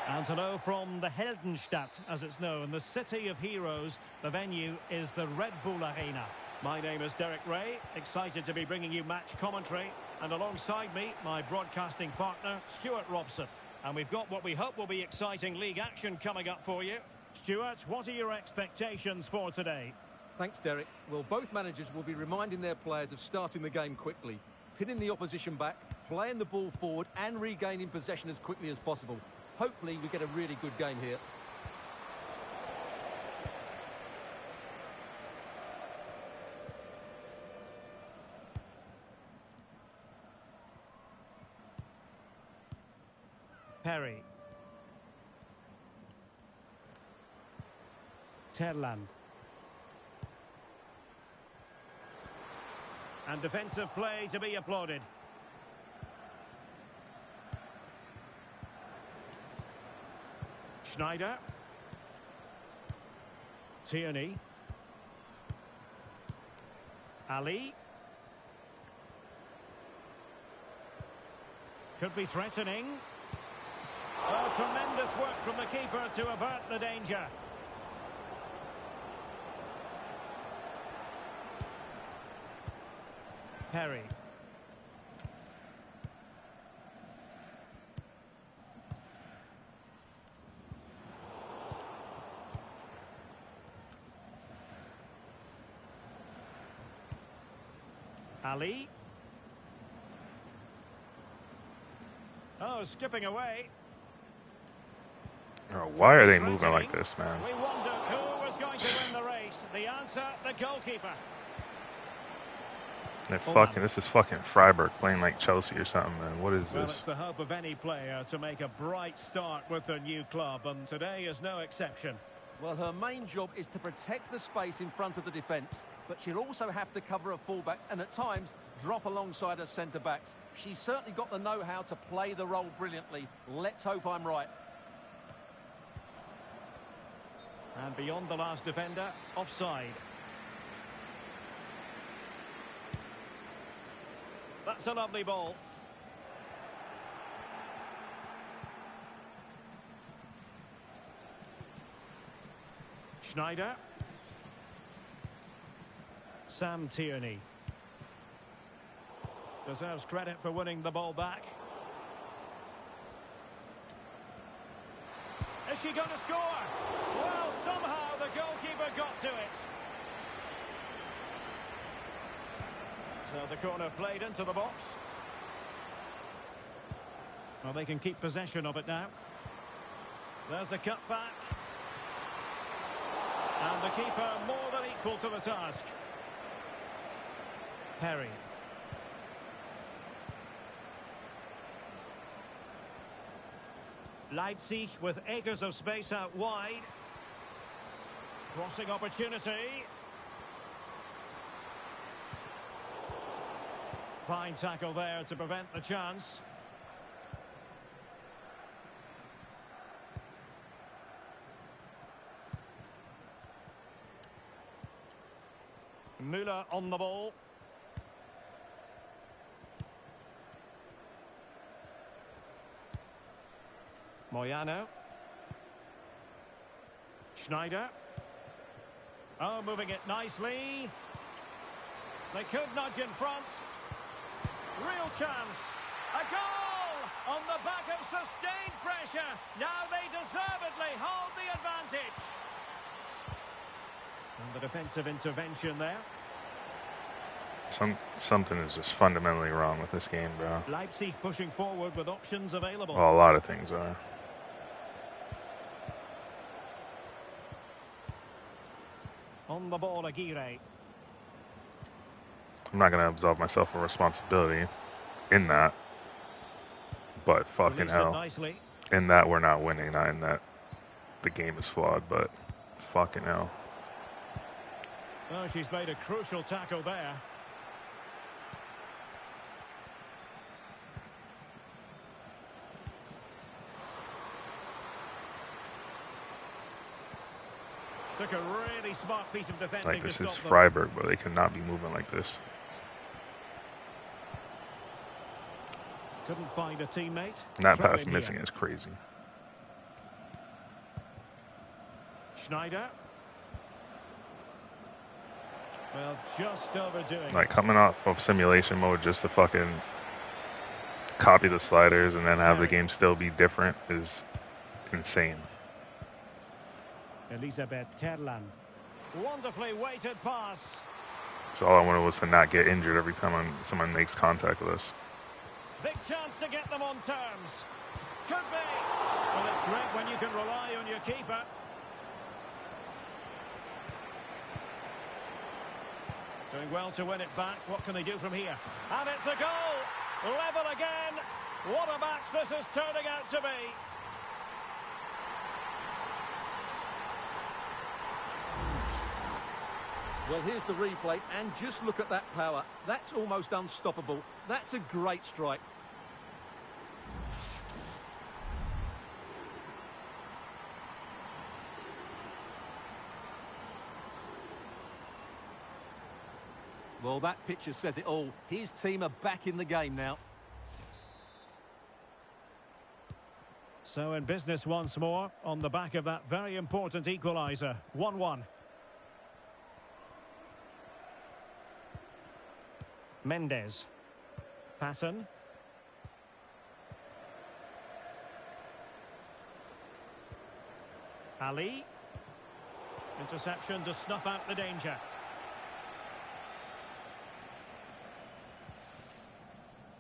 And hello from the Heldenstadt, as it's known, the city of heroes. The venue is the Red Bull Arena. My name is Derek Ray, excited to be bringing you match commentary. And alongside me, my broadcasting partner, Stuart Robson. And we've got what we hope will be exciting league action coming up for you. Stuart, what are your expectations for today? Thanks, Derek. Well, both managers will be reminding their players of starting the game quickly, pinning the opposition back, playing the ball forward and regaining possession as quickly as possible. Hopefully we get a really good game here. Perry. Terland. And defensive play to be applauded. Schneider. Tierney. Ali. Could be threatening. Oh, tremendous work from the keeper to avert the danger. Perry. Ali. Oh, skipping away. Oh, why are they moving like this, man? We wondered who was going to win the race. The answer, the goalkeeper. This is fucking Freiburg playing like Chelsea or something, man. What is Well, this? it's the hope of any player to make a bright start with their new club, and today is no exception. Well, her main job is to protect the space in front of the defence, but she'll also have to cover her fullbacks and at times drop alongside her centre-backs. She's certainly got the know-how to play the role brilliantly. Let's hope I'm right. And beyond the last defender, offside. That's a lovely ball. Schneider. Sam Tierney. Deserves credit for winning the ball back. Is she going to score? Well, somehow the goalkeeper got to it. So the corner played into the box. Well, they can keep possession of it now. There's the cut back. And the keeper more than equal to the task. Perry. Leipzig with acres of space out wide. Crossing opportunity. Fine tackle there to prevent the chance. Müller on the ball. Moyano. Schneider. Oh, moving it nicely. They could nudge in front. Real chance. A goal on the back of sustained pressure. Now they deservedly hold the advantage. And the defensive intervention there. Something is just fundamentally wrong with this game, bro. Leipzig pushing forward with options available. Well, a lot of things are. On the ball, Aguirre. I'm not going to absolve myself of responsibility in that. But fucking Released hell. Nicely. In that we're not winning, not in that the game is flawed, but fucking hell. Oh, she's made a crucial tackle there. Took a really smart piece of defending. Like, this to is stop them. Freiburg, but they cannot be moving like this. Couldn't find a teammate. And that Throw pass in missing here. is crazy. Schneider. Well, just overdoing. Like, coming off of simulation mode just to fucking copy the sliders and then have the game still be different is insane. Elisabeth Terland. Wonderfully weighted pass. So all I wanted was to not get injured every time someone makes contact with us. Big chance to get them on terms. Could be. Well, it's great when you can rely on your keeper. Doing well to win it back. What can they do from here? And it's a goal! Level again! What a match this is turning out to be! Well, here's the replay, and just look at that power. That's almost unstoppable. That's a great strike. Well, that picture says it all. His team are back in the game now. So in business once more, on the back of that very important equaliser. 1-1. Mendes. Patton. Ali. Interception to snuff out the danger.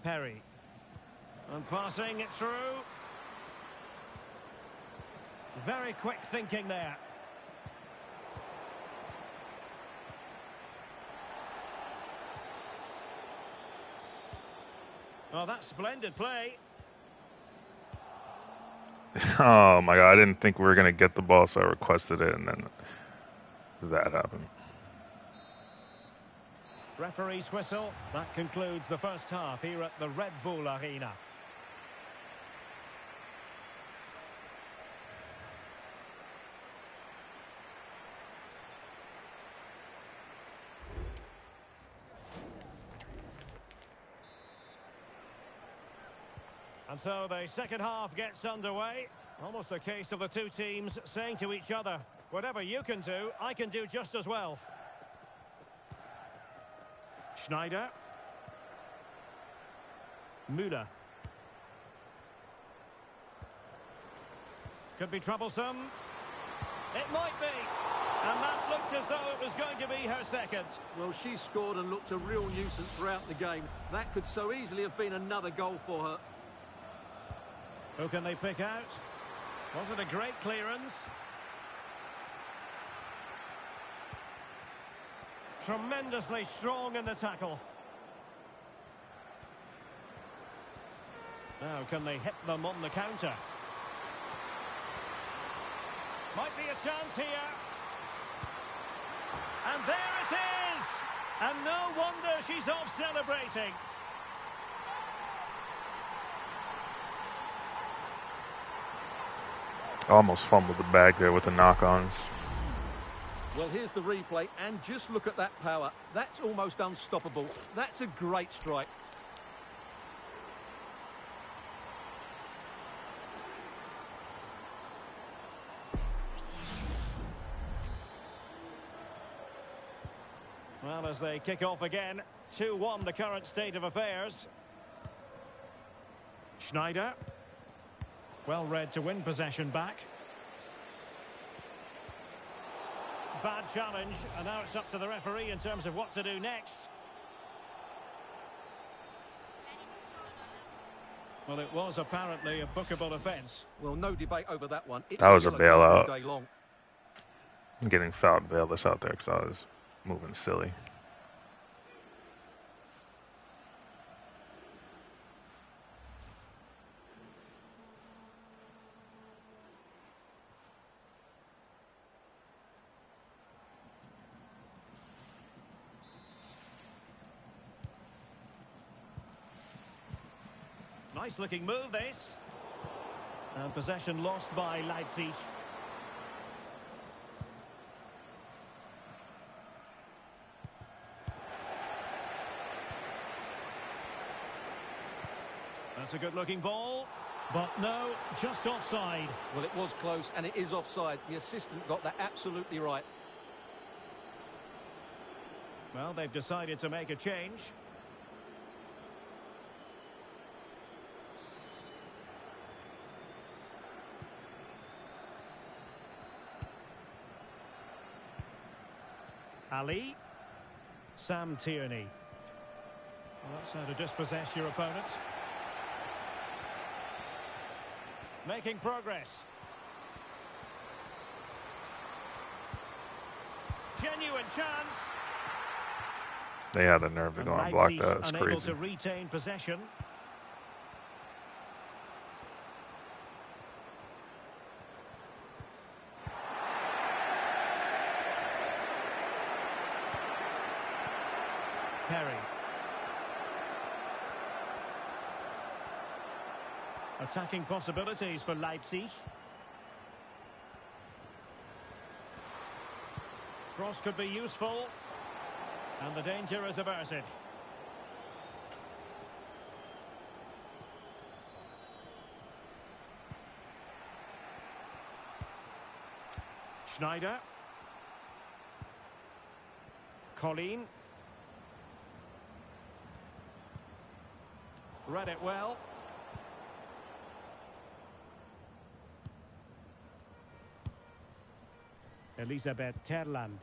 Perry. And passing it through. Very quick thinking there. Oh, that's splendid play. Oh my God, I didn't think we were going to get the ball, so I requested it, and then that happened. Referee's whistle. That concludes the first half here at the Red Bull Arena. And so the second half gets underway. Almost a case of the two teams saying to each other, whatever you can do, I can do just as well. Schneider. Müller. Could be troublesome. It might be. And that looked as though it was going to be her second. Well, she scored and looked a real nuisance throughout the game. That could so easily have been another goal for her. Who can they pick out? Was it a great clearance? Tremendously strong in the tackle. Now, can they hit them on the counter? Might be a chance here. And there it is! And no wonder she's off celebrating. Almost fumbled the bag there with the knock-ons. Well, here's the replay, and just look at that power. That's almost unstoppable. That's a great strike. Well, as they kick off again, 2-1 the current state of affairs. Schneider. Well read to win possession back. Bad challenge, and now it's up to the referee in terms of what to do next. Well, it was apparently a bookable offence. Well, no debate over that one. It's That was a yellow card all bailout. day long. I'm getting fouled bailless out there because I was moving silly. Nice looking move, this. And possession lost by Leipzig. That's a good looking ball. But no, just offside. Well, it was close, and it is offside. The assistant got that absolutely right. Well, they've decided to make a change. Ali. Sam Tierney. Well, that's how to dispossess your opponent. Making progress. Genuine chance. They had the nerve to And go and block Leipzig that. It's unable crazy. to retain possession. Perry. Attacking possibilities for Leipzig. Cross could be useful. And the danger is averted. Schneider. Colleen. Read it well. Elisabeth Terland.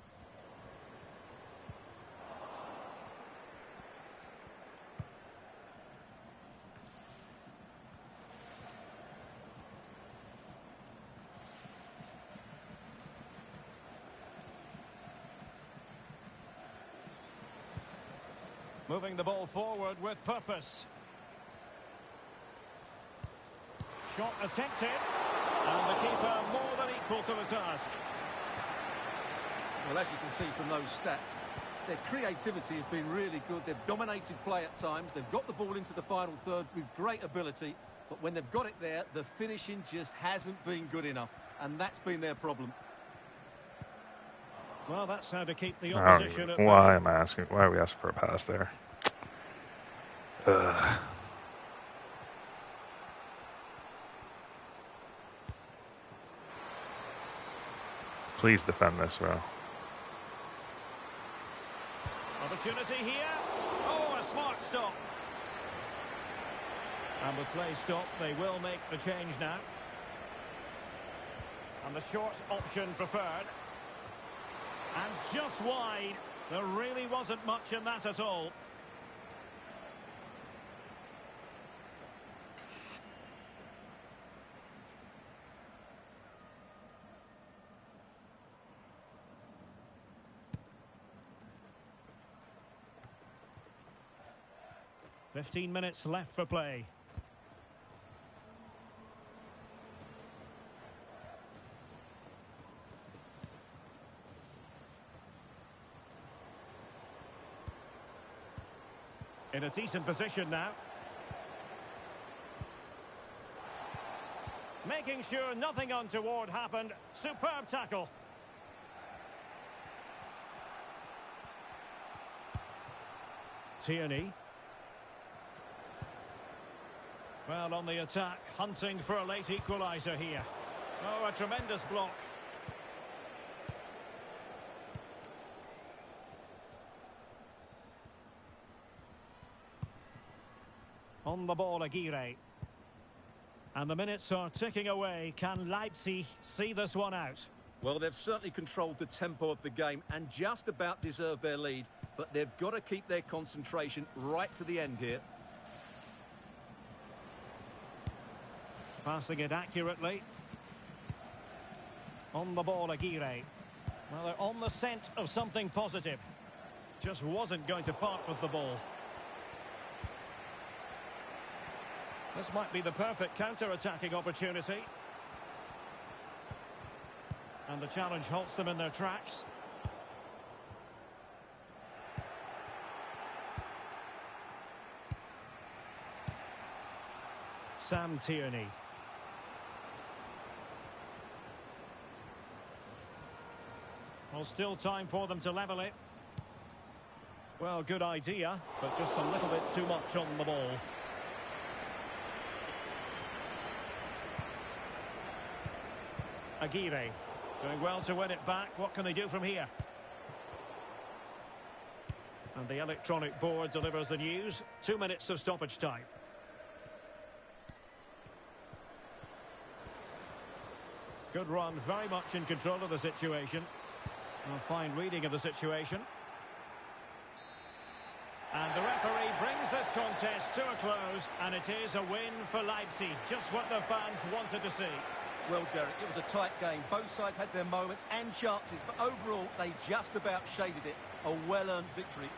Moving the ball forward with purpose. Shot attempted. And the keeper more than equal to the task. Well, as you can see from those stats, their creativity has been really good. They've dominated play at times. They've got the ball into the final third with great ability. But when they've got it there, the finishing just hasn't been good enough. And that's been their problem. Well, that's how to keep the I don't opposition even, at why bay. am I asking? Why are we asking for a pass there? Ugh. Please defend this, bro. Opportunity here. Oh, a smart stop. And with play stopped, they will make the change now. And the short option preferred. And just wide. There really wasn't much in that at all. "15 minutes left for play. In a decent position now. Making sure nothing untoward happened. Superb tackle. Tierney. Well, on the attack, hunting for a late equaliser here. Oh, a tremendous block. On the ball, Aguirre. And the minutes are ticking away. Can Leipzig see this one out? Well, they've certainly controlled the tempo of the game and just about deserved their lead. But they've got to keep their concentration right to the end here. Passing it accurately. On the ball, Aguirre. Well, they're on the scent of something positive. Just wasn't going to part with the ball. This might be the perfect counter-attacking opportunity. And the challenge halts them in their tracks. Sam Tierney. Well, still time for them to level it. Well, good idea, but just a little bit too much on the ball. Aguirre doing well to win it back. What can they do from here? And the electronic board delivers the news. 2 minutes of stoppage time. Good run, very much in control of the situation. A fine reading of the situation. And the referee brings this contest to a close. and it is a win for Leipzig. Just what the fans wanted to see. Well, Derek, it was a tight game. Both sides had their moments and chances, but overall, they just about shaded it. A well-earned victory.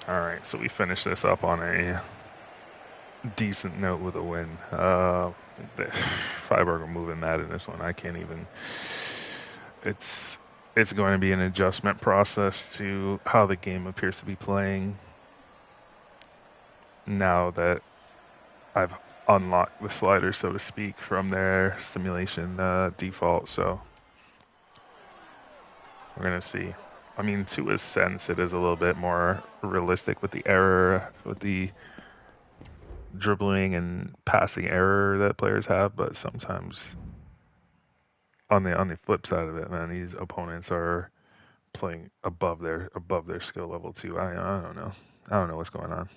All right, so we finished this up on a decent note with a win. Freiburg are moving mad in this one. I can't even. It's going to be an adjustment process to how the game appears to be playing. Now that I've unlocked the sliders, so to speak, from their simulation default, so we're gonna see. I mean, to a sense, it is a little bit more realistic with the error, with the dribbling and passing error that players have, but sometimes on the flip side of it, man, these opponents are playing above their skill level too. I don't know. I don't know what's going on.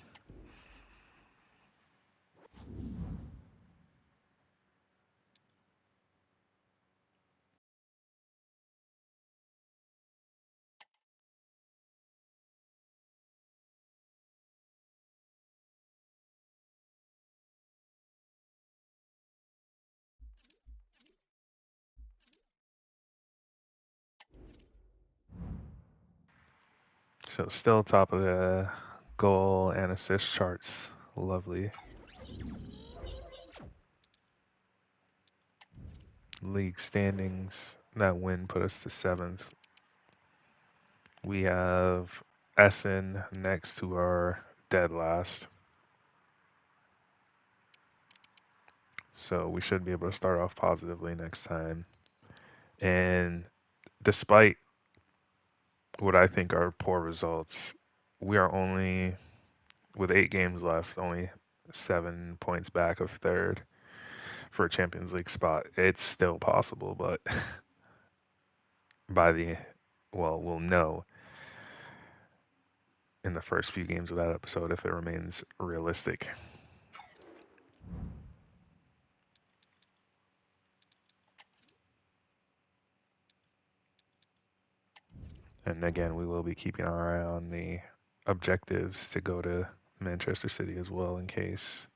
So still top of the goal and assist charts. Lovely. League standings. That win put us to 7th. We have Essen next to our dead last. So we should be able to start off positively next time. And despite what I think are poor results, we are only, with 8 games left, only 7 points back of third for a Champions League spot. It's still possible, but we'll know in the first few games of that episode if it remains realistic. And again, we will be keeping our eye on the objectives to go to Manchester City as well in case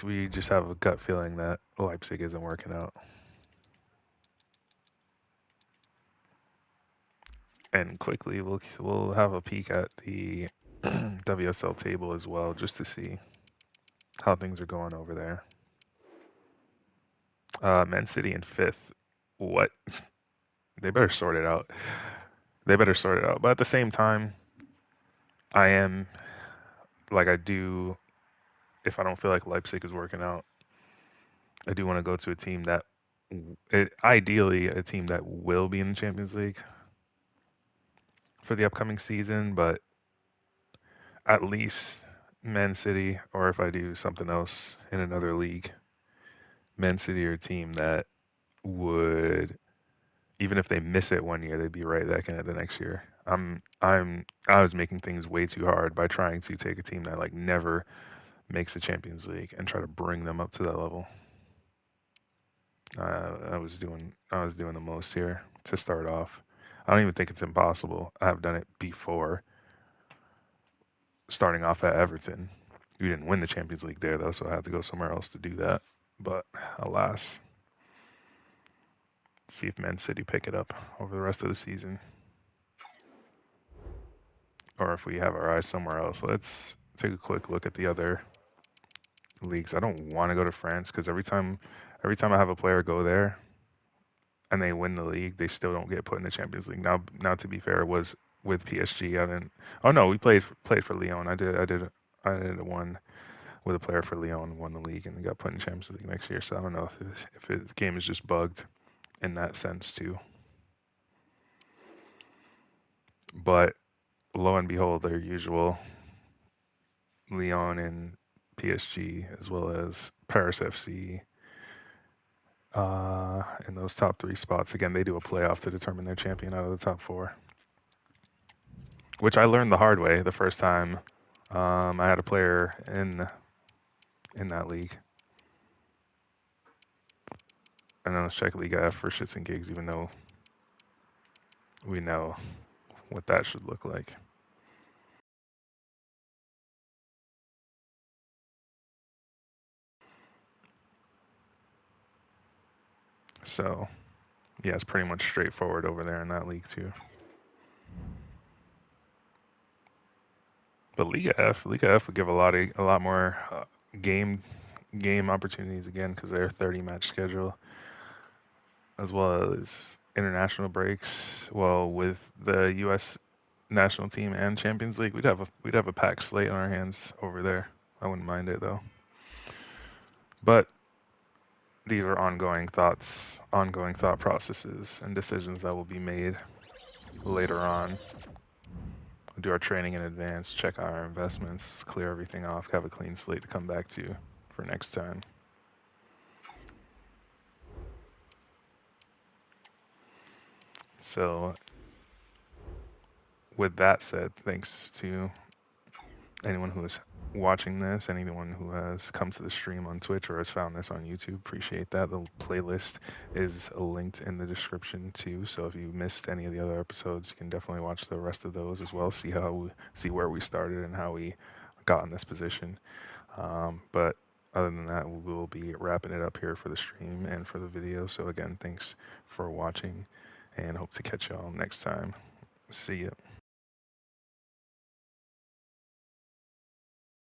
we just have a gut feeling that Leipzig isn't working out. And quickly, we'll have a peek at the WSL table as well, just to see how things are going over there. Man City in 5th. What? They better sort it out. They better sort it out. But at the same time, I am, like I do, if I don't feel like Leipzig is working out, I do want to go to a team that, ideally, a team that will be in the Champions League for the upcoming season, but at least Man City, or if I do something else in another league, Man City are a team that would, even if they miss it one year, they'd be right back in it the next year. I was making things way too hard by trying to take a team that like never makes the Champions League and try to bring them up to that level. I was doing the most here to start off. I don't even think it's impossible. I have done it before. Starting off at Everton, we didn't win the Champions League there though, so I had to go somewhere else to do that. But alas, see if Man City pick it up over the rest of the season, or if we have our eyes somewhere else. Let's take a quick look at the other leagues. I don't want to go to France because every time I have a player go there and they win the league, they still don't get put in the Champions League. Now to be fair, it was with PSG. I didn't. Oh no, we played for Lyon. I did one with a player for Lyon, won the league, and got put in Champions League next year. So I don't know if his game is just bugged in that sense too. But lo and behold, their usual Lyon and PSG, as well as Paris FC, in those top 3 spots. Again, they do a playoff to determine their champion out of the top 4, which I learned the hard way the first time I had a player in that league. And then let's check League F for shits and gigs, even though we know what that should look like. So, yeah, it's pretty much straightforward over there in that league too. But Liga F would give a lot more game opportunities again because they're 30-match schedule, as well as international breaks. Well, with the U.S. national team and Champions League, we'd have a packed slate on our hands over there. I wouldn't mind it though. But these are ongoing thought processes and decisions that will be made later on. Do our training in advance, check out our investments, clear everything off, have a clean slate to come back to for next time. So, with that said, thanks to anyone who is watching this, anyone who has come to the stream on Twitch or has found this on YouTube. Appreciate that. The playlist is linked in the description too. So if you missed any of the other episodes, you can definitely watch the rest of those as well. See where we started and how we got in this position. But other than that, we will be wrapping it up here for the stream and for the video. So again, thanks for watching, and hope to catch y'all next time. See ya.